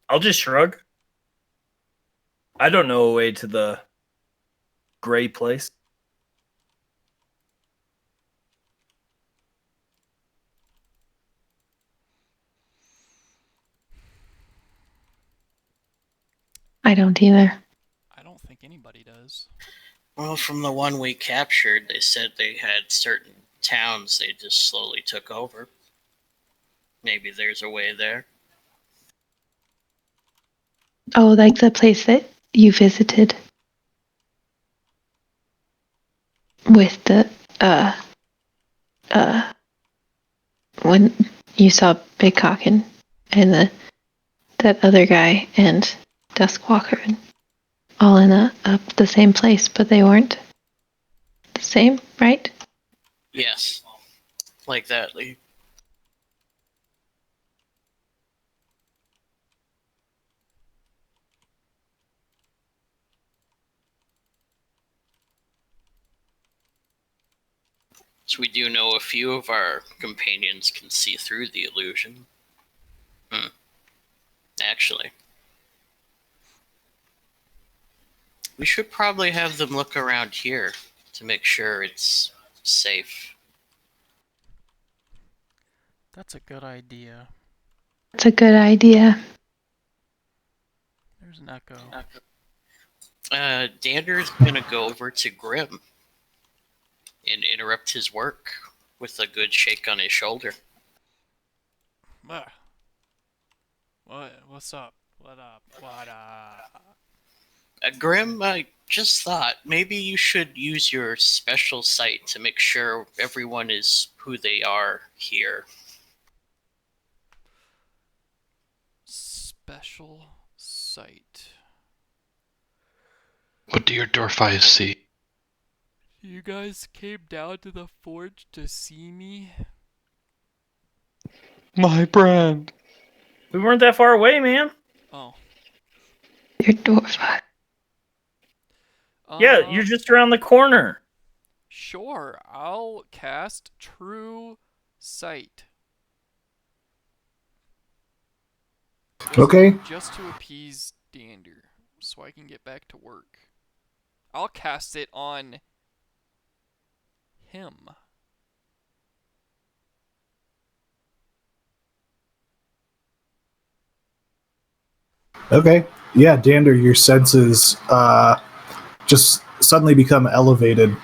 I'll just shrug. I don't know a way to the gray place. I don't either. I don't think anybody does. Well, from the one we captured, they said they had certain towns they just slowly took over. Maybe there's a way there. Oh, like the place that you visited with the when you saw Big Cock and that other guy and Duskwalker and all in the same place, but they weren't the same, right? Yes. Like that, Lee. So we do know a few of our companions can see through the illusion. Actually. We should probably have them look around here to make sure it's safe. That's a good idea. That's a good idea. There's an echo. Dander's gonna go over to Grim and interrupt his work with a good shake on his shoulder. Ah. What's up? What up? What up? Grim, I just thought maybe you should use your special sight to make sure everyone is who they are here. Special sight. What do your dwarf eyes see? You guys came down to the forge to see me? My brand. We weren't that far away, man. Oh. Your dwarf eye. Yeah, you're just around the corner. Sure, I'll cast True Sight. Okay. Just to appease Dander, so I can get back to work. I'll cast it on him. Okay. Yeah, Dander, your senses just suddenly become elevated.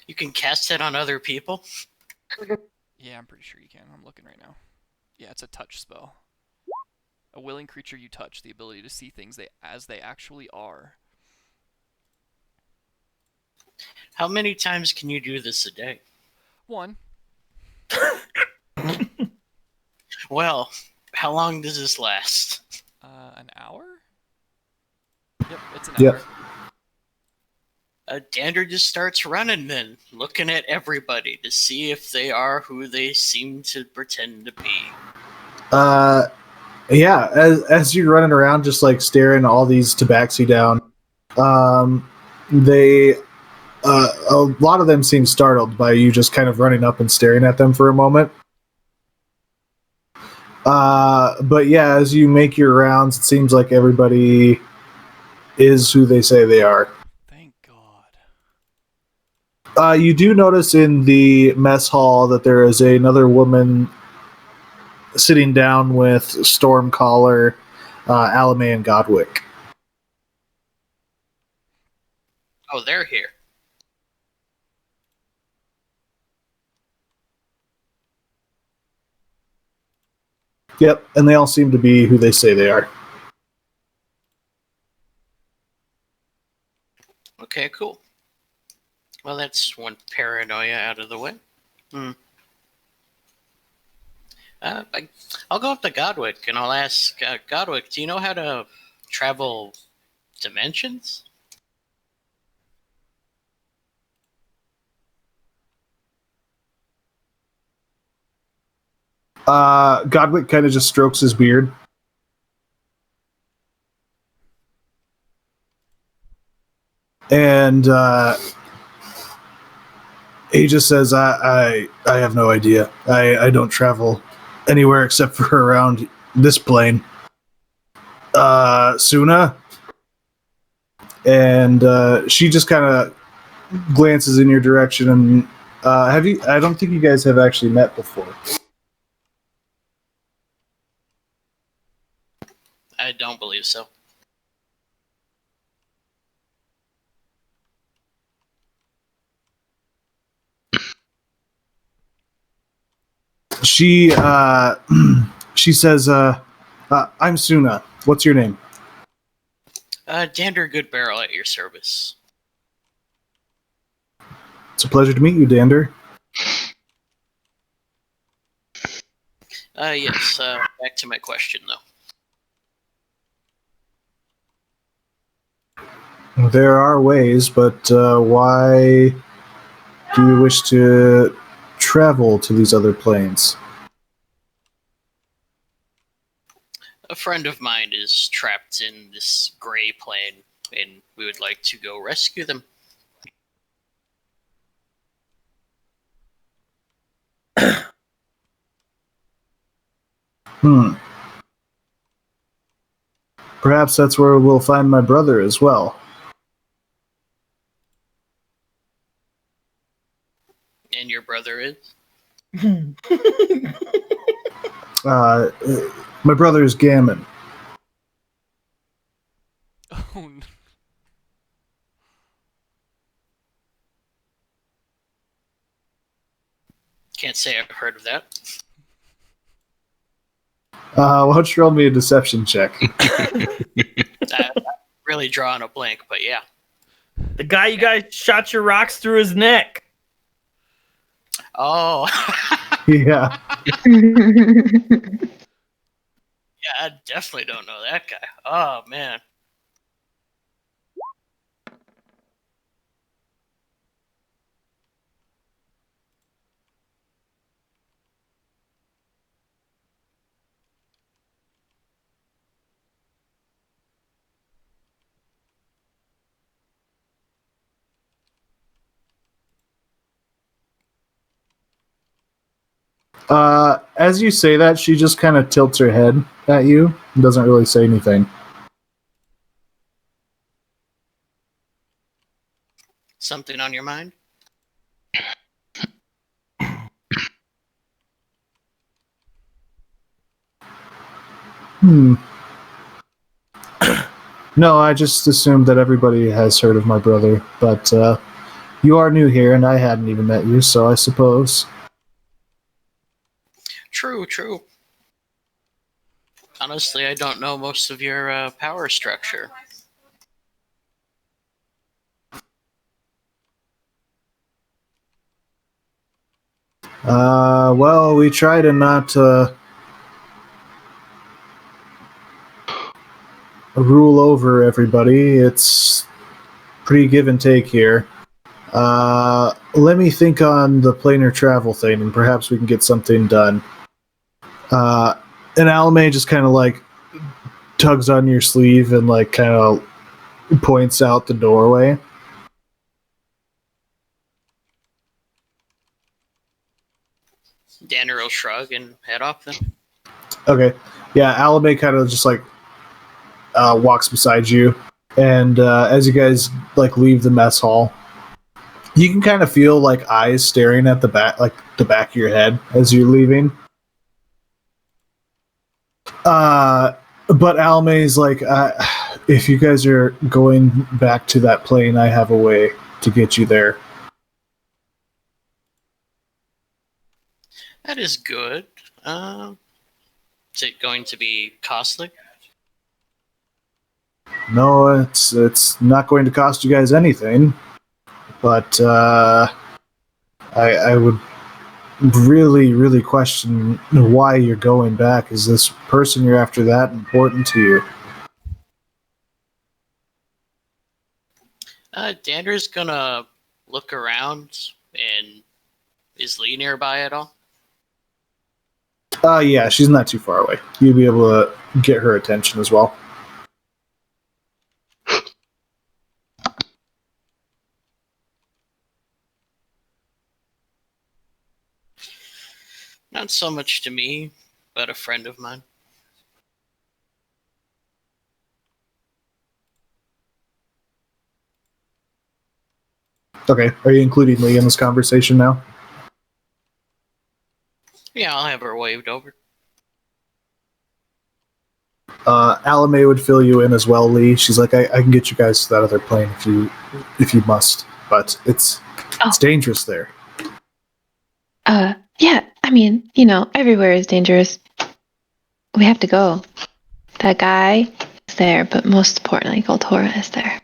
You can cast it on other people. Yeah, I'm pretty sure you can. I'm looking right now. Yeah, it's a touch spell. A willing creature you touch, the ability to see things as they actually are. How many times can you do this a day? 1. Well, how long does this last? An hour? Yep, it's an Yep. hour. Dander just starts running then, looking at everybody to see if they are who they seem to pretend to be. Yeah, as you're running around just like staring all these tabaxi down, they a lot of them seem startled by you just kind of running up and staring at them for a moment. But yeah, as you make your rounds, it seems like everybody is who they say they are. Thank God. You do notice in the mess hall that there is another woman sitting down with Stormcaller, Alame, and Godwick. Oh, they're here. Yep, and they all seem to be who they say they are. Okay, cool. Well, that's one paranoia out of the way. I'll go up to Godwick and I'll ask, Godwick, do you know how to travel dimensions? Godwick kind of just strokes his beard. And he just says, I have no idea. I don't travel anywhere except for around this plane. Suna? And she just kind of glances in your direction. And I don't think you guys have actually met before. I don't believe so. She says, I'm Suna. What's your name? Dander Goodbarrel at your service. It's a pleasure to meet you, Dander. Yes, back to my question, though. There are ways, but why do you wish to travel to these other planes? A friend of mine is trapped in this gray plane, and we would like to go rescue them. Perhaps that's where we'll find my brother as well. And your brother is? My brother is Gammon. Oh, no. Can't say I've heard of that. Why don't you roll me a deception check? I'm really drawing a blank, but yeah. The guy you guys shot your rocks through his neck. Oh. Yeah. Yeah, I definitely don't know that guy. Oh man. As you say that, she just kind of tilts her head at you and doesn't really say anything. Something on your mind? Hmm. No, I just assumed that everybody has heard of my brother, but you are new here and I hadn't even met you, so I suppose. True, true. Honestly, I don't know most of your power structure. Well, we try to not rule over everybody. It's pretty give and take here. Let me think on the planar travel thing, and perhaps we can get something done. And Alame just kind of like tugs on your sleeve and like kind of points out the doorway. Danner will shrug and head off then. Okay, yeah, Alame kind of just like walks beside you, and as you guys like leave the mess hall, you can kind of feel like eyes staring at the back, like the back of your head as you're leaving. But Almay's like, if you guys are going back to that plane, I have a way to get you there. That is good. Is it going to be costly? No, it's not going to cost you guys anything, but I would really question why you're going back. Is this person you're after that important to you? Danner's gonna look around, and is Lee nearby at all? Yeah, she's not too far away. You'll be able to get her attention as well. Not so much to me, but a friend of mine. Okay, are you including Lee in this conversation now? Yeah, I'll have her waved over. Alame would fill you in as well, Lee. She's like, I can get you guys to that other plane if you must, but it's dangerous there. Yeah, I mean, everywhere is dangerous. We have to go. That guy is there, but most importantly, Goltorra is there.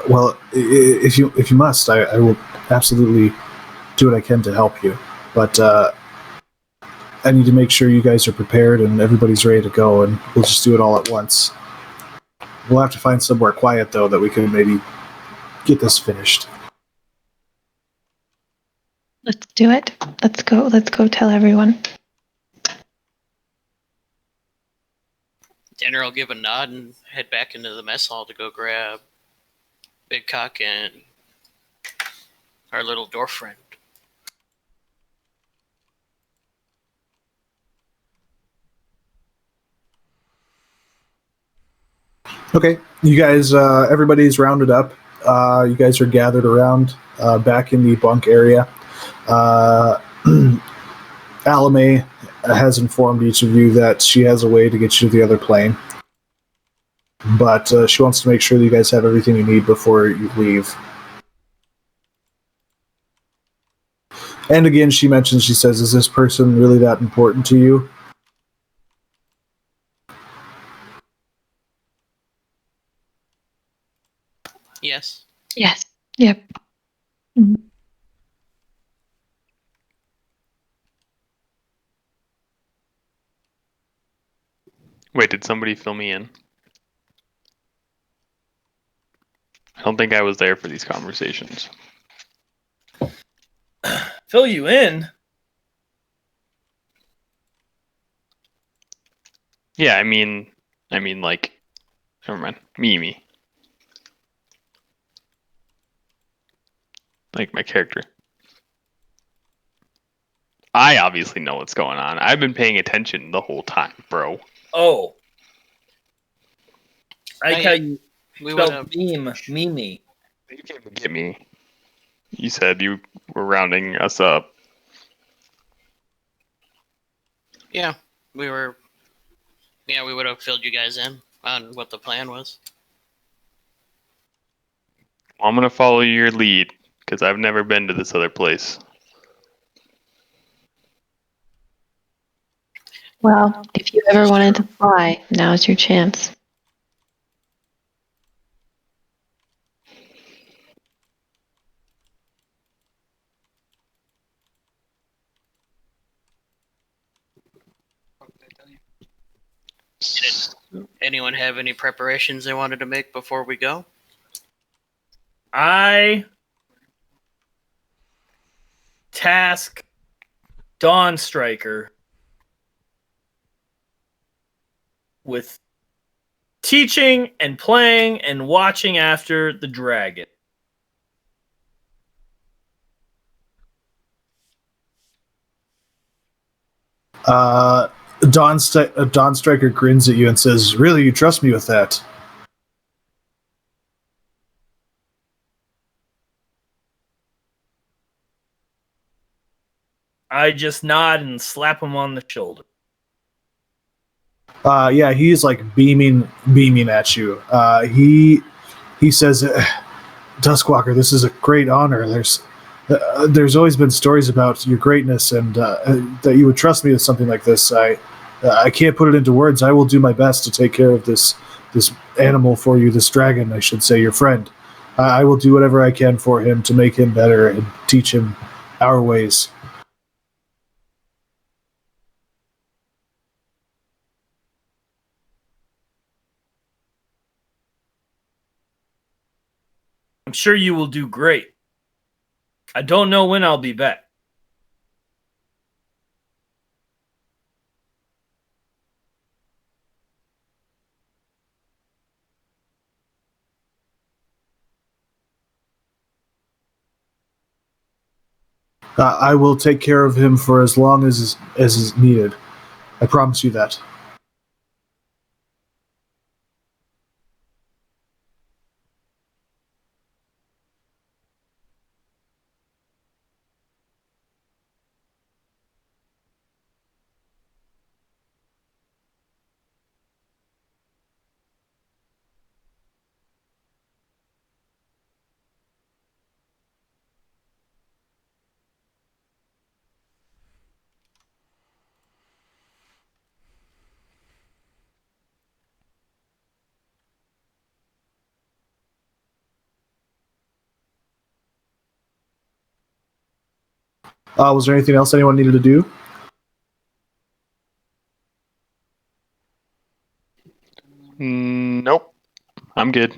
Well, if you must, I will absolutely do what I can to help you. But I need to make sure you guys are prepared and everybody's ready to go, and we'll just do it all at once. We'll have to find somewhere quiet, though, that we can maybe get this finished. Let's do it. Let's go. Let's go tell everyone. Danner will give a nod and head back into the mess hall to go grab Big Cock and our little door friend. Okay, you guys, everybody's rounded up. You guys are gathered around back in the bunk area. Alame has informed each of you that she has a way to get you to the other plane. But she wants to make sure that you guys have everything you need before you leave. And again, she says, is this person really that important to you? Yes. Yes. Yep. Wait, did somebody fill me in? I don't think I was there for these conversations. Fill you in. Yeah, I mean, like, never mind. Me. Like my character. I obviously know what's going on. I've been paying attention the whole time, bro. Oh. I like Oh, how yeah. you We would spelled have. Mimi. You came to get me. You said you were rounding us up. Yeah, we were. Yeah, we would have filled you guys in on what the plan was. Well, I'm gonna follow your lead because I've never been to this other place. Well, if you ever wanted to fly, now's your chance. Anyone have any preparations they wanted to make before we go? I task Dawn Striker with teaching and playing and watching after the dragon. Dawn Striker grins at you and says, "Really, you trust me with that?" I just nod and slap him on the shoulder. Yeah, he's like beaming at you. He says, "Duskwalker, this is a great honor. There's always been stories about your greatness and that you would trust me with something like this. I can't put it into words. I will do my best to take care of this animal for you, this dragon, I should say, your friend. I will do whatever I can for him to make him better and teach him our ways." I'm sure you will do great. I don't know when I'll be back. I will take care of him for as long as is needed. I promise you that. Was there anything else anyone needed to do? Nope. I'm good.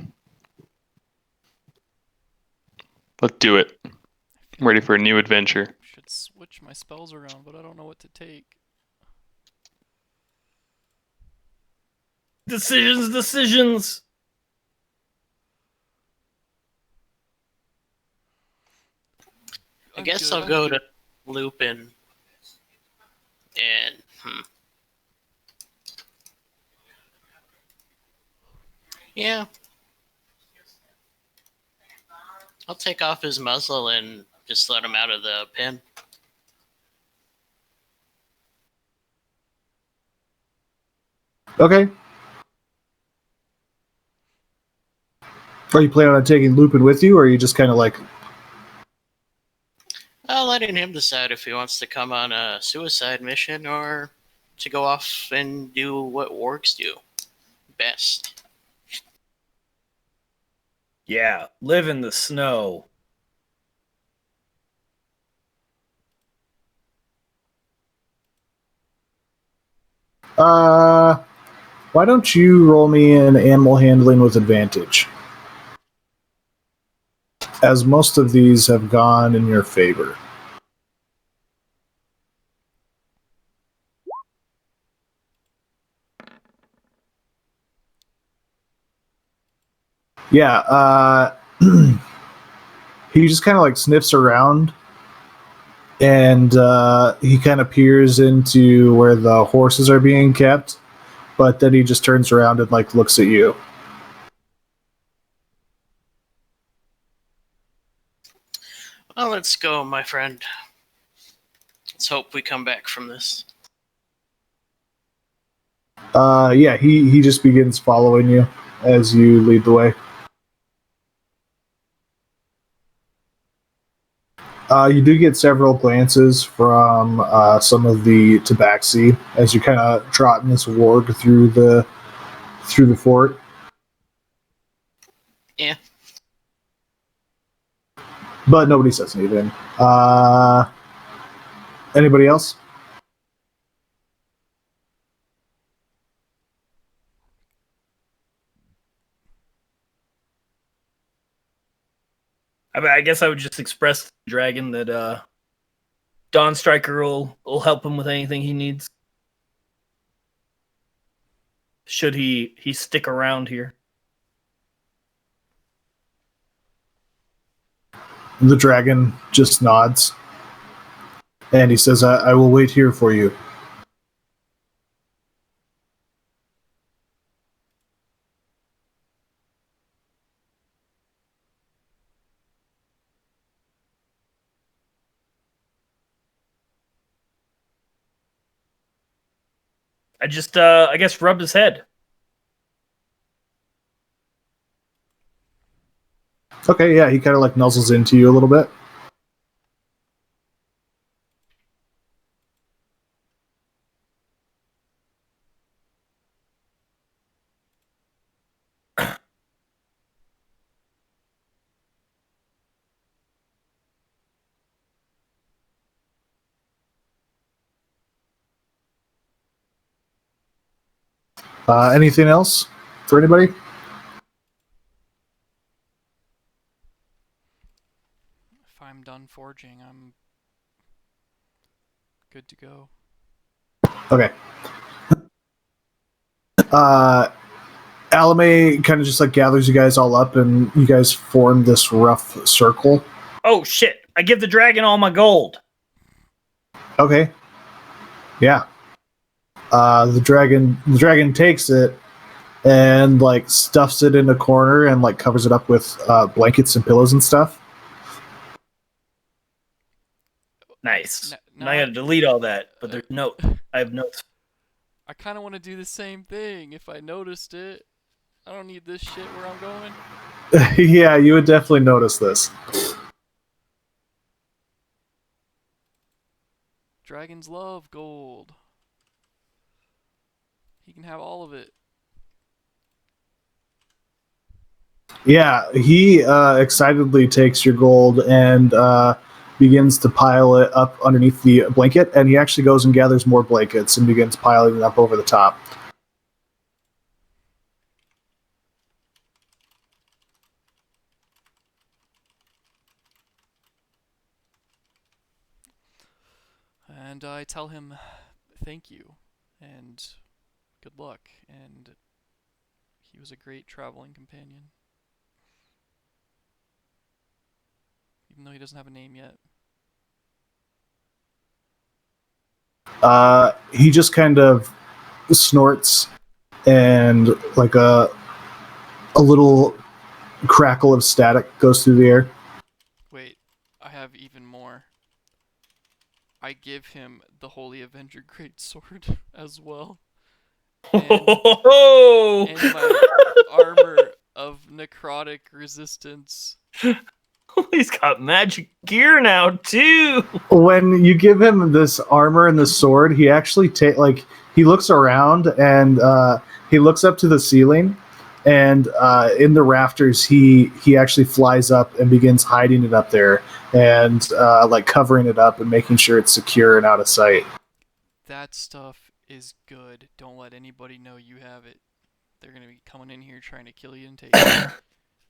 Let's do it. I'm ready for a new adventure. Should switch my spells around, but I don't know what to take. Decisions. I guess I'll go to Lupin and yeah. I'll take off his muzzle and just let him out of the pen. Okay. Are you planning on taking Lupin with you, or are you just kind of like... Letting him decide if he wants to come on a suicide mission or to go off and do what wargs do best. Yeah, live in the snow. Why don't you roll me an animal handling with advantage? As most of these have gone in your favor. Yeah, he just kind of like sniffs around and he kind of peers into where the horses are being kept, but then he just turns around and like looks at you. Well, let's go, my friend. Let's hope we come back from this. Yeah, he just begins following you as you lead the way. You do get several glances from some of the tabaxi as you kind of trotting this warg through the fort. Yeah. But nobody says anything. Anybody else? I mean, I guess I would just express to the dragon that Dawn Striker will help him with anything he needs. Should he stick around here? The dragon just nods. And he says, I will wait here for you. I just I guess rub his head. Okay, yeah, he kind of like nuzzles into you a little bit. Anything else for anybody? If I'm done forging, I'm good to go. Okay. Alame kind of just like gathers you guys all up and you guys form this rough circle. Oh shit! I give the dragon all my gold. Okay. Yeah. The dragon takes it and like stuffs it in a corner and like covers it up with blankets and pillows and stuff. Nice. No, Now I gotta delete all that, but there's note. I have notes. I kind of want to do the same thing if I noticed it. I don't need this shit where I'm going. Yeah, you would definitely notice this. Dragons love gold. He can have all of it. Yeah, he excitedly takes your gold and begins to pile it up underneath the blanket, and he actually goes and gathers more blankets and begins piling it up over the top. And I tell him thank you and good luck, and he was a great traveling companion. Even though he doesn't have a name yet. He just kind of snorts, and like a little crackle of static goes through the air. Wait, I have even more. I give him the Holy Avenger Greatsword as well. And my armor of necrotic resistance. He's got magic gear now too. When you give him this armor and the sword, he actually he looks around and he looks up to the ceiling, and in the rafters, he actually flies up and begins hiding it up there, and like covering it up and making sure it's secure and out of sight. That stuff is good. Don't let anybody know you have it. They're gonna be coming in here trying to kill you and take it.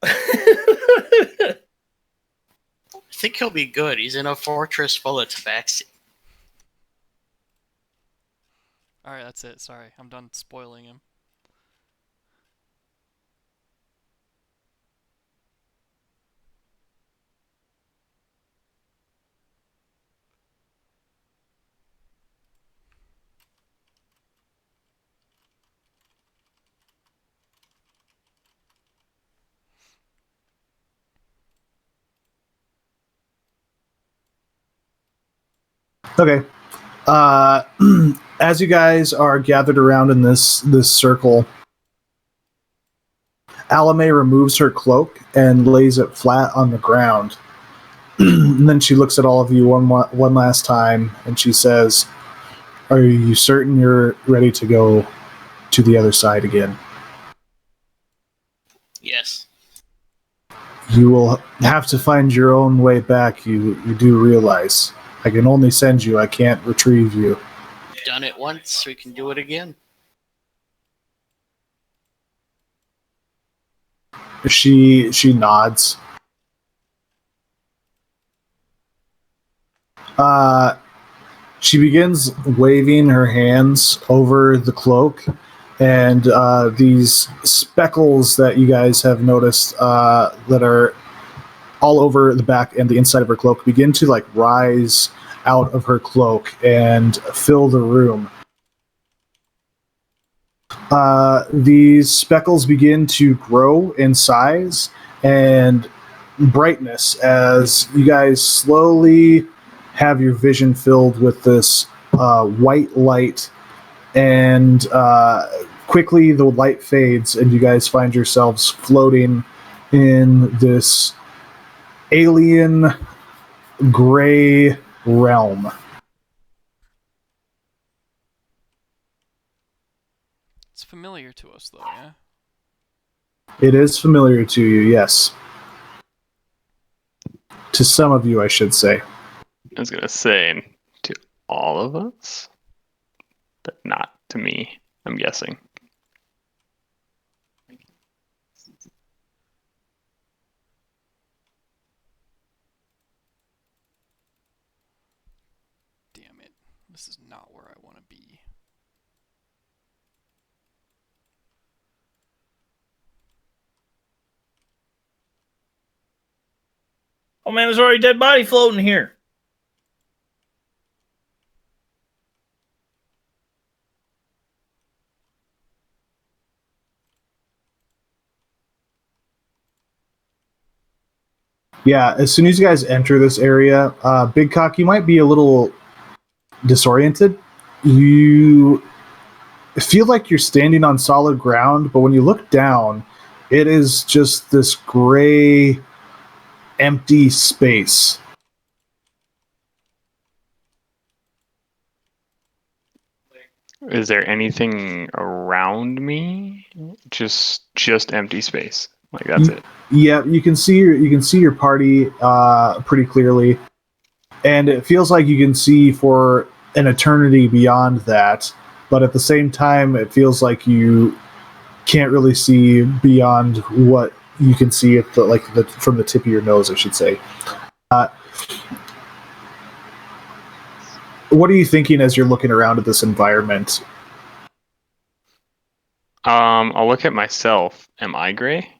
I think he'll be good. He's in a fortress full of tabaxi. Alright, that's it. Sorry, I'm done spoiling him. Okay. As you guys are gathered around in this circle, Alame removes her cloak and lays it flat on the ground. And then she looks at all of you one last time, and she says, "Are you certain you're ready to go to the other side again? Yes. You will have to find your own way back, you do realize. I can only send you, I can't retrieve you." Done it once, we can do it again. She nods. She begins waving her hands over the cloak, and these speckles that you guys have noticed that are all over the back and the inside of her cloak begin to like rise out of her cloak and fill the room. These speckles begin to grow in size and brightness as you guys slowly have your vision filled with this white light, and quickly the light fades and you guys find yourselves floating in this alien gray realm. It's familiar to us, though, yeah? It is familiar to you, yes. To some of you, I should say. I was gonna say to all of us, but not to me, I'm guessing. Damn it. This is not where I want to be. Oh man, there's already a dead body floating here. Yeah, as soon as you guys enter this area, Big Cock, you might be a little disoriented. You feel like you're standing on solid ground, but when you look down, it is just this gray, empty space. Is there anything around me? Just empty space. Like that's it. Yeah, you can see your party pretty clearly, and it feels like you can see for an eternity beyond that. But at the same time, it feels like you can't really see beyond what you can see at from the tip of your nose, I should say. What are you thinking as you're looking around at this environment? I'll look at myself. Am I gray?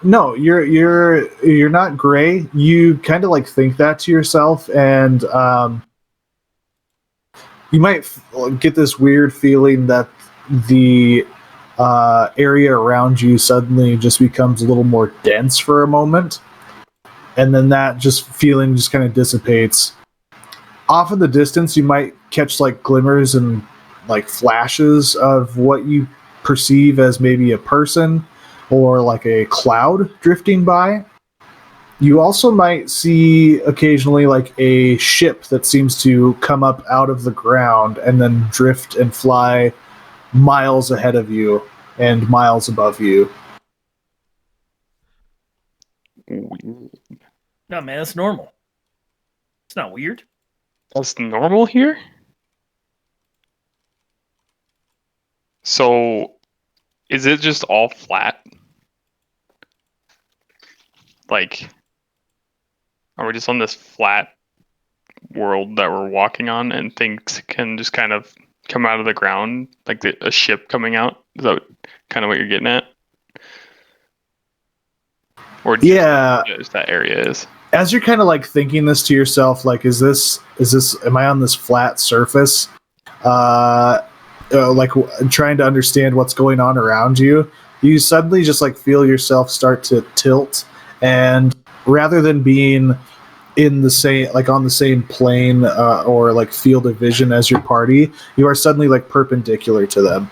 No, you're not gray. You kind of like think that to yourself, and you might get this weird feeling that the area around you suddenly just becomes a little more dense for a moment, and then that feeling just kind of dissipates. Off in the distance, you might catch like glimmers and like flashes of what you perceive as maybe a person or like a cloud drifting by. You also might see occasionally like a ship that seems to come up out of the ground and then drift and fly miles ahead of you and miles above you. Weird. No, man, that's normal. It's not weird. That's normal here? So, is it just all flat? Like, are we just on this flat world that we're walking on and things can just kind of come out of the ground, like a ship coming out? Is that kind of what you're getting at? Or just that area is? As you're kind of like thinking this to yourself, like, am I on this flat surface? Trying to understand what's going on around you, you suddenly just like feel yourself start to tilt, and rather than being in the same like on the same plane or like field of vision as your party, you are suddenly like perpendicular to them.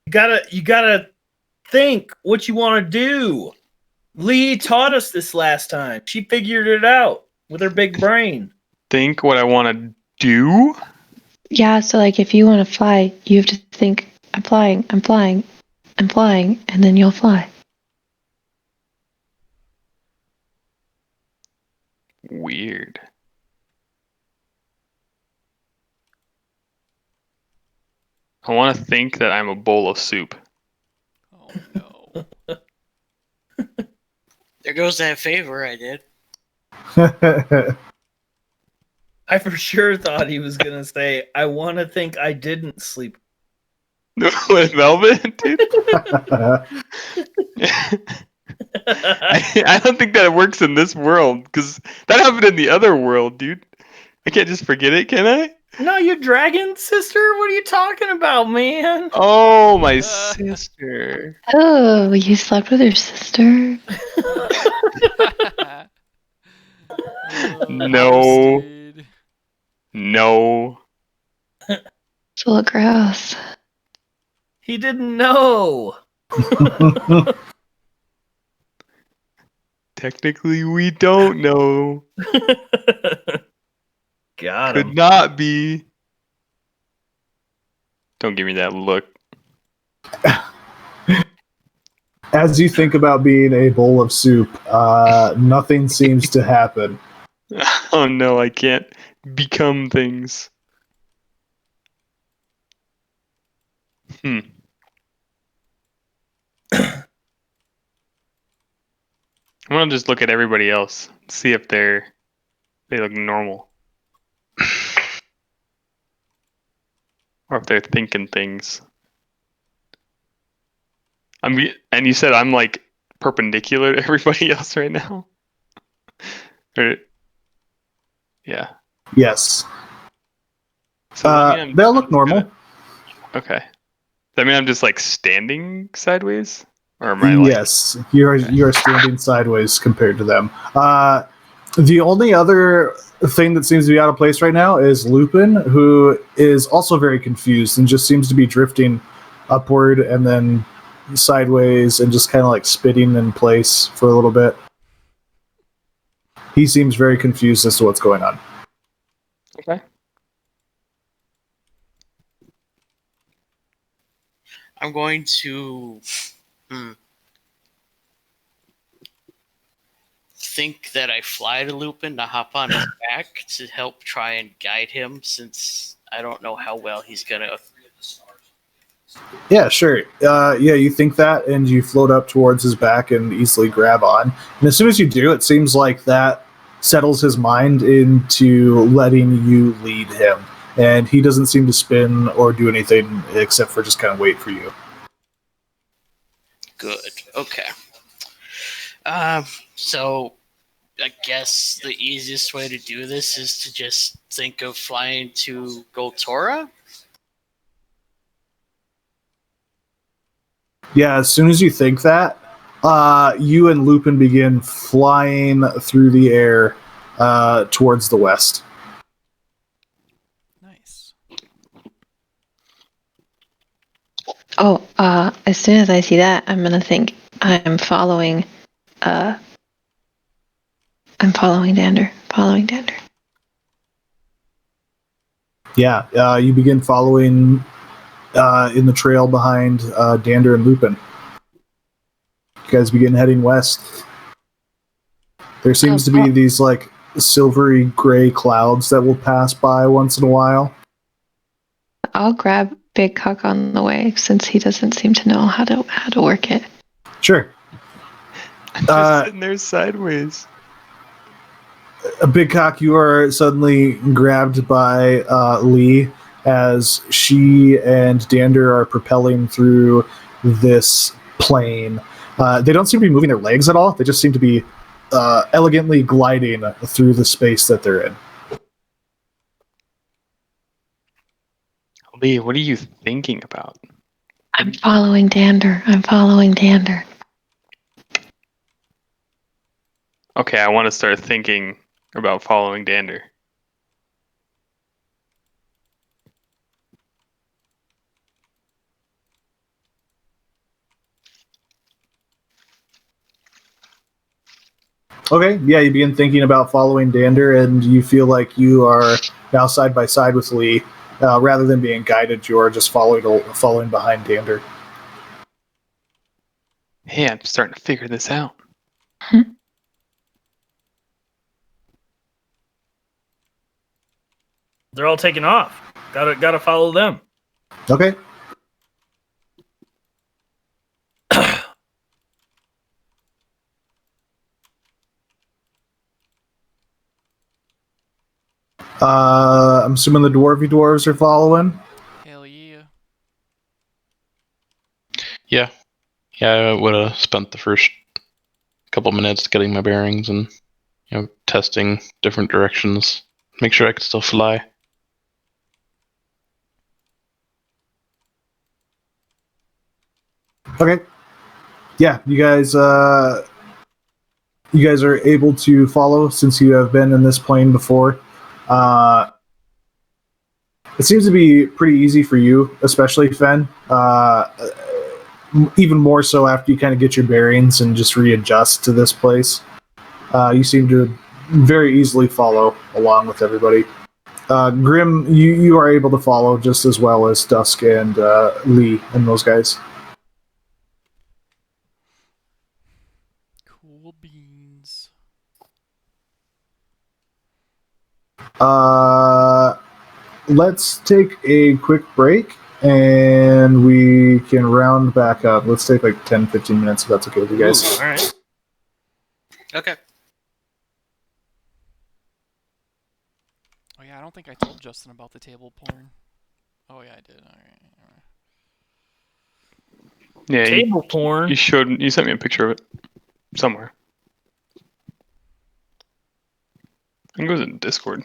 You gotta think what you want to do. Lee taught us this last time. She figured it out with her big brain. Think what I want to do? Yeah, so like if you want to fly, you have to think, I'm flying, I'm flying, I'm flying, and then you'll fly. Weird. I want to think that I'm a bowl of soup. Oh no. There goes that favor I did. I for sure thought he was gonna say, I want to think I didn't sleep. With Velvet, dude? I don't think that it works in this world, because that happened in the other world, dude. I can't just forget it, can I? No, your dragon sister? What are you talking about, man? Oh, my sister. Oh, you slept with your sister? No. Roasted. No. It's a little gross. He didn't know. Technically, we don't know. Got Could him. not be. Don't give me that look. As you think about being a bowl of soup, nothing seems to happen. Oh no, I can't become things. I want to just look at everybody else, see if they look normal, or if they're thinking things. And you said I'm like perpendicular to everybody else right now. Or, yeah. Yes. So does that mean They'll look normal. Okay. Does that mean I'm just like standing sideways, or am I like? Yes, you are standing sideways compared to them. The only other thing that seems to be out of place right now is Lupin, who is also very confused and just seems to be drifting upward and then sideways and just kind of like spitting in place for a little bit. He seems very confused as to what's going on. Okay. I'm going to think that I fly to Lupin to hop on his back to help try and guide him, since I don't know how well he's gonna. Yeah, sure. You think that, and you float up towards his back and easily grab on. And as soon as you do, it seems like that settles his mind into letting you lead him. And he doesn't seem to spin or do anything except for just kind of wait for you. Good. Okay. So I guess the easiest way to do this is to just think of flying to Goltorra. Yeah, as soon as you think that, you and Lupin begin flying through the air towards the west. Nice. Oh, as soon as I see that, I'm gonna think, I'm following. I'm following Dander. Following Dander. Yeah, you begin following in the trail behind Dander and Lupin. You guys begin heading west. There seems to be these like silvery gray clouds that will pass by once in a while. I'll grab Big Cock on the way since he doesn't seem to know how to work it. Sure. Just sitting there sideways. A Big Cock, you are suddenly grabbed by Lee as she and Dander are propelling through this plane. They don't seem to be moving their legs at all. They just seem to be elegantly gliding through the space that they're in. Lee, what are you thinking about? I'm following Dander. I'm following Dander. Okay, I want to start thinking about following Dander. Okay, yeah, you begin thinking about following Dander, and you feel like you are now side by side with Lee. Rather than being guided, you are just following behind Dander. Hey, I'm starting to figure this out. They're all taking off. Gotta follow them. Okay. I'm assuming the dwarves are following. Hell yeah. Yeah. I would have spent the first couple minutes getting my bearings and testing different directions. Make sure I could still fly. Okay. Yeah, you guys are able to follow since you have been in this plane before. It seems to be pretty easy for you, especially Fen. Even more so after you kind of get your bearings and just readjust to this place. You seem to very easily follow along with everybody. Grim, you are able to follow just as well as Dusk and Lee and those guys. Cool beans. Let's take a quick break and we can round back up. Let's take like 10-15 minutes if that's okay with you guys. Ooh, all right. Okay. Oh yeah, I don't think I told Justin about the table porn. Oh yeah, I did. All right. Yeah, Table porn. you sent me a picture of it somewhere. I think it was in Discord.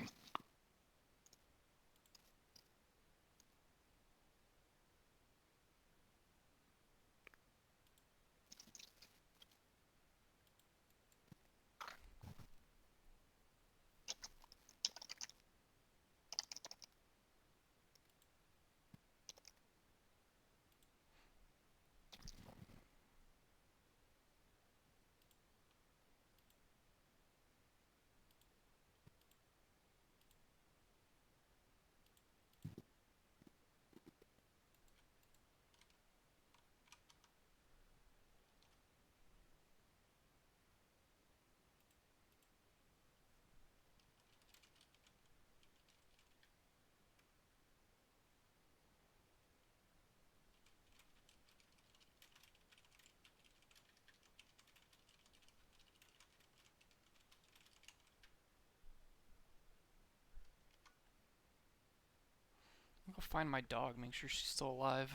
I'll go find my dog, make sure she's still alive.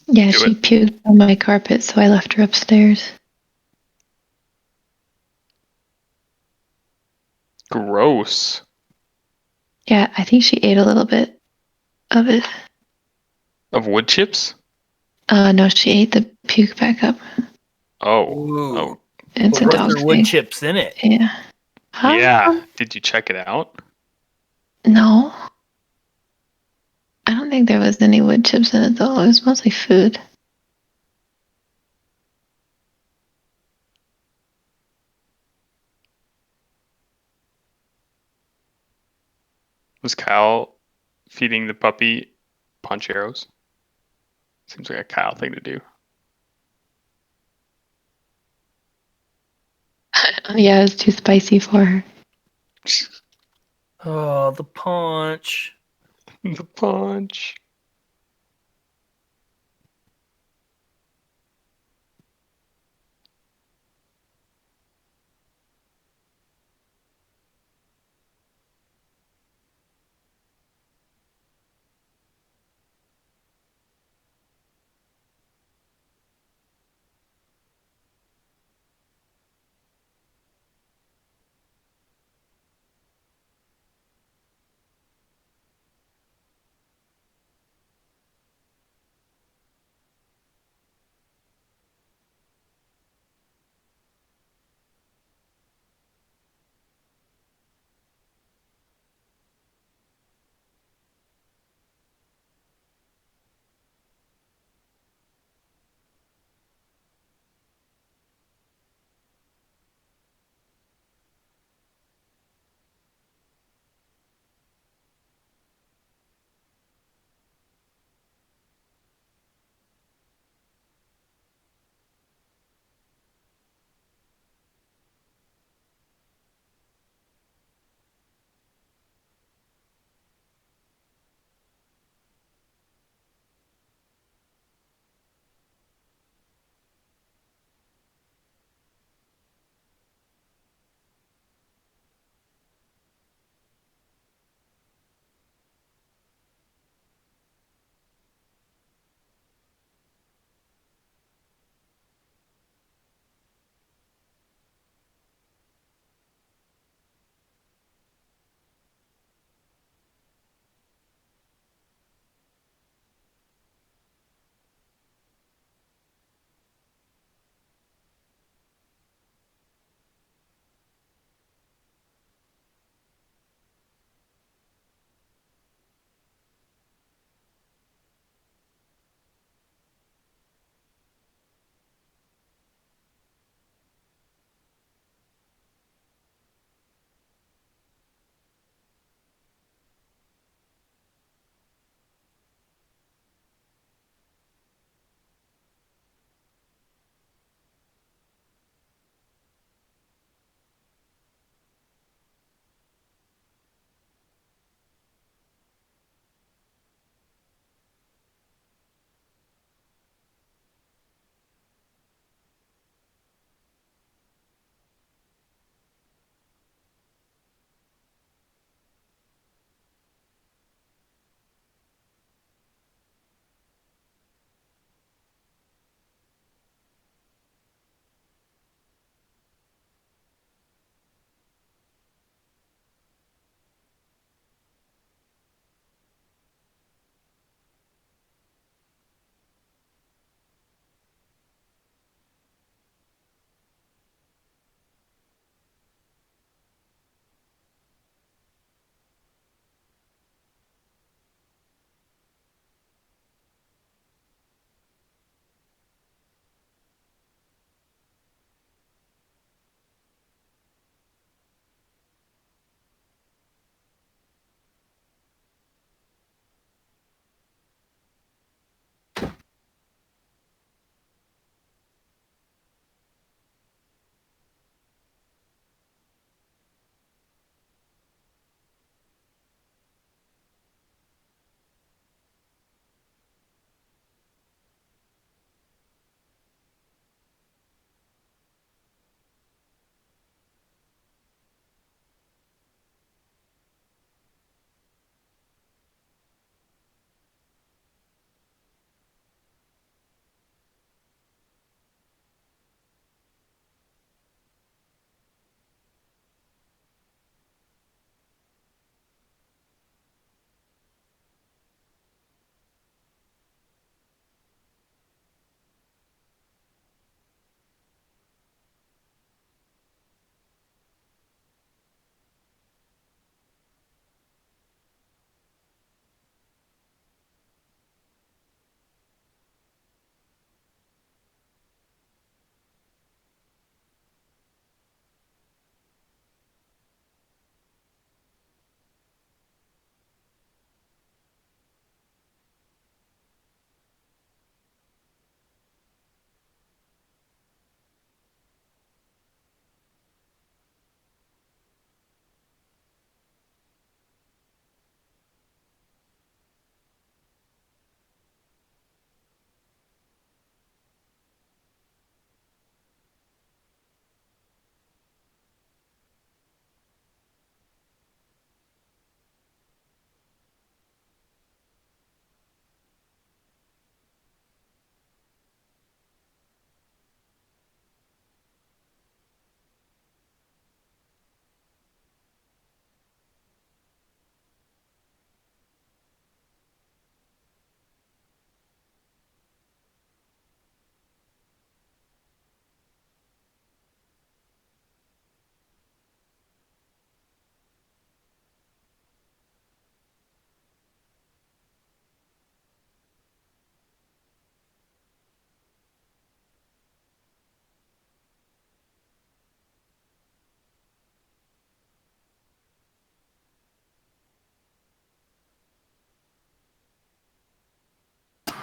Yeah, Do she it. puked on my carpet, so I left her upstairs. Gross. Yeah, I think she ate a little bit of it. Of wood chips? No, she ate the puke back up. Oh. Ooh. Oh. It's But a what's dog there wood thing. chips in it? Yeah. Yeah. Did you check it out? No. I don't think there was any wood chips in it though. It was mostly food. Was Kyle feeding the puppy punch arrows? Seems like a Kyle thing to do. Yeah, it was too spicy for her. Oh, the punch. The punch.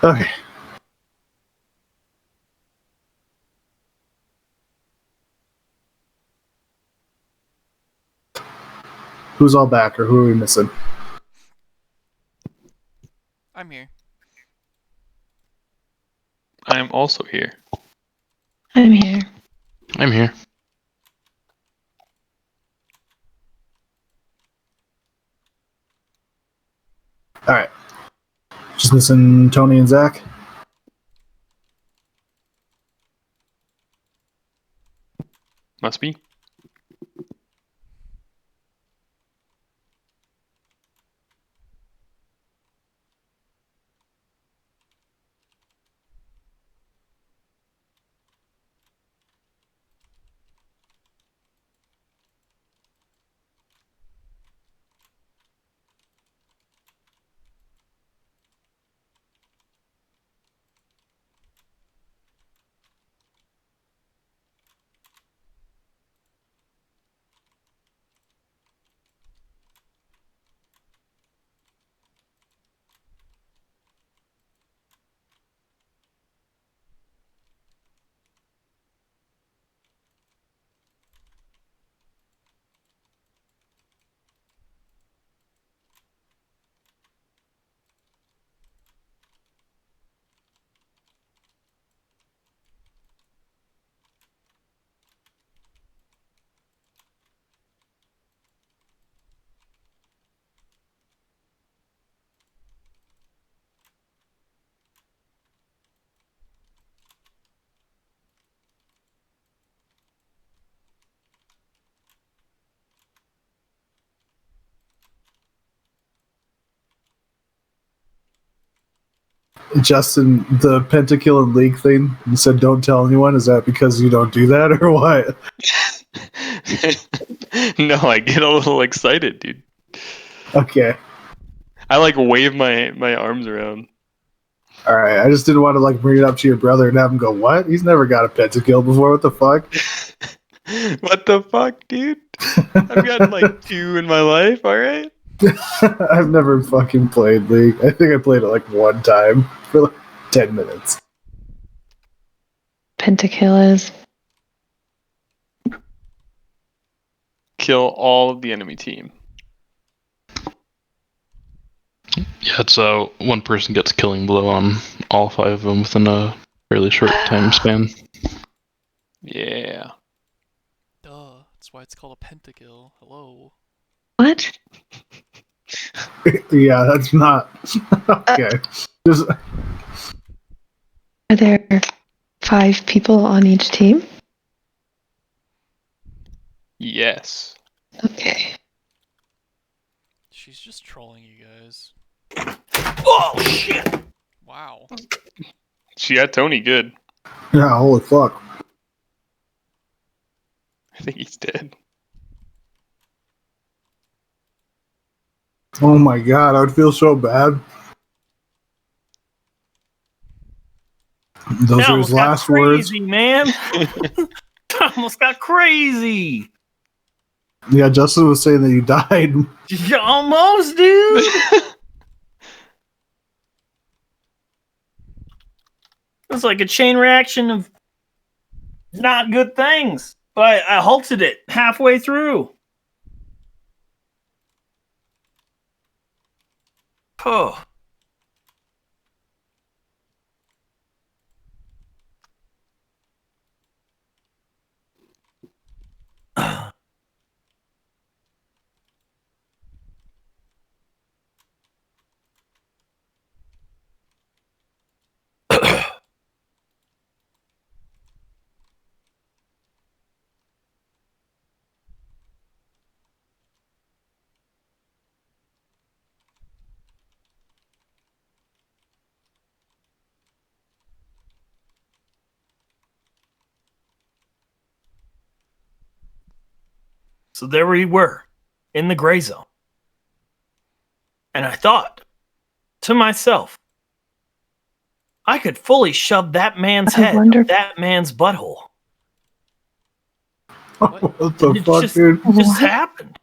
Okay. Who's all back, or who are we missing? I'm here. I'm also here. I'm here. I'm here. All right. Just missing Tony and Zach. Must be. Justin, the Pentakill and League thing, you said don't tell anyone. Is that because you don't do that, or what? No, I get a little excited, dude. Okay. I like wave my arms around. All right. I just didn't want to like bring it up to your brother and have him go, "What? He's never got a Pentakill before. What the fuck?" What the fuck, dude? I've gotten like 2 in my life, alright? I've never fucking played League. I think I played it like one time for like 10 minutes. Pentakill is. Kill all of the enemy team. Yeah, it's one person gets killing blow on all 5 of them within a fairly short time span. Yeah. Duh. That's why it's called a pentakill. Hello. What? Yeah, that's not okay. Just Are there 5 people on each team? Yes. Okay. She's just trolling you guys. Oh shit! Wow. She got Tony good. yeah, holy fuck. I think he's dead. Oh my god, I would feel so bad. Those That are his almost got last words. crazy, man. Almost got crazy. Yeah, Justin was saying that you died. Almost, dude. It's like a chain reaction of not good things. But I halted it halfway through. Oh. So there we were, in the gray zone. And I thought to myself, I could fully shove that man's I head wonder- up that man's butthole. What the And it fuck, dude? just What? happened.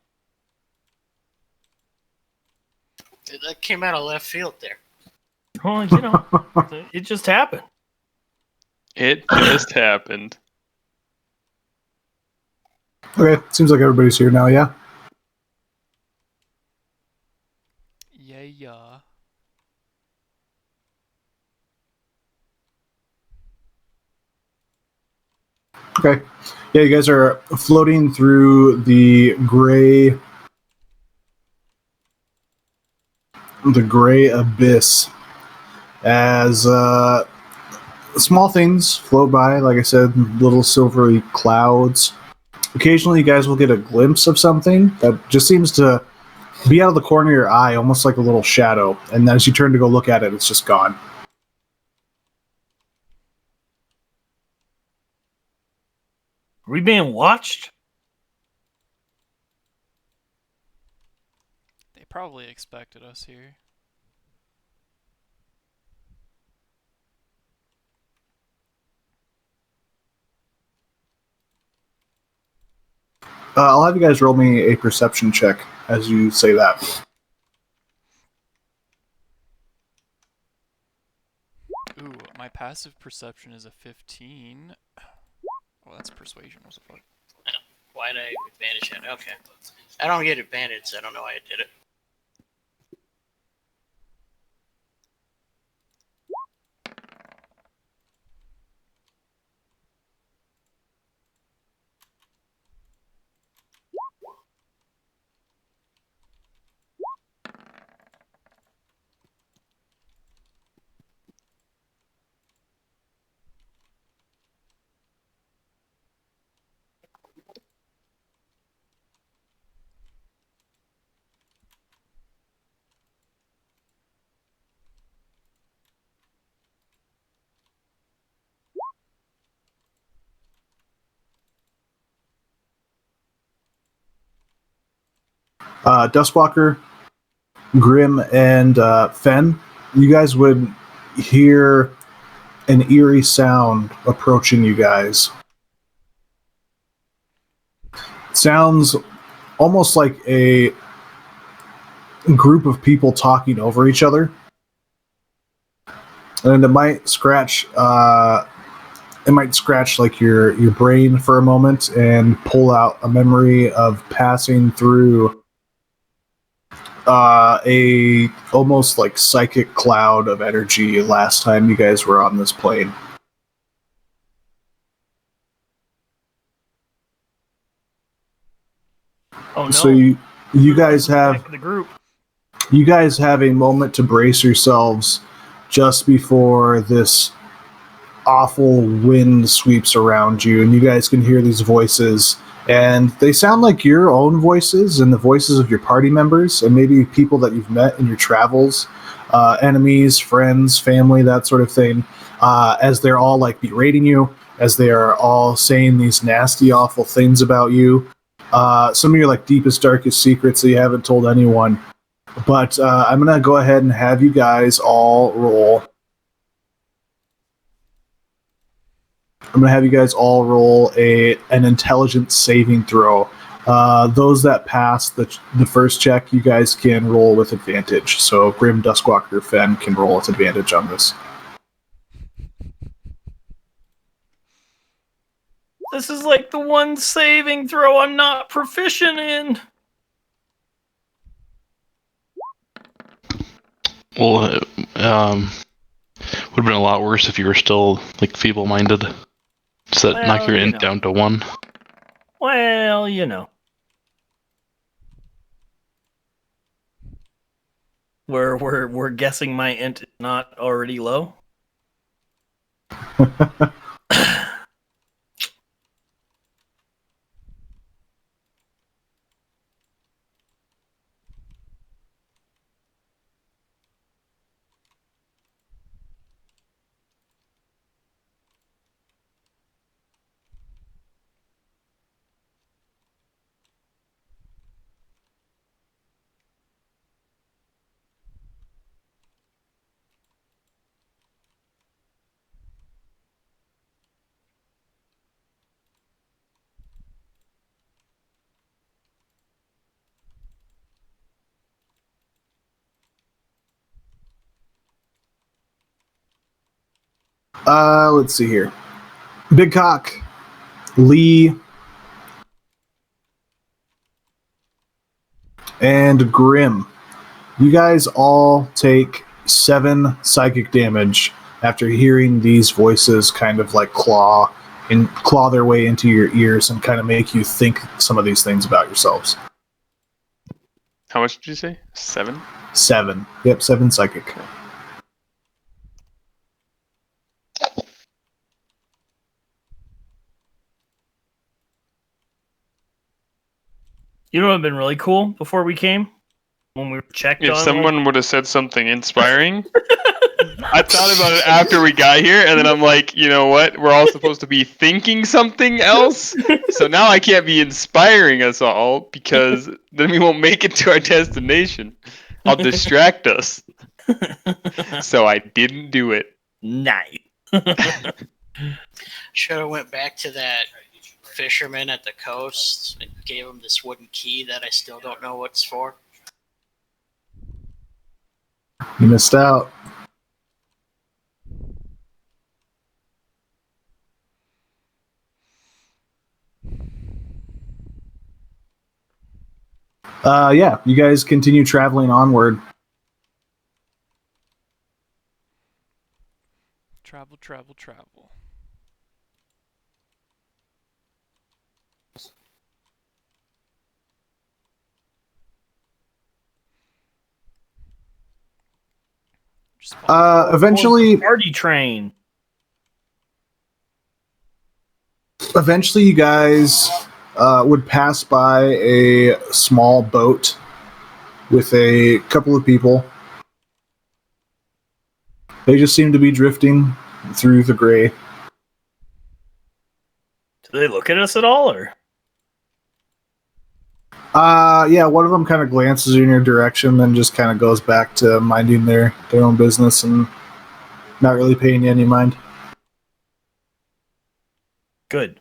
That came out of left field there. Well, it just happened. It just happened. Okay, seems like everybody's here now, yeah? Yeah. Okay. Yeah, you guys are floating through the gray abyss as small things float by, like I said, little silvery clouds. Occasionally, you guys will get a glimpse of something that just seems to be out of the corner of your eye, almost like a little shadow. And then as you turn to go look at it, it's just gone. Are we being watched? They probably expected us here. I'll have you guys roll me a perception check as you say that. Ooh, my passive perception is a 15. Oh, that's persuasion. What the fuck? Why did I advantage it? Okay. I don't get advantage, so I don't know why I did it. Dustwalker, Grim, and Fen, you guys would hear an eerie sound approaching you guys. It sounds almost like a group of people talking over each other. And it might scratch like your brain for a moment and pull out a memory of passing through a almost like psychic cloud of energy last time you guys were on this plane. Oh no! So you guys have Back to the group. you guys have a moment to brace yourselves just before this awful wind sweeps around you, and you guys can hear these voices, and they sound like your own voices and the voices of your party members and maybe people that you've met in your travels, enemies, friends, family, that sort of thing, as they're all like berating you, as they are all saying these nasty, awful things about you. Some of your like deepest, darkest secrets that you haven't told anyone. But I'm gonna go ahead and have you guys all roll. An intelligence saving throw. Those that pass the first check, you guys can roll with advantage. So Grim, Duskwalker, Fen can roll with advantage on this. This is like the one saving throw I'm not proficient in. Well, would have been a lot worse if you were still like feeble-minded. Does that knock your int down to 1? Well, you know. We're guessing my int is not already low. Let's see here. Big Cock, Lee, and Grim. You guys all take 7 psychic damage after hearing these voices kind of like claw their way into your ears and kind of make you think some of these things about yourselves. How much did you say? 7? 7. Yep, 7 psychic. You know what would have been really cool before we came? When we checked If on someone would have said something inspiring, I thought about it after we got here, and then I'm like, you know what? We're all supposed to be thinking something else, so now I can't be inspiring us all because then we won't make it to our destination. I'll distract us. So I didn't do it. Nice. Should have went back to that fisherman at the coast and gave him this wooden key that I still don't know what's for. You missed out. Yeah, you guys continue traveling onward. Travel, travel, travel. Just Eventually, Party train. you guys would pass by a small boat with a couple of people. They just seem to be drifting through the gray. Do they look at us at all, or? Yeah, one of them kind of glances in your direction, then just kind of goes back to minding their own business and not really paying you any mind. Good.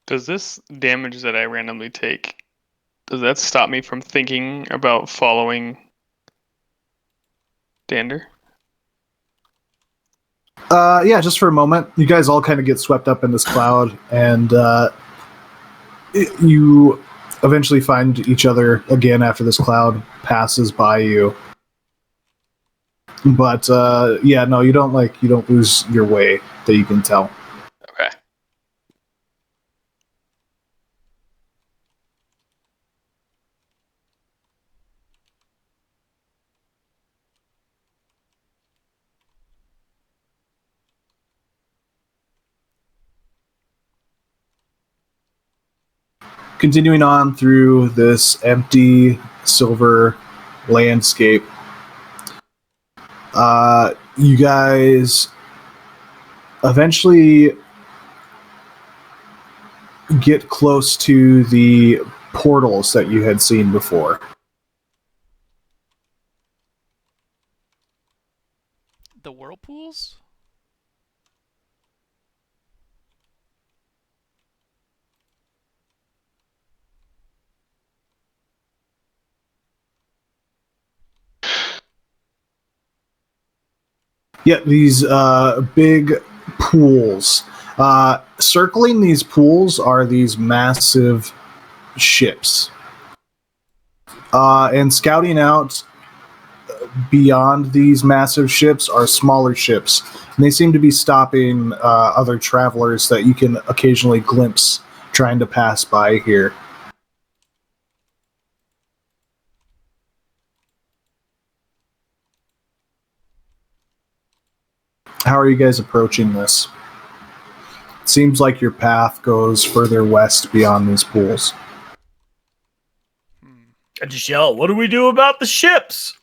Does this damage that I randomly take, does that stop me from thinking about following Dander? Yeah, just for a moment. You guys all kind of get swept up in this cloud, and you eventually find each other again after this cloud passes by you. But yeah, no, you don't lose your way that you can tell. Okay. Continuing on through this empty silver landscape, you guys eventually get close to the portals that you had seen before. The whirlpools? Yeah, these big pools. Circling these pools are these massive ships. And scouting out beyond these massive ships are smaller ships. And they seem to be stopping other travelers that you can occasionally glimpse trying to pass by here. How are you guys approaching this? It seems like your path goes further west beyond these pools. I just yell, what do we do about the ships?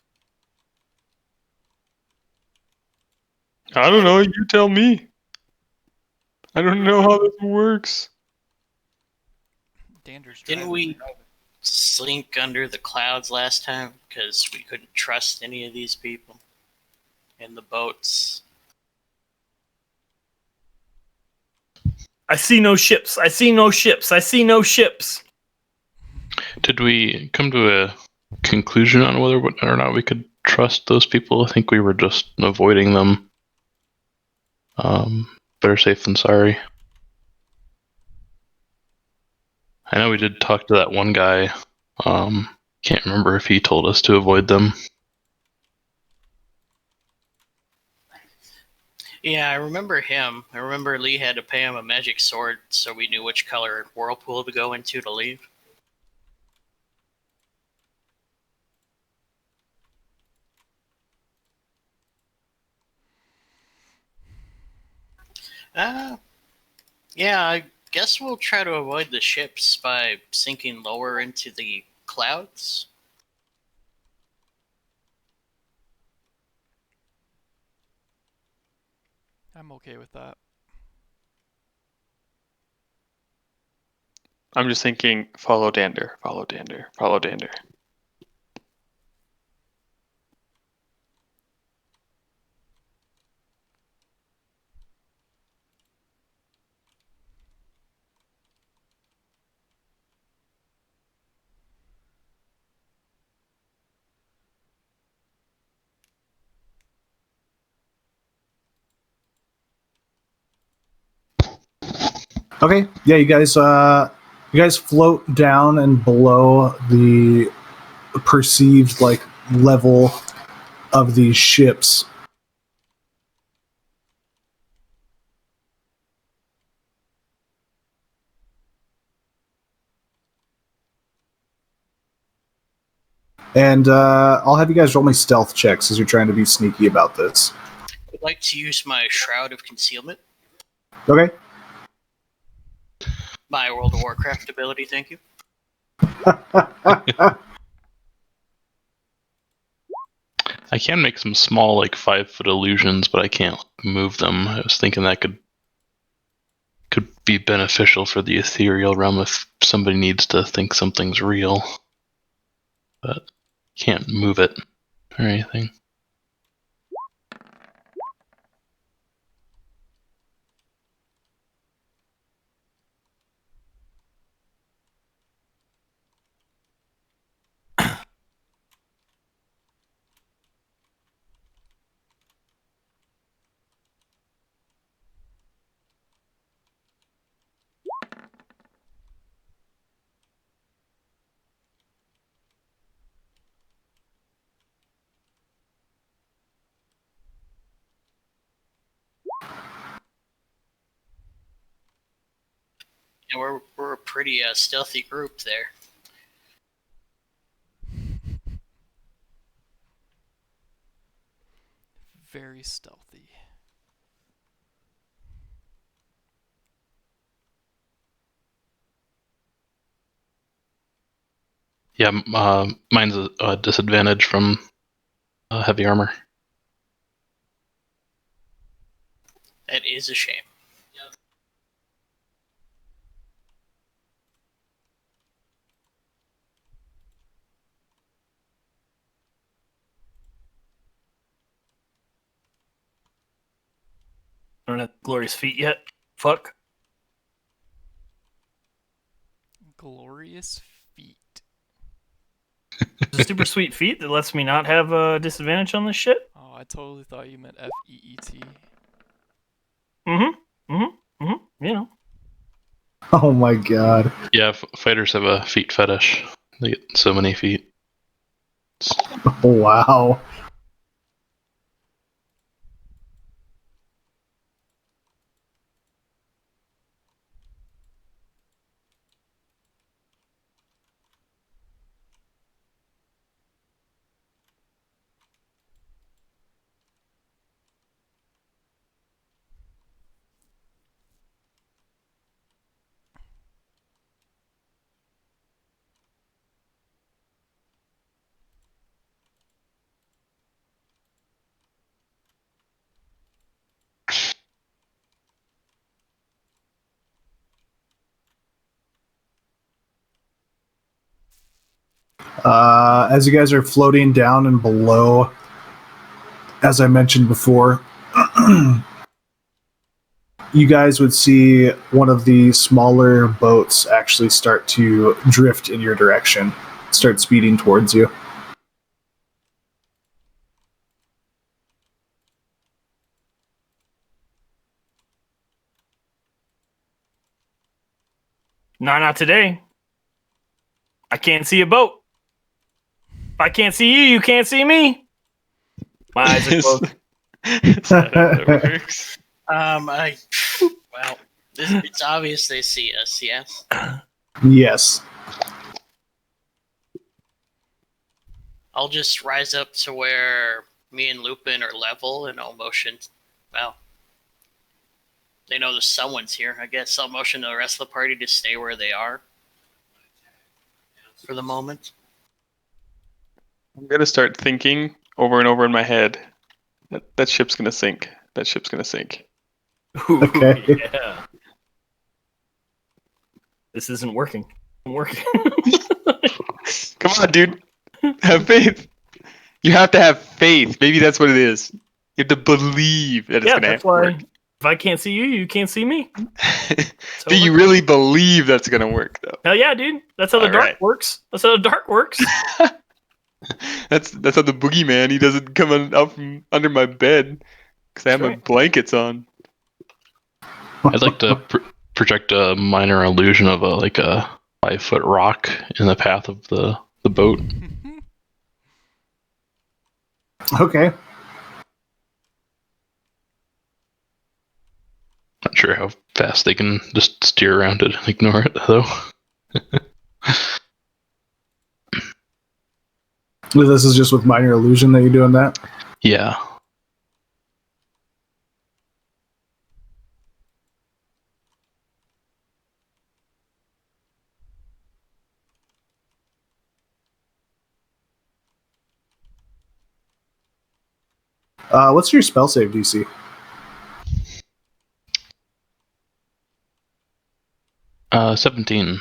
I don't know. You tell me. I don't know how this works. Dander's Didn't driving. we slink under the clouds last time because we couldn't trust any of these people in the boats? I see no ships. I see no ships. I see no ships. Did we come to a conclusion on whether or not we could trust those people? I think we were just avoiding them. Better safe than sorry. I know we did talk to that one guy. Can't remember if he told us to avoid them. Yeah, I remember him. I remember Lee had to pay him a magic sword so we knew which color whirlpool to go into to leave. Yeah, I guess we'll try to avoid the ships by sinking lower into the clouds. I'm okay with that. I'm just thinking, follow Dander, follow Dander, follow Dander. Okay, yeah, you guys float down and below the perceived like level of these ships. And I'll have you guys roll me stealth checks as you're trying to be sneaky about this. I'd like to use my Shroud of Concealment, Okay. my World of Warcraft ability, thank you. I can make some small, like 5-foot illusions, but I can't move them. I was thinking that could be beneficial for the ethereal realm if somebody needs to think something's real, but can't move it or anything. And we're a pretty stealthy group there. Very stealthy. Yeah, mine's a disadvantage from heavy armor. That is a shame. I don't have glorious feet yet. Fuck. Glorious feet. It's a super sweet feat that lets me not have a disadvantage on this shit. Oh, I totally thought you meant FEET. You know. Oh my god. Yeah, fighters have a feet fetish. They get so many feet. Wow. As you guys are floating down and below, as I mentioned before, you guys would see one of the smaller boats actually start to drift in your direction, start speeding towards you. No, not today. I can't see a boat. If I can't see you, you can't see me. My eyes are closed. Is that how that works? Well, it's obvious they see us. Yes. Yes. I'll just rise up to where me and Lupin are level, and I'll motion. Well, they know that someone's here. I guess I'll motion the rest of the party to stay where they are for the moment. I'm gonna start thinking over and over in my head. That ship's gonna sink. That ship's gonna sink. Ooh, Okay. Yeah. This isn't working. I'm working. Come on, dude. Have faith. You have to have faith. Maybe that's what it is. You have to believe that it's Yeah, gonna that's why. work. If I can't see you, you can't see me. Do you really believe that's gonna work, though? Hell yeah, dude. That's how the All dark right. works. That's how the dark works. That's how the boogeyman. He doesn't come out from under my bed because I have That's my right. blankets on. I'd like to project a minor illusion of a 5-foot rock in the path of the boat. Okay. Not sure how fast they can just steer around it and ignore it, though. This is just with minor illusion that you're doing that? Yeah. What's your spell save DC? 17.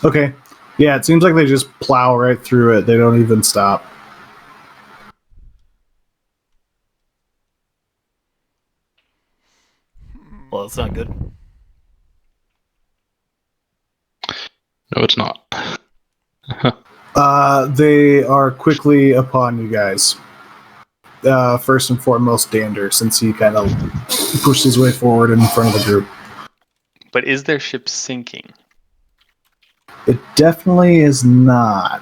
Okay. Yeah, it seems like they just plow right through it. They don't even stop. Well, it's not good. No, it's not. They are quickly upon you guys. First and foremost, Dander, since he kind of pushed his way forward in front of the group. But is their ship sinking? It definitely is not.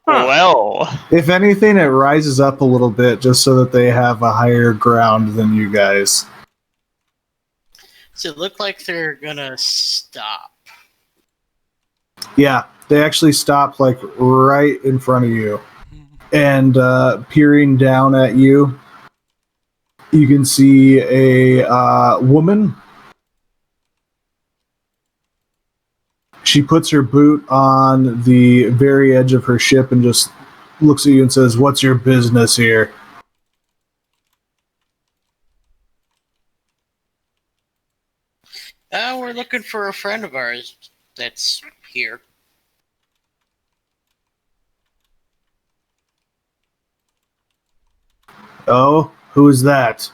Well, If anything, it rises up a little bit just so that they have a higher ground than you guys. Does it look like they're gonna stop? Yeah, they actually stop like right in front of you. And peering down at you, you can see a woman. She puts her boot on the very edge of her ship and just looks at you and says, "What's your business here?" We're looking for a friend of ours that's here. Oh, who's that?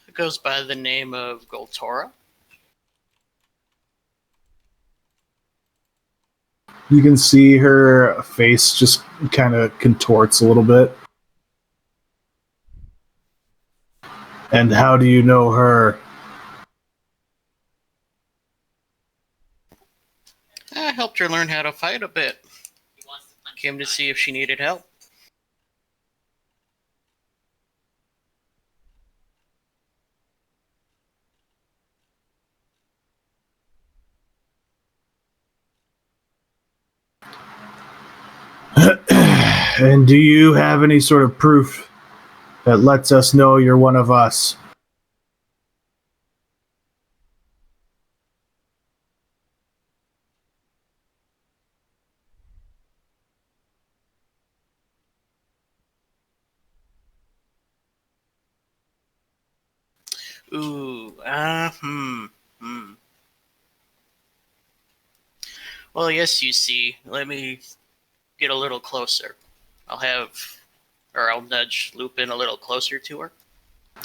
It goes by the name of Goltorra. You can see her face just kind of contorts a little bit. And how do you know her? I helped her learn how to fight a bit. Came to see if she needed help. And do you have any sort of proof that lets us know you're one of us? Ooh, Well, yes, you see. Let me get a little closer. I'll nudge Lupin a little closer to her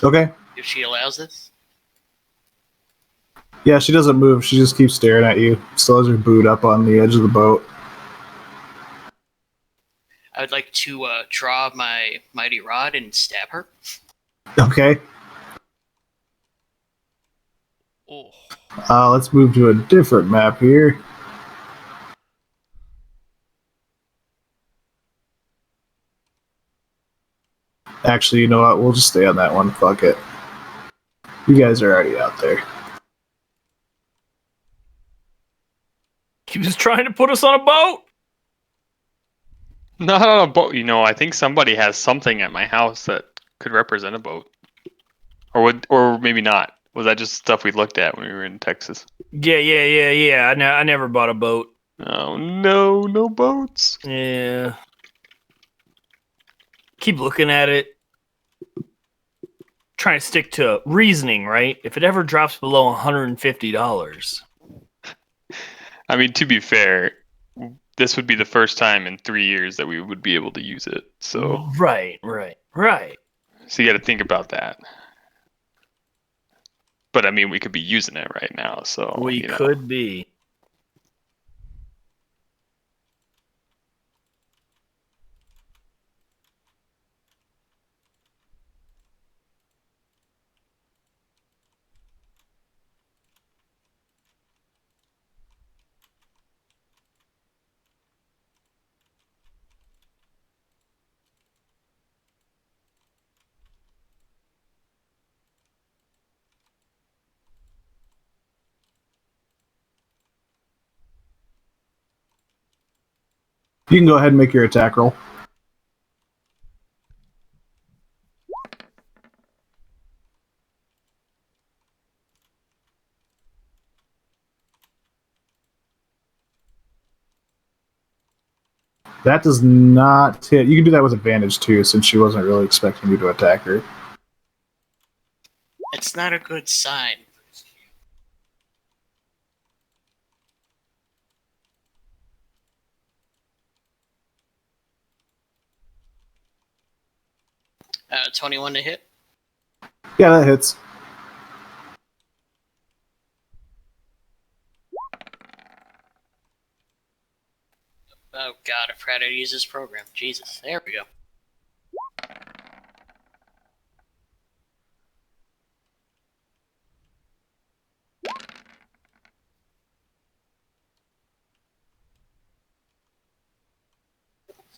Okay. if she allows this. Yeah, she doesn't move. She just keeps staring at you. Still has her boot up on the edge of the boat. I would like to draw my mighty rod and stab her. Okay. Oh. Let's move to a different map here. Actually, you know what? We'll just stay on that one. Fuck it. You guys are already out there. He was trying to put us on a boat. Not on a boat. I think somebody has something at my house that could represent a boat. Or maybe not. Was that just stuff we looked at when we were in Texas? Yeah. I never bought a boat. Oh no, no boats. Yeah. Keep looking at it. Trying to stick to reasoning, right? If it ever drops below $150. I mean, to be fair, this would be the first time in 3 years that we would be able to use it. So Right. So you got to think about that. But I mean, we could be using it right now. So We could be. You can go ahead and make your attack roll. That does not hit. You can do that with advantage too, since she wasn't really expecting you to attack her. It's not a good sign. Uh, 21 to hit. Yeah, that hits. Oh god, I forgot how to use this program. Jesus, there we go.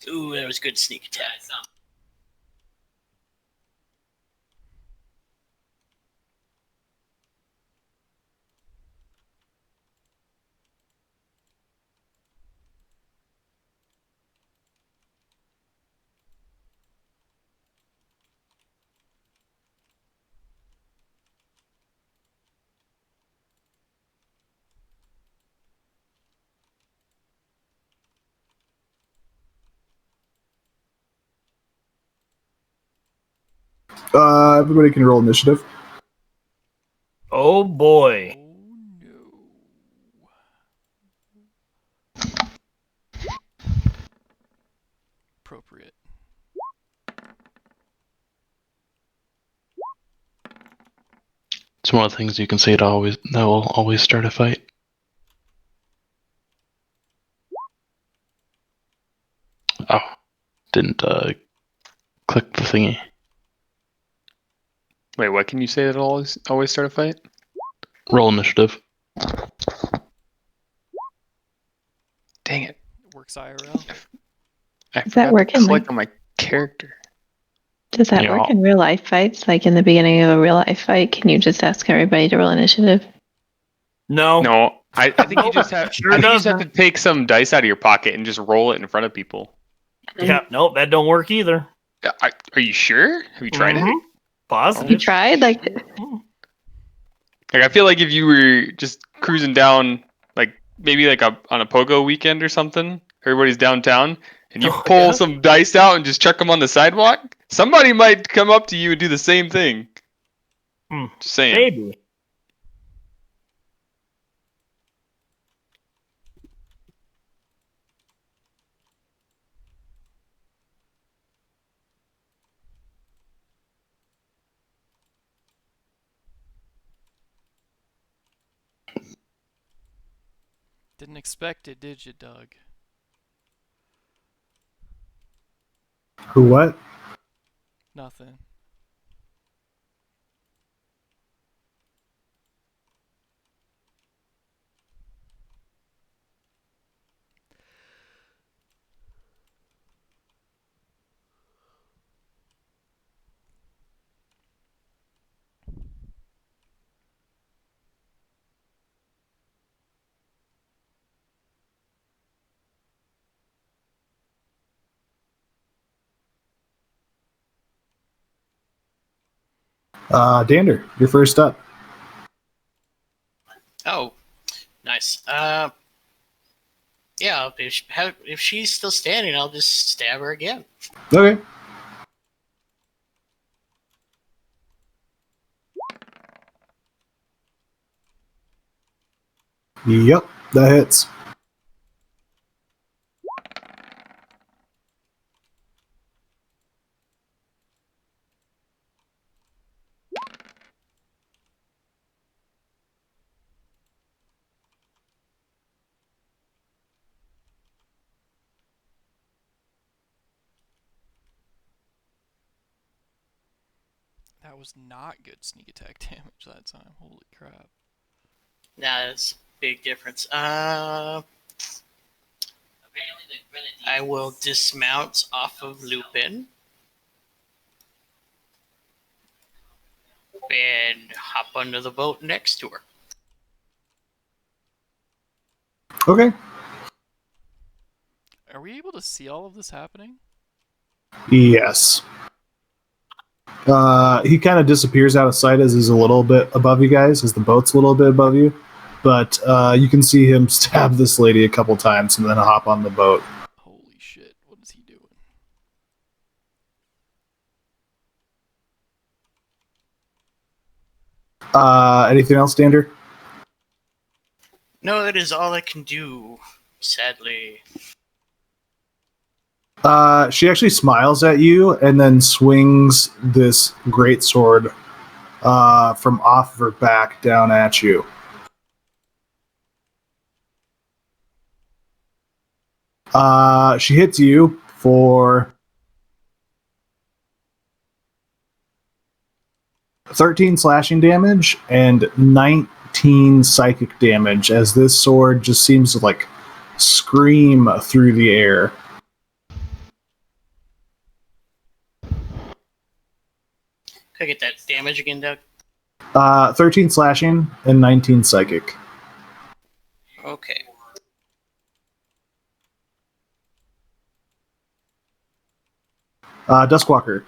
Ooh, that was a good sneak attack. Everybody can roll initiative. Oh boy. Oh no. Appropriate. It's one of the things you can say that will always start a fight. Oh, didn't click the thingy. Wait, what can you say that'll always start a fight? Roll initiative. Dang it! It works IRL. I Does that forgot work to in, click like- on my character. Does that Yeah. work in real life fights? Like in the beginning of a real life fight, can you just ask everybody to roll initiative? No. No, I think you just have. Sure I think you just have doesn't. to take some dice out of your pocket and just roll it in front of people. Yeah, nope, that don't work either. Are you sure? Have you tried it? Mhm. Positive. You tried? Like, Like, I feel like if you were just cruising down, like maybe like on a pogo weekend or something, everybody's downtown, and you Oh, pull yeah? some dice out and just chuck them on the sidewalk, somebody might come up to you and do the same thing. Just saying. Maybe. Didn't expect it, did you, Doug? Who what? Nothing. Dander, you're first up. Oh, nice. Yeah, if she's still standing, I'll just stab her again. Okay. Yep, that hits. That was not good sneak attack damage that time. Holy crap. Nah, that's a big difference. I will dismount off of Lupin and hop onto the boat next to her. Okay. Are we able to see all of this happening? Yes. He kind of disappears out of sight as he's a little bit above you guys, as the boat's a little bit above you. But you can see him stab this lady a couple times and then hop on the boat. Holy shit, what is he doing? Anything else, Dander? No, that is all I can do, sadly. She actually smiles at you and then swings this great sword from off of her back down at you. She hits you for 13 slashing damage and 19 psychic damage, as this sword just seems to like scream through the air. Could I get that damage again, Doug? 13 slashing and 19 psychic. Okay. Duskwalker.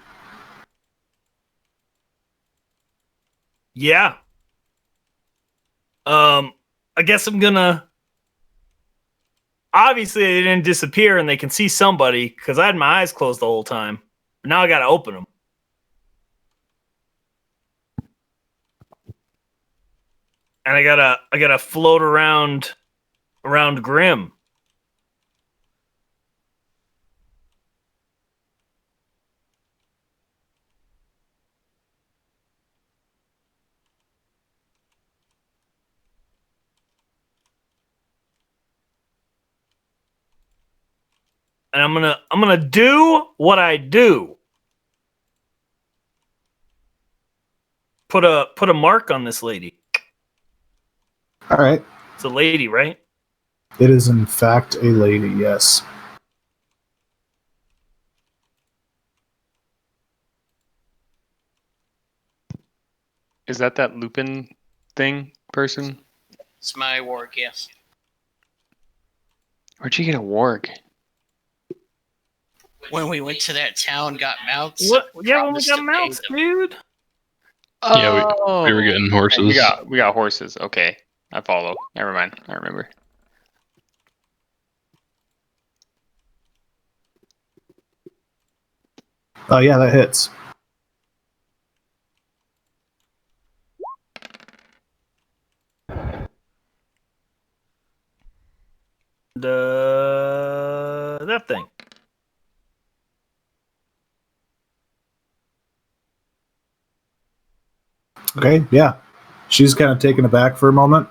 Yeah. I guess I'm gonna. Obviously, they didn't disappear, and they can see somebody because I had my eyes closed the whole time. But now I gotta open them. And I gotta float around Grim. And I'm gonna do what I do. Put a mark on this lady. All right. It's a lady, right? It is in fact a lady, yes. Is that Lupin thing person? It's my warg, yes. Where'd you get a warg? When we went to that town, got mounts. What? Yeah, when we promised got to pay mounts, them. dude. Yeah, we were getting horses. We got horses. Okay, I follow. Never mind. I remember. Yeah, that hits. That thing. Okay, yeah. She's kind of taken aback for a moment.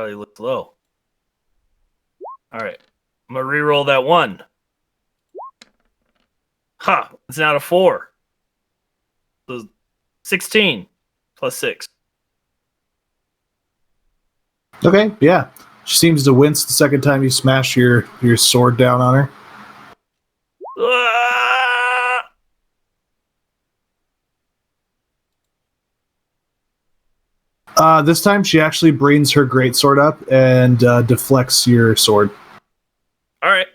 probably looks low. All right. I'm going to re-roll that 1. Ha! It's now a 4. So 16 plus 6. Okay, yeah. She seems to wince the second time you smash your sword down on her. This time she actually brings her greatsword up and deflects your sword. All right.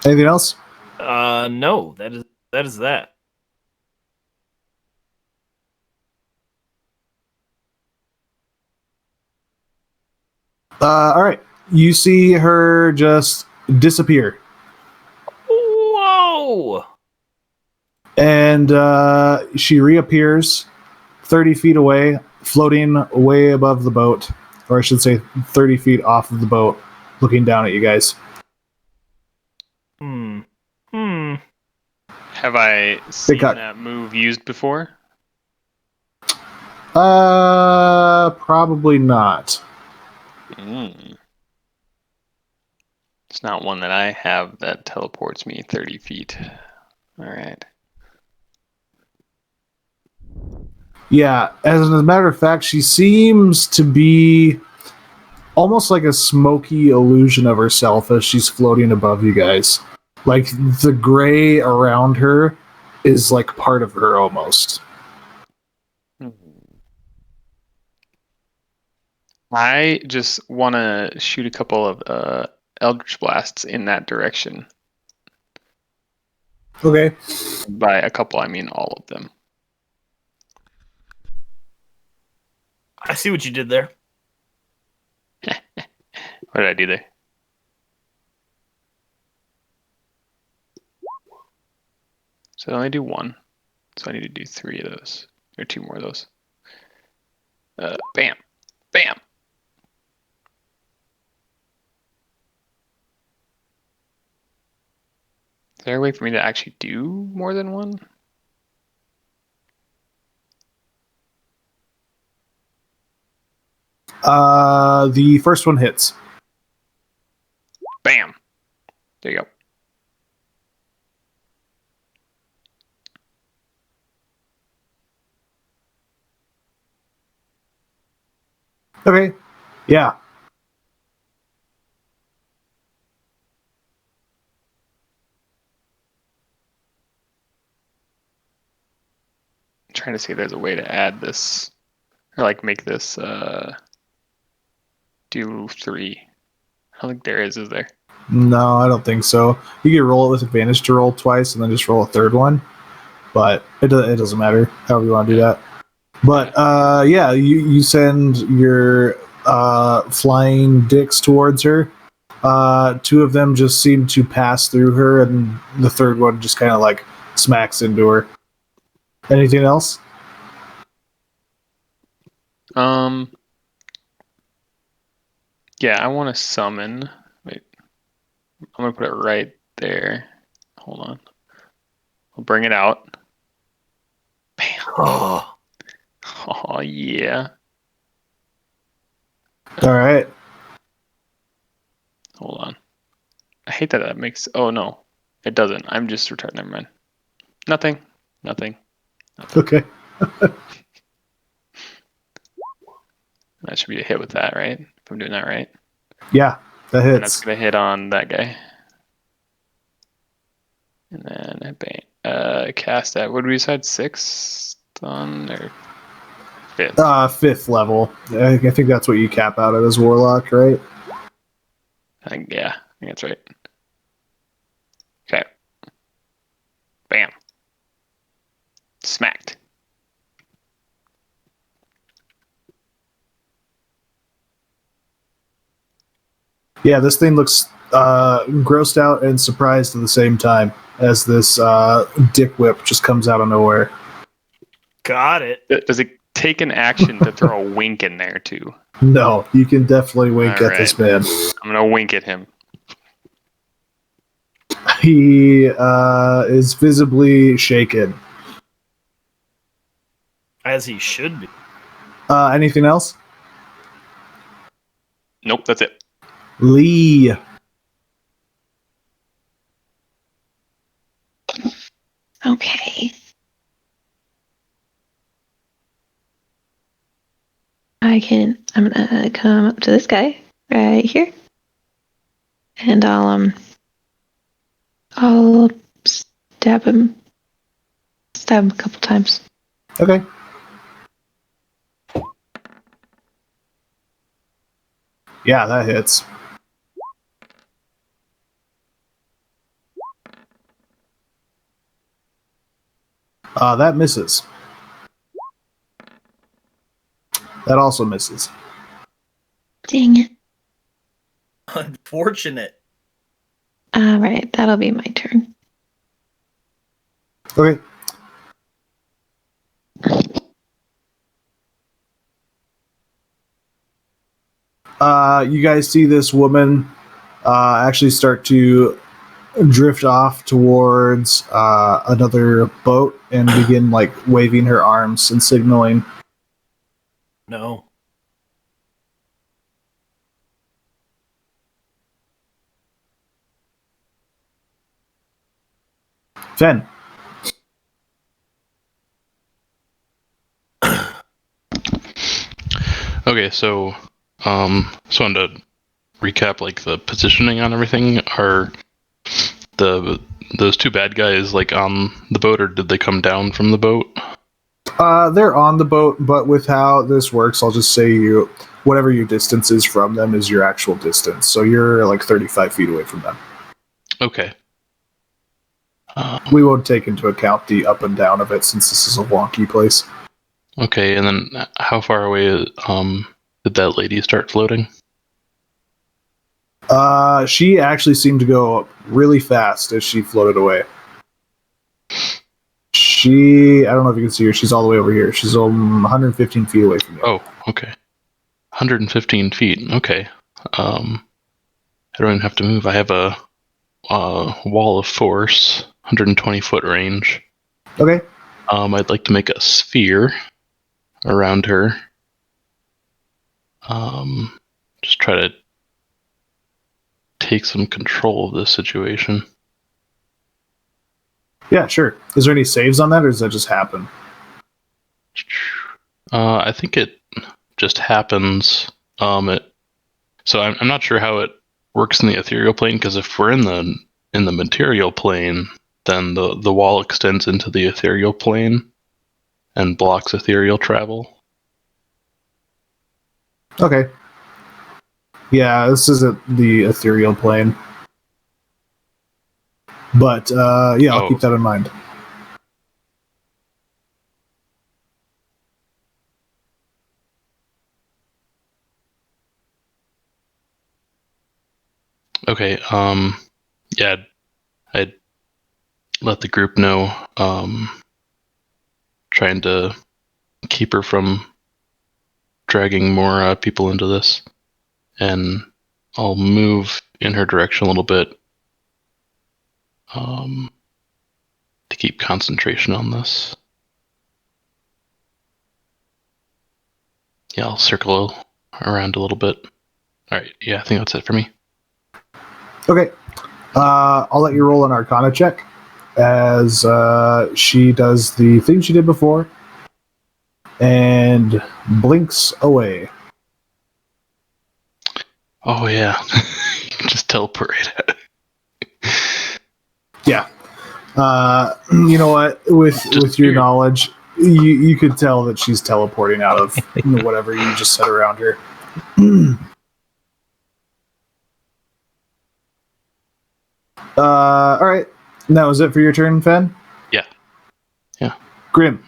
Anything else? No, that is that. All right. You see her just disappear. Whoa! And she reappears 30 feet away, floating way above the boat. Or I should say 30 feet off of the boat, looking down at you guys. Have I seen cut. that move used before? Probably not. It's not one that I have that teleports me 30 feet. All right. Yeah, as a matter of fact, she seems to be almost like a smoky illusion of herself as she's floating above you guys. Like, the gray around her is like part of her almost. I just want to shoot a couple of Eldritch Blasts in that direction. Okay. By a couple, I mean all of them. I see what you did there. What did I do there? So I only do 1. So I need to do 3 of those. Or 2 more of those. Bam. Bam. Is there a way for me to actually do more than 1? The first one hits. Bam. There you go. Okay. Yeah. I'm trying to see if there's a way to add this or like make this do 3. I don't think there is there? No, I don't think so. You can roll it with advantage to roll twice and then just roll a third one. But it doesn't matter however you want to do that. But yeah, you send your flying dicks towards her. 2 of them just seem to pass through her, and the third one just kind of like smacks into her. Anything else? Yeah, I want to summon. Wait, I'm gonna put it right there. Hold on. I'll bring it out. Bam. Oh, Oh yeah. All right. Hold on. I hate that makes. Oh no, it doesn't. I'm just retarded. Never mind. Nothing. Okay. That should be a hit with that, right? If I'm doing that right. Yeah, that And that's hits. gonna hit on that guy. And then cast at. What did we decide? 6th on or 5th? 5th level. I think that's what you cap out at as Warlock, right? I think that's right. Okay. Bam. Smacked. Yeah, this thing looks grossed out and surprised at the same time as this dick whip just comes out of nowhere. got it. Does it take an action to throw a wink in there too? No, you can definitely wink All at this right. man. I'm gonna wink at him. He is visibly shaken. As he should be. Anything else? Nope, that's it. Lee. Okay. I'm gonna come up to this guy right here. And I'll stab him a couple times. Okay. Yeah, that hits. That misses. That also misses. Dang it. Unfortunate. Alright, that'll be my turn. Okay. You guys see this woman actually start to drift off towards another boat and begin like waving her arms and signaling. No. Fen. Okay, so just wanted to recap like the positioning on everything. Are those two bad guys like on the boat, or did they come down from the boat? They're on the boat, but with how this works, I'll just say whatever your distance is from them is your actual distance. So you're like 35 feet away from them. Okay. We won't take into account the up and down of it since this is a wonky place. Okay, and then how far away did that lady start floating? She actually seemed to go really fast as she floated away. I don't know if you can see her. She's all the way over here. She's 115 feet away from you. Oh, okay. 115 feet. Okay. I don't even have to move. I have a wall of force, 120 foot range. Okay. I'd like to make a sphere around her. Just try to take some control of this situation. Yeah, sure. Is there any saves on that, or does that just happen? I think it just happens. So I'm not sure how it works in the ethereal plane, because if we're in the material plane, then the wall extends into the ethereal plane and blocks ethereal travel. Okay. Yeah, this isn't the ethereal plane. But, yeah, I'll keep that in mind. Okay, yeah, I'd let the group know, trying to keep her from dragging more people into this, and I'll move in her direction a little bit, to keep concentration on this. Yeah, I'll circle around a little bit. Alright, yeah, I think that's it for me. Okay. I'll let you roll an Arcana check as she does the thing she did before and blinks away. Oh, yeah. Just teleport right at it. Yeah. You know what? With your knowledge, you could tell that she's teleporting out of whatever you just said around her. All right. And that was it for your turn, Fen? Yeah. Yeah. Grim.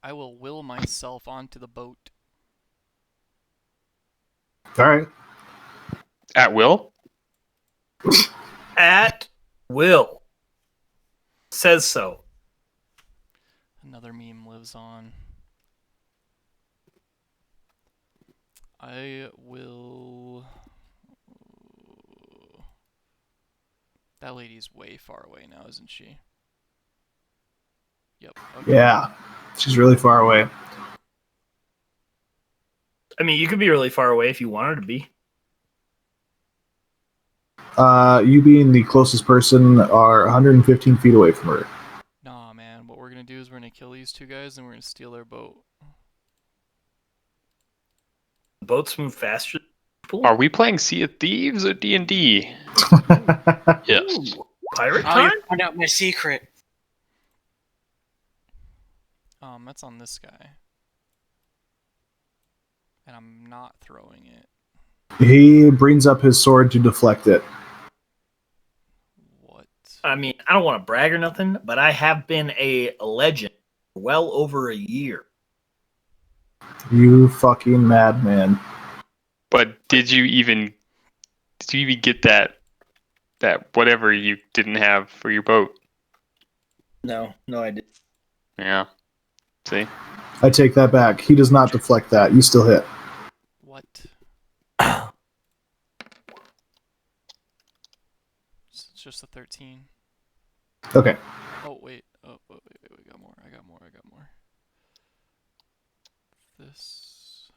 I will will myself onto the boat. All right. At will? At will. Says so. Another meme lives on. I will. That lady's way far away now, isn't she? Yep. Okay. Yeah, she's really far away. I mean, you could be really far away if you wanted to be. You being the closest person are 115 feet away from her. Nah, man. What we're gonna do is we're gonna kill these two guys and we're gonna steal their boat. Boats move faster. Are we playing Sea of Thieves or D&D? Yes. Pirate Oh, time? you found out my secret. That's on this guy. And I'm not throwing it. He brings up his sword to deflect it. What? I mean, I don't want to brag or nothing, but I have been a legend for well over a year. You fucking madman. But did you even get that whatever you didn't have for your boat? No, I didn't. Yeah. See? I take that back. He does not deflect that. You still hit. What? It's just a 13. Okay. Oh, wait. Oh, wait. I got more. This.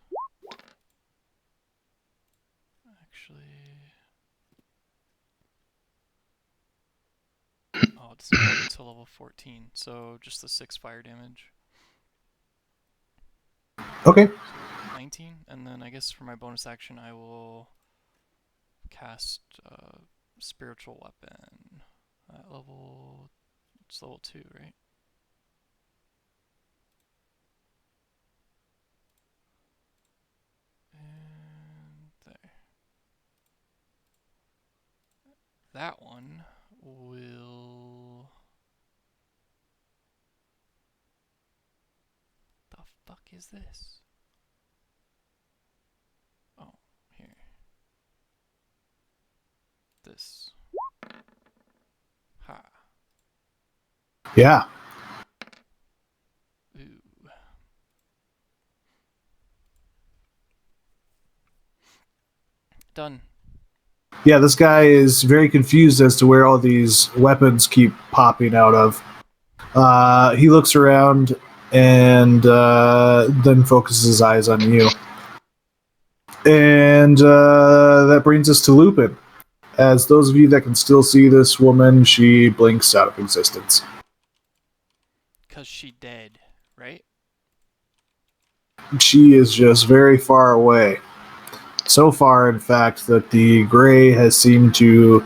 Actually. Oh, it's not until level 14. So just the 6 fire damage. Okay. 19. And then I guess for my bonus action, I will cast spiritual weapon at level. It's level 2, right? And there. That one will. The fuck is this? Oh, here. This. Ha. Yeah. Ooh. Done. Yeah, this guy is very confused as to where all these weapons keep popping out of. He looks around and then focuses his eyes on you. And that brings us to Lupin. As those of you that can still see this woman, she blinks out of existence. 'Cause she dead, right? She is just very far away. So far, in fact, that the gray has seemed to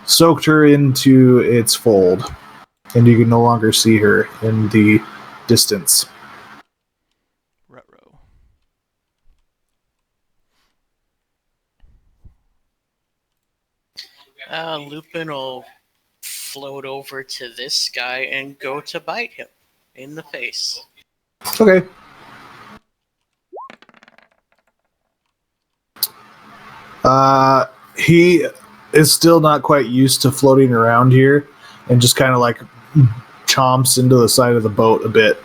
soaked her into its fold, and you can no longer see her in the distance. Ruh-roh. Lupin will float over to this guy and go to bite him in the face. Okay. He is still not quite used to floating around here and just kind of like chomps into the side of the boat a bit.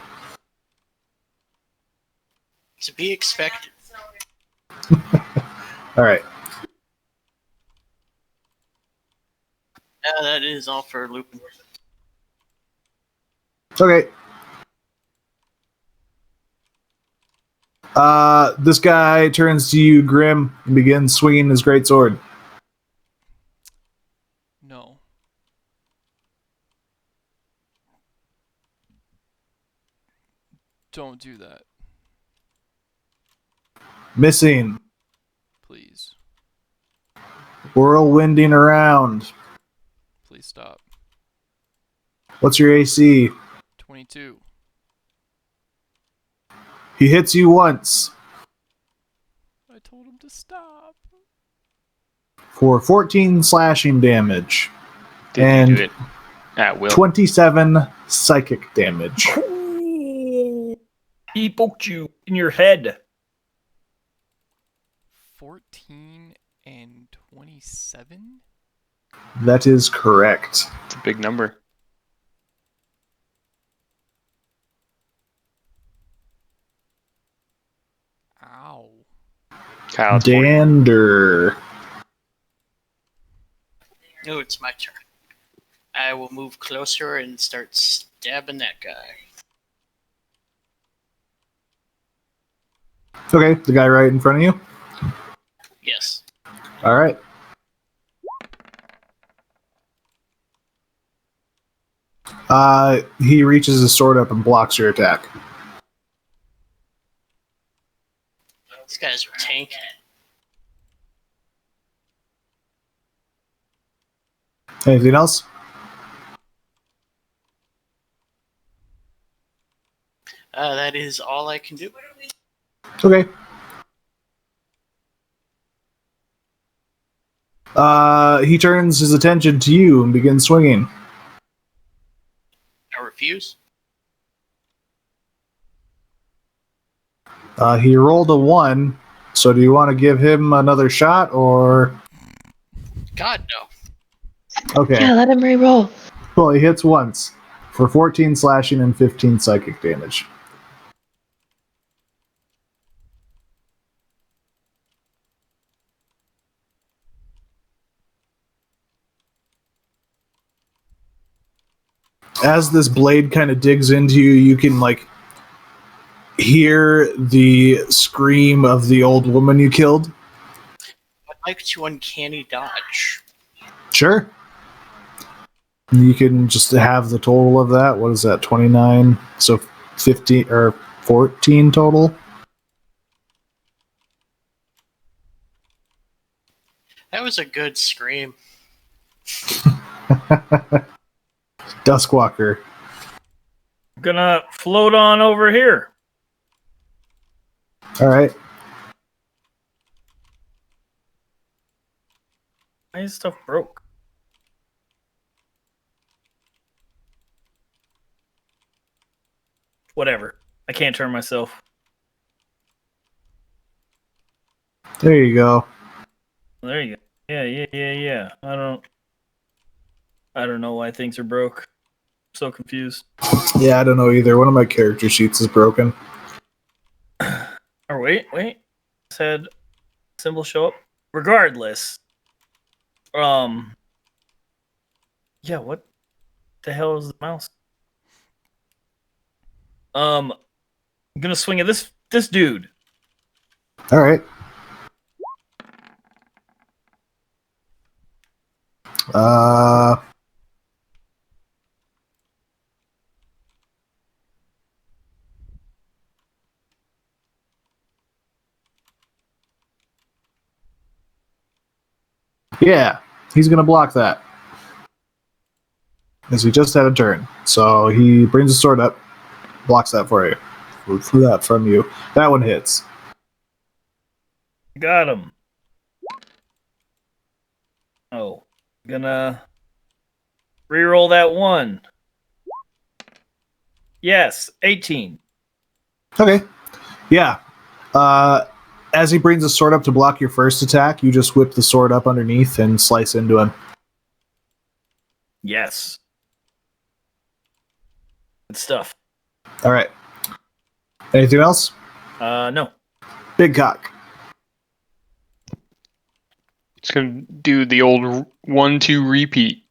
To be expected. All right. That is all for Lupin. Okay. This guy turns to you, Grim, and begins swinging his great sword. No. Don't do that, Missing. please. Whirlwinding around. Please stop. What's your AC? 22. He hits you once I told him to stop. for 14 slashing damage Did and you do it at will? 27 psychic damage. He poked you in your head. 14 and 27? That is correct. It's a big number. Ow. Kyle, it's 40. Dander. Oh, it's my turn. I will move closer and start stabbing that guy. Okay, the guy right in front of you. Yes. All right. He reaches his sword up and blocks your attack. These guys are tanky. Anything else? That is all I can do. Okay. He turns his attention to you and begins swinging. I refuse. He rolled a 1, so do you want to give him another shot, or... God, no. Okay. Yeah, let him re-roll. Well, he hits once for 14 slashing and 15 psychic damage. As this blade kind of digs into you, you can, like, hear the scream of the old woman you killed. I'd like to uncanny dodge. Sure. You can just have the total of that. What is that? 29. So 15 or 14 total. That was a good scream. Duskwalker. I'm gonna float on over here. All right. My stuff broke. Whatever. I can't turn myself. There you go. There you go. Yeah. I don't know why things are broke. I'm so confused. Yeah, I don't know either. One of my character sheets is broken. Or wait. Said symbol show up. Regardless. Yeah, what the hell is the mouse? I'm gonna swing at this dude. All right. Yeah, he's gonna block that. Because he just had a turn. So he brings his sword up, blocks that for you. For that from you. That one hits. Got him. Oh, gonna reroll that one. Yes, 18. Okay. Yeah. As he brings the sword up to block your first attack, you just whip the sword up underneath and slice into him. Yes. Good stuff. All right. Anything else? No. Big cock. Just gonna do the old 1-2 repeat.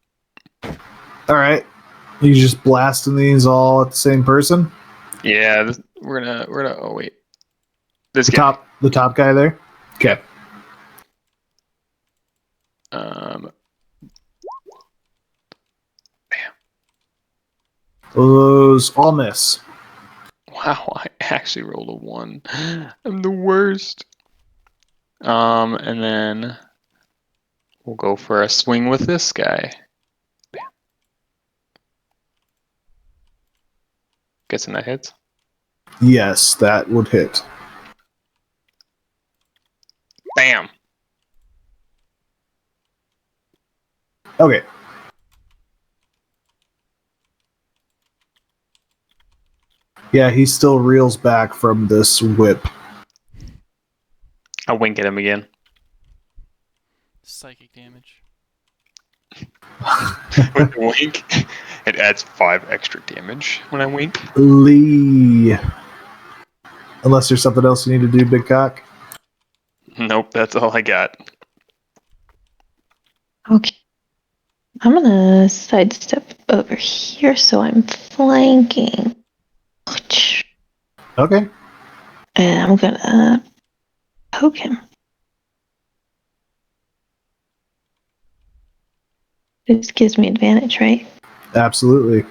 All right. You just blasting these all at the same person? Yeah, we're gonna. Oh wait, this guy. The top guy there. Okay. Bam. Those all miss. Wow, I actually rolled a 1. I'm the worst. And then we'll go for a swing with this guy. Bam. Guessing that hits. Yes, that would hit. Bam. Okay. Yeah, he still reels back from this whip. I'll wink at him again. Psychic damage. With the wink, it adds 5 extra damage when I wink. Lee. Unless there's something else you need to do, Big Cock. Nope, that's all I got. Okay. I'm gonna sidestep over here so I'm flanking. Okay. And I'm gonna poke him. This gives me advantage, right? Absolutely.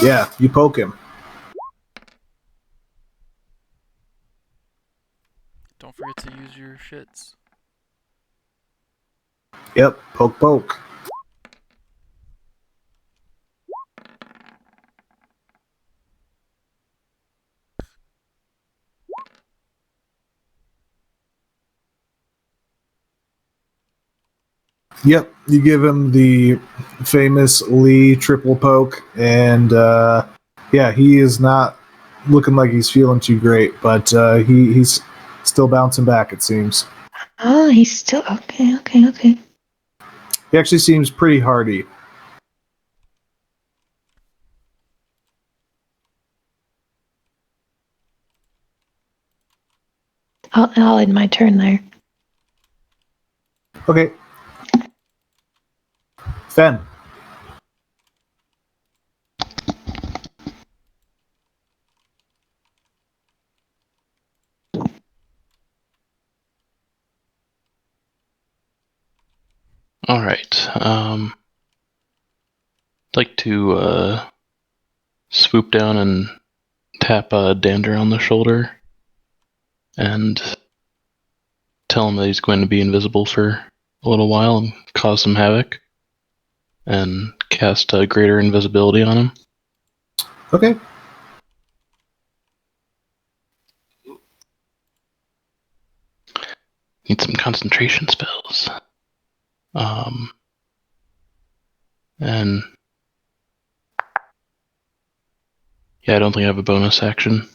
Yeah, you poke him. Don't forget to use your shits. Yep, poke, poke. Yep, you give him the famous Lee triple poke, and yeah, he is not looking like he's feeling too great, but he's still bouncing back, it seems. Oh, he's still okay. He actually seems pretty hardy. I'll end my turn there. Okay. Fen. All right. I'd like to swoop down and tap Dander on the shoulder and tell him that he's going to be invisible for a little while and cause some havoc, and cast greater invisibility on him. Okay. Need some concentration spells. And yeah, I don't think I have a bonus action.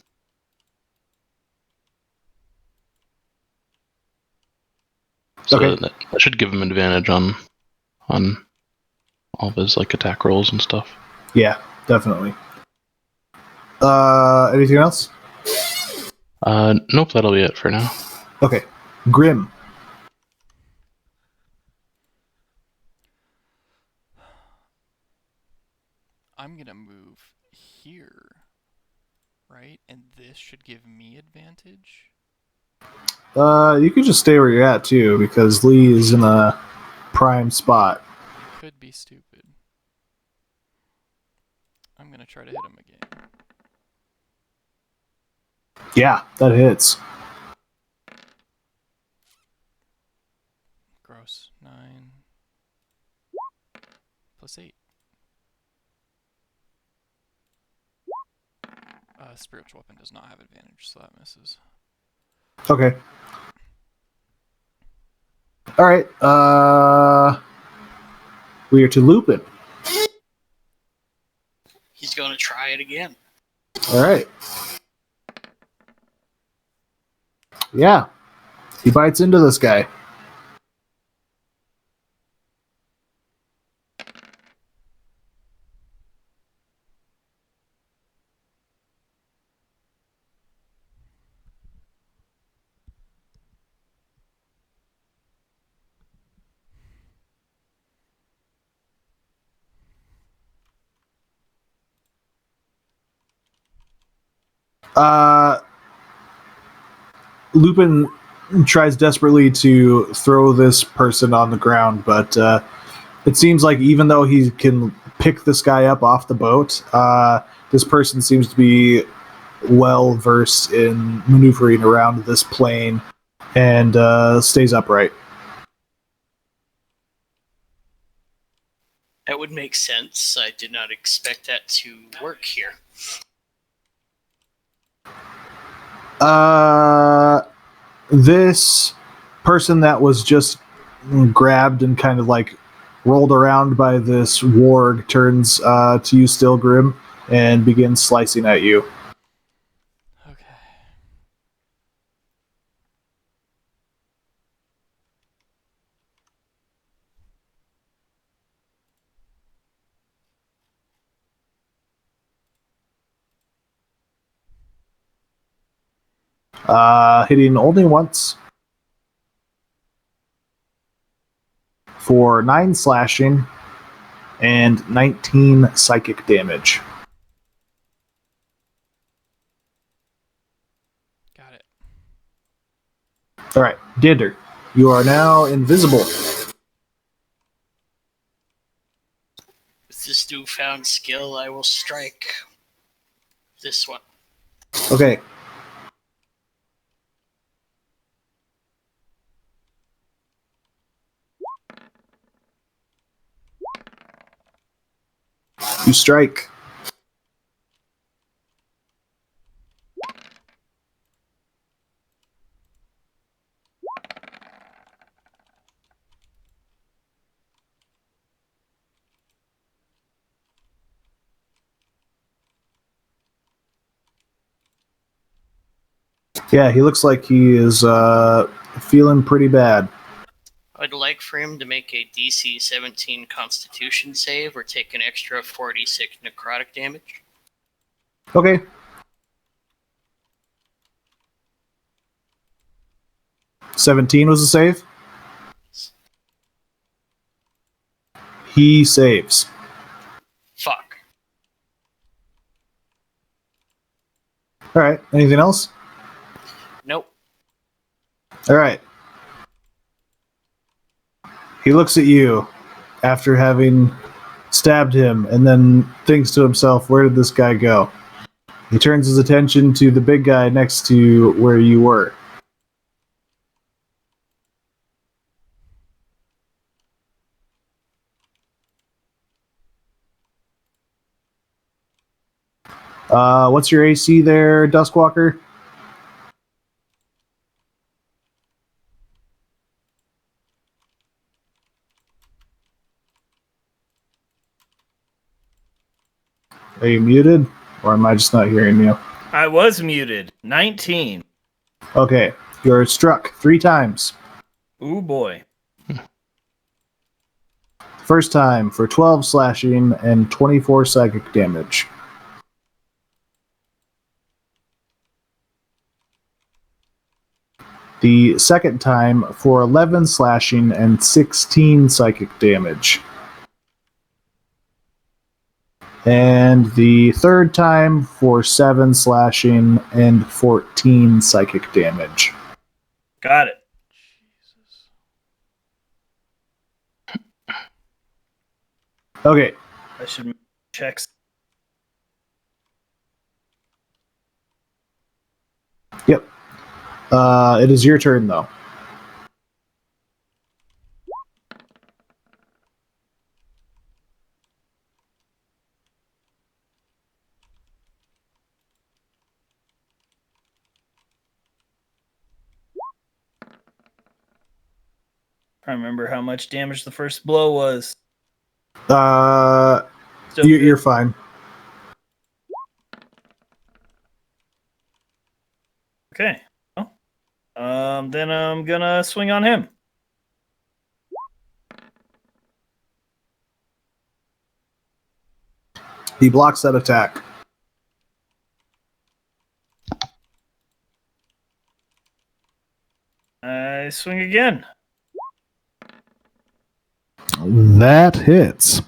So Okay. that should give him advantage on all of his like attack rolls and stuff. Yeah, definitely. Anything else? Nope, that'll be it for now. Okay. Grim. I'm gonna move here, right? And this should give me advantage. You could just stay where you're at too, because Lee is in a prime spot. Could be stupid. I'm gonna try to hit him again. Yeah, that hits. Gross. 9 plus 8. Spiritual weapon does not have advantage, so that misses. Okay. All right. We are to Lupin. He's going to try it again. All right. Yeah. He bites into this guy. Lupin tries desperately to throw this person on the ground, but it seems like even though he can pick this guy up off the boat, this person seems to be well versed in maneuvering around this plane and stays upright. That would make sense. I did not expect that to work here. This person that was just grabbed and kind of like rolled around by this warg turns to you still, Grim, and begins slicing at you. Okay. Hitting only once for 9 slashing and 19 psychic damage. Got it. All right, Dinder, you are now invisible. With this newfound skill, I will strike this one. Okay. You strike. Yeah, he looks like he is feeling pretty bad. I'd like for him to make a DC 17 Constitution save or take an extra 46 necrotic damage. Okay. $17 was a save. He saves. Fuck. All right. Anything else? Nope. All right. He looks at you after having stabbed him and then thinks to himself, where did this guy go? He turns his attention to the big guy next to where you were. What's your AC there, Duskwalker? Are you muted? Or am I just not hearing you? I was muted. 19. Okay. You're struck 3 times. Ooh boy. First time for 12 slashing and 24 psychic damage. The second time for 11 slashing and 16 psychic damage. And the third time for 7 slashing and 14 psychic damage. Got it. Jesus. Okay. I should make checks. Yep. It is your turn, though. I remember how much damage the first blow was. Still You're good. fine. Okay. Well, then I'm gonna swing on him. He blocks that attack. I swing again. That hits.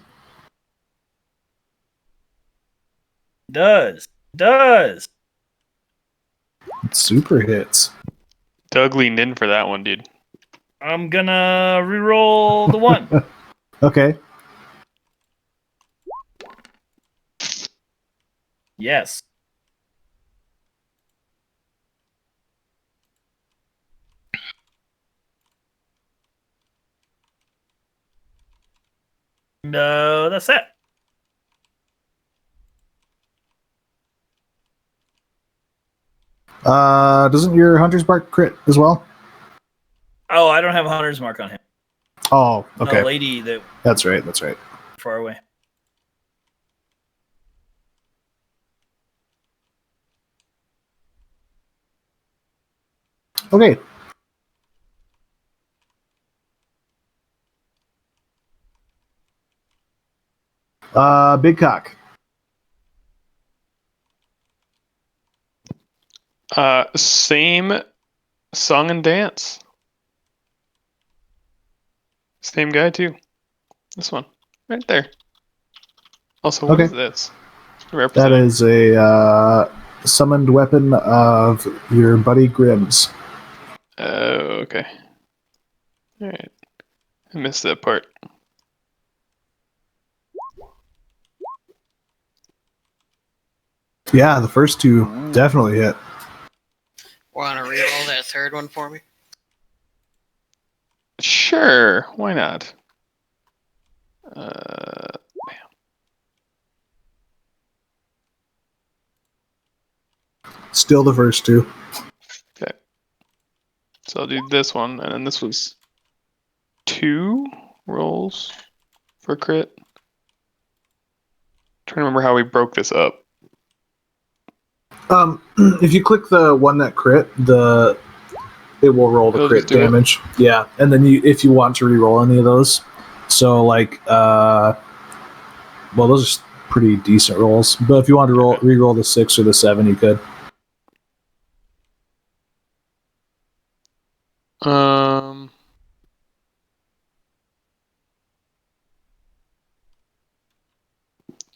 Does. It super hits. Doug leaned in for that one, dude. I'm gonna reroll the 1. Okay. Yes. No, that's it. Doesn't your Hunter's Mark crit as well? Oh, I don't have a hunter's mark on him. Oh, okay. The lady that That's right. far away. Okay. Big cock. Same song and dance. Same guy too. This one. Right there. Also, what Okay. is this? That Represent. is a summoned weapon of your buddy Grimm's. Oh, okay. Alright. I missed that part. Yeah, the first two definitely hit. Want to reroll that third one for me? Sure, why not? Still the first two. Okay. So I'll do this one, and then this was 2 rolls for crit. Trying to remember how we broke this up. If you click the one that crit, it will roll the It'll crit just do it? damage. Yeah, and then if you want to re-roll any of those, so like, well, those are pretty decent rolls. But if you want to re-roll the 6 or the 7, you could.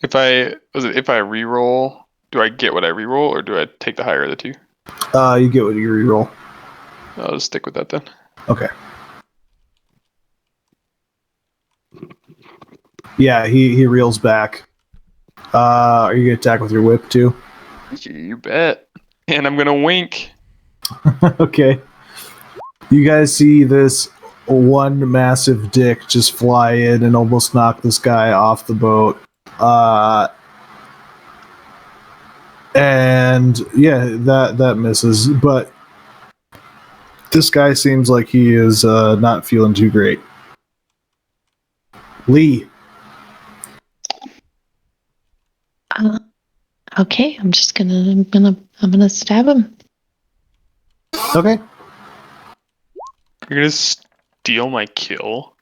If I re-roll, do I get what I re-roll, or do I take the higher of the 2? You get what you re-roll. I'll just stick with that then. Okay. Yeah, he reels back. Are you gonna attack with your whip too? You bet. And I'm gonna wink. Okay. You guys see this one massive dick just fly in and almost knock this guy off the boat. And yeah, that misses. But this guy seems like he is not feeling too great. Lee. Okay, I'm gonna stab him. Okay. You're gonna steal my kill?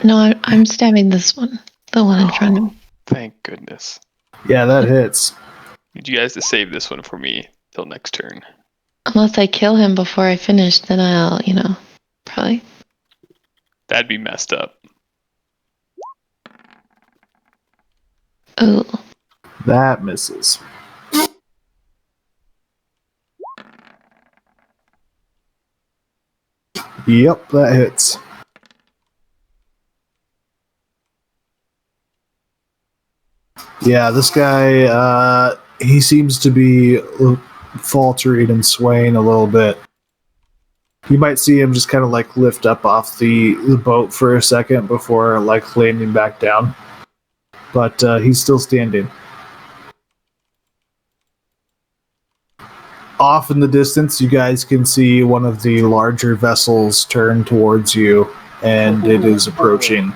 No, I'm stabbing this one, the one in front of me. Thank goodness. Yeah, that hits. Need you guys to save this one for me till next turn. Unless I kill him before I finish, then I'll, probably. That'd be messed up. Ooh. That misses. Yep, that hits. Yeah, this guy, he seems to be faltering and swaying a little bit. You might see him just kind of like lift up off the boat for a second before like landing back down. But he's still standing. Off in the distance, you guys can see one of the larger vessels turn towards you, and it is approaching.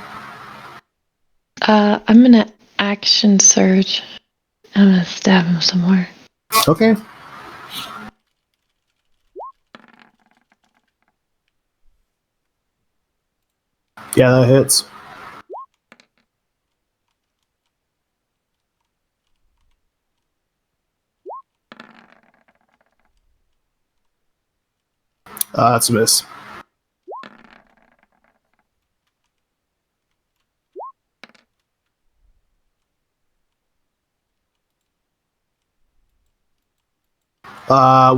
I'm gonna action surge. I'm gonna stab him somewhere. Okay. Yeah, that hits. That's a miss.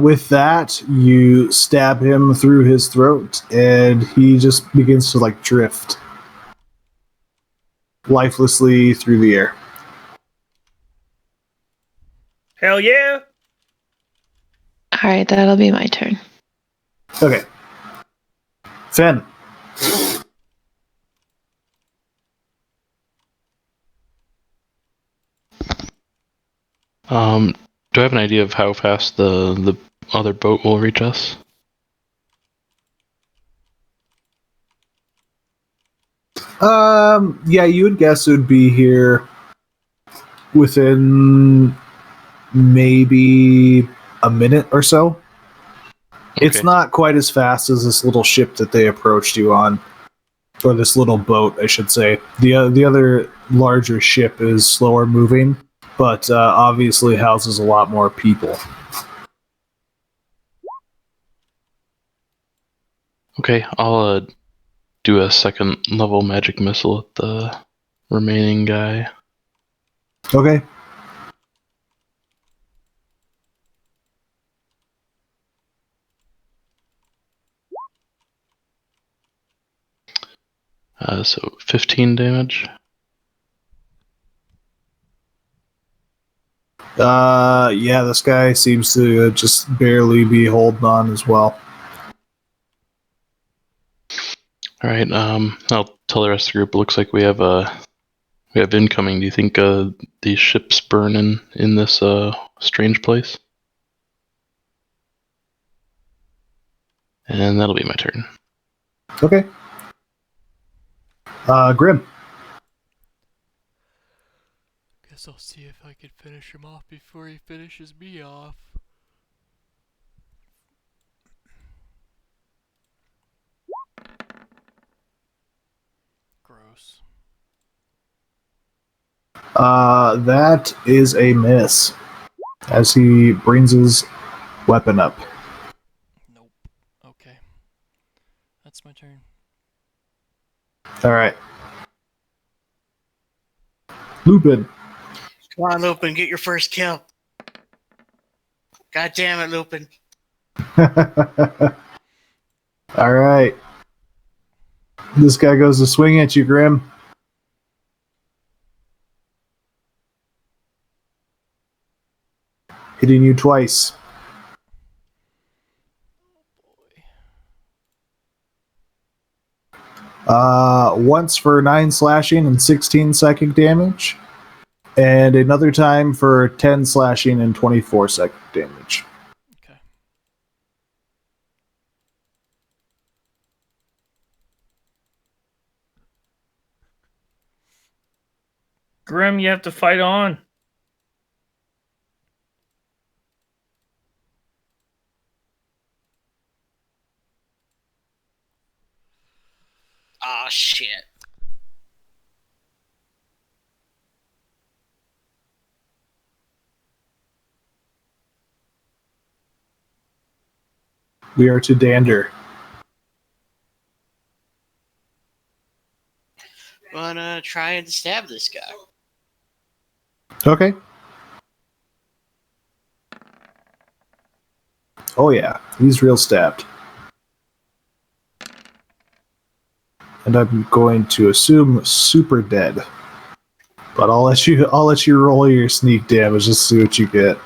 With that, you stab him through his throat, and he just begins to like drift lifelessly through the air. Hell yeah! Alright, that'll be my turn. Okay. Fen. Do I have an idea of how fast the other boat will reach us? Yeah, you would guess it would be here within maybe a minute or so. Okay. It's not quite as fast as this little ship that they approached you on, or this little boat, I should say. The other larger ship is slower moving, but obviously houses a lot more people. Okay, I'll do a second level magic missile at the remaining guy. Okay. So 15 damage. Yeah, this guy seems to just barely be holding on as well. All right. I'll tell the rest of the group. It looks like we have incoming. Do you think these ships burn in this strange place? And that'll be my turn. Okay. Grim. Guess I'll see if I can finish him off before he finishes me off. Gross. That is a miss. As he brings his weapon up. Nope. Okay. That's my turn. All right. Lupin. Come on, Lupin, get your first kill. God damn it, Lupin. All right. This guy goes to swing at you, Grim. Hitting you twice. Once for 9 slashing and 16 psychic damage, and another time for 10 slashing and 24 psychic damage. Okay. Grim, you have to fight on. Ah, shit. We are to Dander. Wanna try and stab this guy? Okay. Oh yeah, he's real stabbed. And I'm going to assume super dead. But I'll let you roll your sneak damage just to see what you get.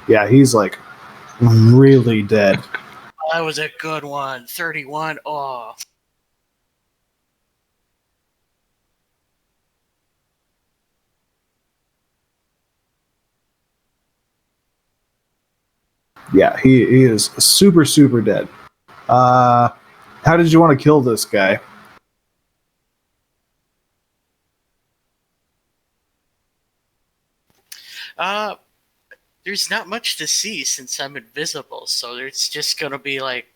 Yeah, he's like really dead. That was a good one. 31. Oh. Yeah, he is super, super dead. How did you want to kill this guy? There's not much to see since I'm invisible, so there's just gonna be like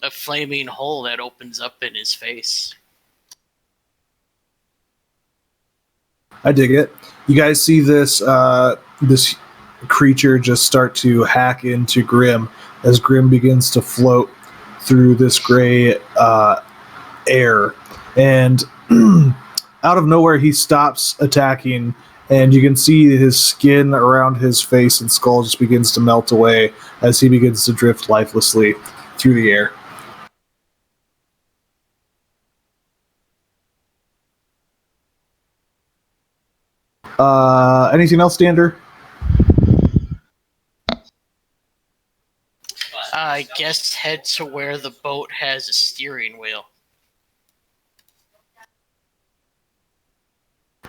a flaming hole that opens up in his face. I dig it. You guys see this this creature just start to hack into Grim as Grim begins to float through this gray air, and out of nowhere he stops attacking, and you can see his skin around his face and skull just begins to melt away as he begins to drift lifelessly through the air. Anything else, Dander? I guess head to where the boat has a steering wheel.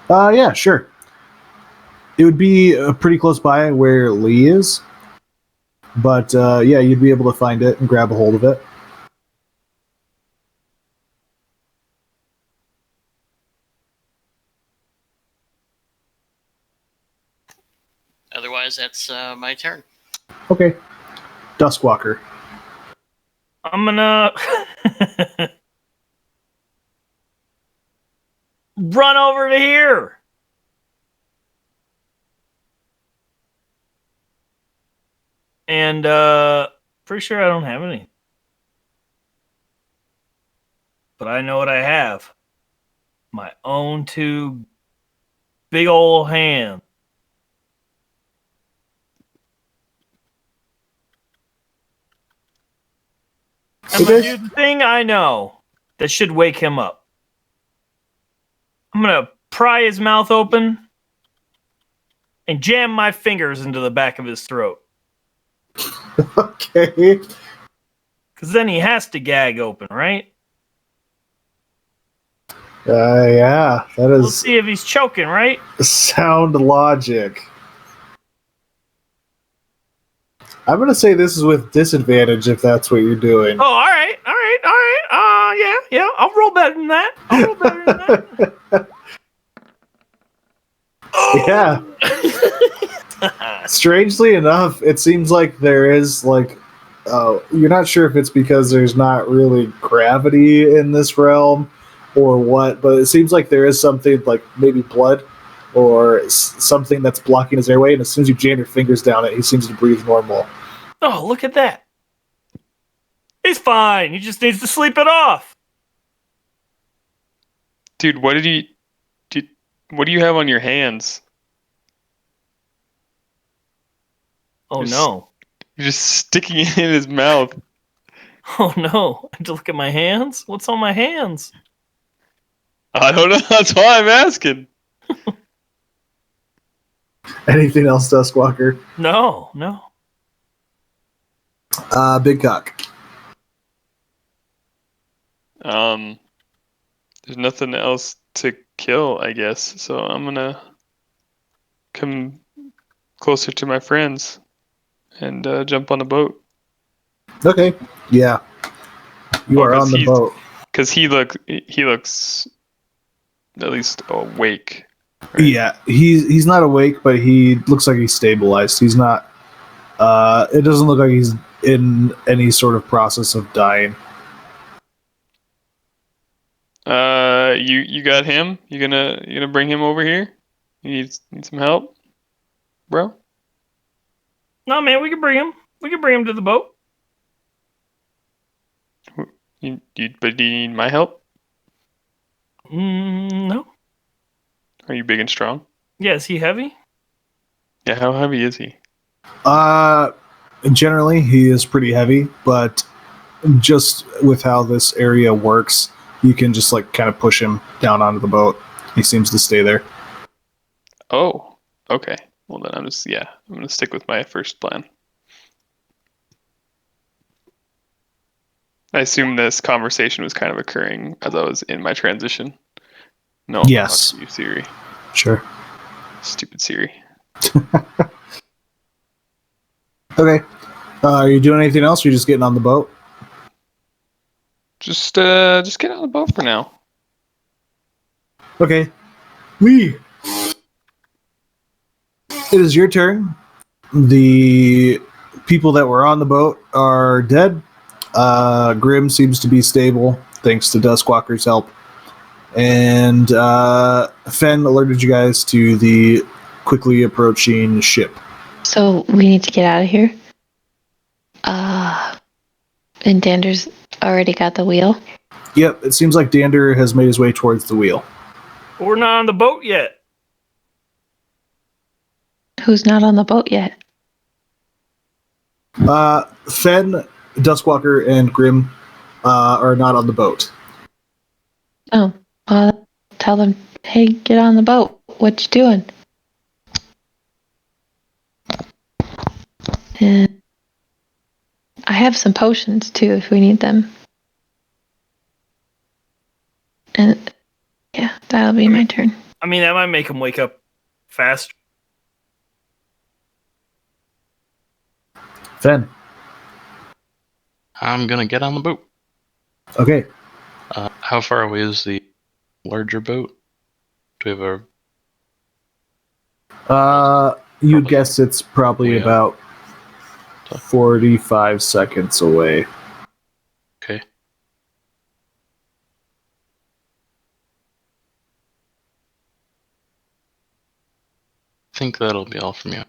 Yeah, sure. It would be pretty close by where Lee is, but yeah, you'd be able to find it and grab a hold of it. Otherwise, that's my turn. Okay. Duskwalker. I'm gonna run over to here. And pretty sure I don't have any. but I know what I have. My own two big old hands. I'm gonna do the thing I know that should wake him up. I'm gonna pry his mouth open and jam my fingers into the back of his throat. Okay. Because then he has to gag open, right? Yeah, that Let's is see if he's choking, right? sound logic. I'm going to say this is with disadvantage if that's what you're doing. Oh, all right. Yeah. I'll roll better than that. Yeah. Strangely enough, it seems like there is you're not sure if it's because there's not really gravity in this realm or what, but it seems like there is something like maybe blood or something that's blocking his airway, and as soon as you jam your fingers down it, he seems to breathe normal. Oh, look at that. He's fine. He just needs to sleep it off. Dude, what do you have on your hands? Oh, Just- no. You're just sticking it in his mouth. Oh, no. I have to look at my hands? What's on my hands? I don't know. That's why I'm asking. Anything else, Duskwalker? No. Big cock. There's nothing else to kill, I guess. So I'm gonna come closer to my friends and jump on the boat. Okay. Yeah. You are on the boat. Because he looks at least awake. Right? Yeah, he's not awake, but he looks like he's stabilized. He's not. It doesn't look like he's in any sort of process of dying. You got him? You gonna bring him over here? You need some help, bro? No, man, we can bring him. We can bring him to the boat. But do you need my help? No. Are you big and strong? Yeah, is he heavy? Yeah, how heavy is he? Generally, he is pretty heavy, but just with how this area works, you can just kind of push him down onto the boat. He seems to stay there. Oh, okay. Well then I'm gonna stick with my first plan. I assume this conversation was kind of occurring as I was in my transition. No. Yes. You, Siri. Sure. Stupid Siri. Okay. Are you doing anything else, or are you just getting on the boat? Just get on the boat for now. Okay. Lee! It is your turn. The people that were on the boat are dead. Grim seems to be stable, thanks to Duskwalker's help. And Fen alerted you guys to the quickly approaching ship. So we need to get out of here. And Dander's already got the wheel. Yep, it seems like Dander has made his way towards the wheel. We're not on the boat yet. Who's not on the boat yet? Fen, Duskwalker, and Grim are not on the boat. Oh, tell them, hey, get on the boat. What you doing? And I have some potions too if we need them. And yeah, that'll be my turn. I mean, that might make him wake up faster. Fen. I'm gonna get on the boat. Okay. How far away is the larger boat? Do we have You'd Probably. guess it's probably Yeah. about 45 seconds away. Okay. I think that'll be all from you.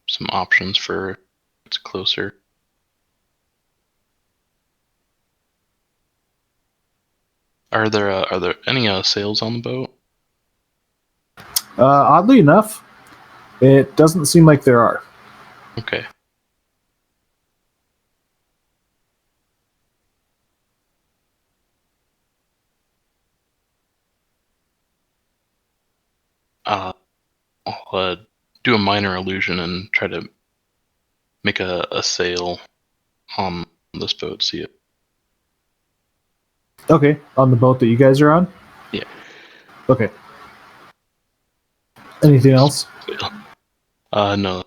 Some options for it's closer. Are there any sails on the boat? Oddly enough, it doesn't seem like there are. Okay. I'll do a minor illusion and try to make a sail on this boat. See it? Okay, on the boat that you guys are on? Yeah. Okay. Anything else? No.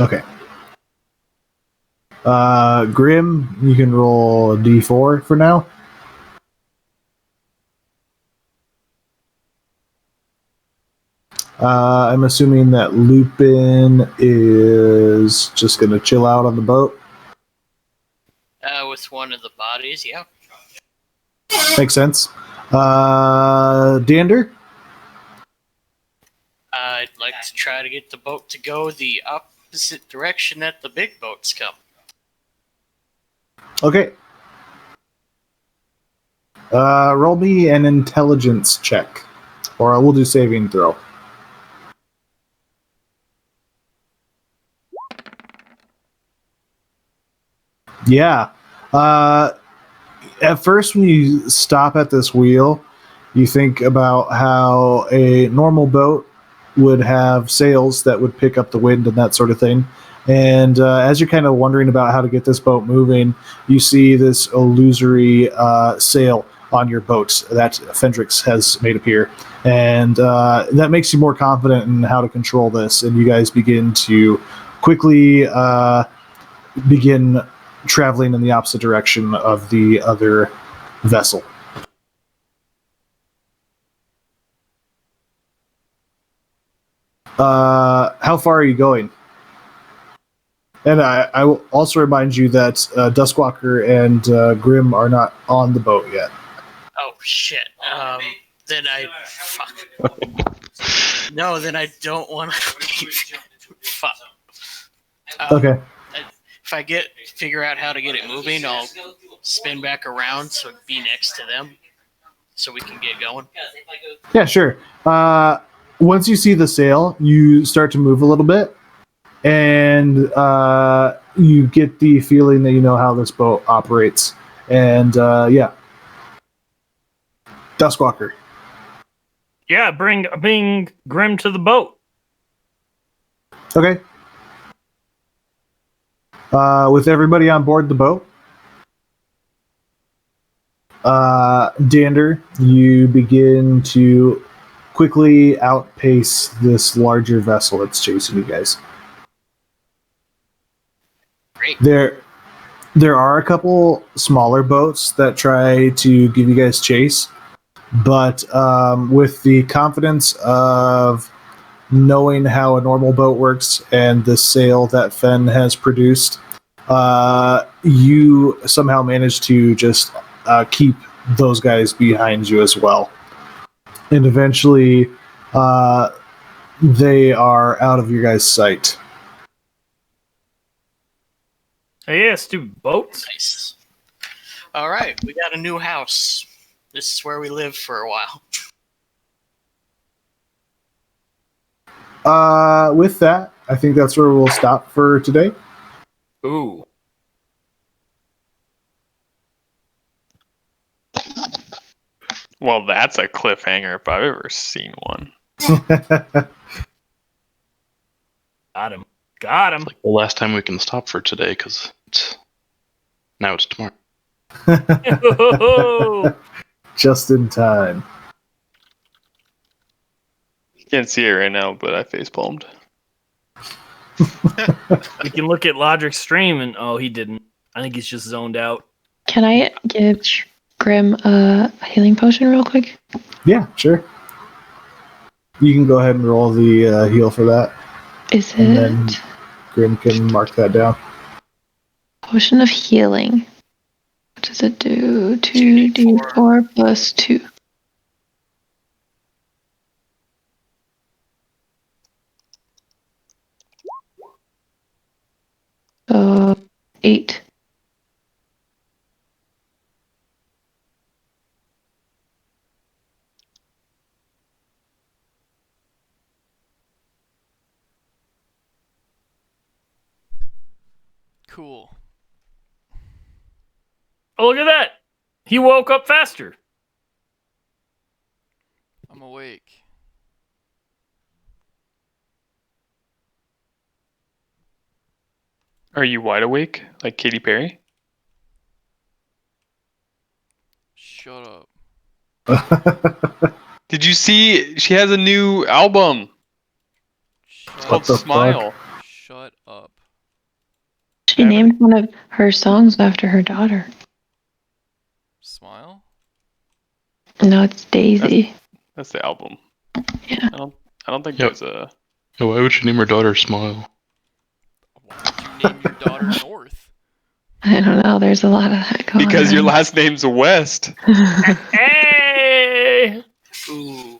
Okay. Grim, you can roll a d4 for now. I'm assuming that Lupin is just going to chill out on the boat. With one of the bodies, yeah. Makes sense. Dander? I'd like to try to get the boat to go the opposite direction that the big boats come. Okay. Roll me an intelligence check. Or we'll do saving throw. Yeah. At first, when you stop at this wheel, you think about how a normal boat would have sails that would pick up the wind and that sort of thing. And as you're kind of wondering about how to get this boat moving, you see this illusory sail on your boat that Fendrix has made appear. And that makes you more confident in how to control this. And you guys begin to quickly begin traveling in the opposite direction of the other vessel. How far are you going? And I will also remind you that Duskwalker and Grim are not on the boat yet. Oh shit. Then I fuck. No, then I don't want to leave. Fuck. Okay. If I figure out how to get it moving, I'll spin back around so it'd be next to them, so we can get going. Yeah, sure. Once you see the sail, you start to move a little bit, and you get the feeling that you know how this boat operates. And yeah, Duskwalker. Yeah, bring Grim to the boat. Okay. With everybody on board the boat, Dander, you begin to quickly outpace this larger vessel that's chasing you guys. Great. There are a couple smaller boats that try to give you guys chase, but with the confidence of knowing how a normal boat works and the sail that Fen has produced, you somehow manage to just keep those guys behind you as well. And eventually, they are out of your guys' sight. Hey, yeah, stupid boats. Nice. All right, we got a new house. This is where we lived for a while. With that, I think that's where we'll stop for today. Ooh. Well, that's a cliffhanger if I've ever seen one. Got him. Got him. Like the last time we can stop for today because now it's tomorrow. Just in time. You can't see it right now, but I face palmed. We can look at Lodric's stream and he didn't. I think he's just zoned out. Can I give Grim a healing potion real quick? Yeah, sure. You can go ahead and roll the heal for that. Is And then it Grim can mark that down. potion of healing? What does it do? 2d4 plus 2. So 8. Cool. Oh, look at that! He woke up faster. I'm awake. Are you wide awake like Katy Perry? Shut up. Did you see? She has a new album. Shut It's up. called the fuck? Smile. Shut up. She named one of her songs after her daughter. Smile? No, it's Daisy. That's the album. Yeah. I don't think Yep. there's a. Oh, why would you name her daughter Smile? Why would you name your daughter North? I don't know. There's a lot of that going Because your on. last name's West. Hey! Ooh.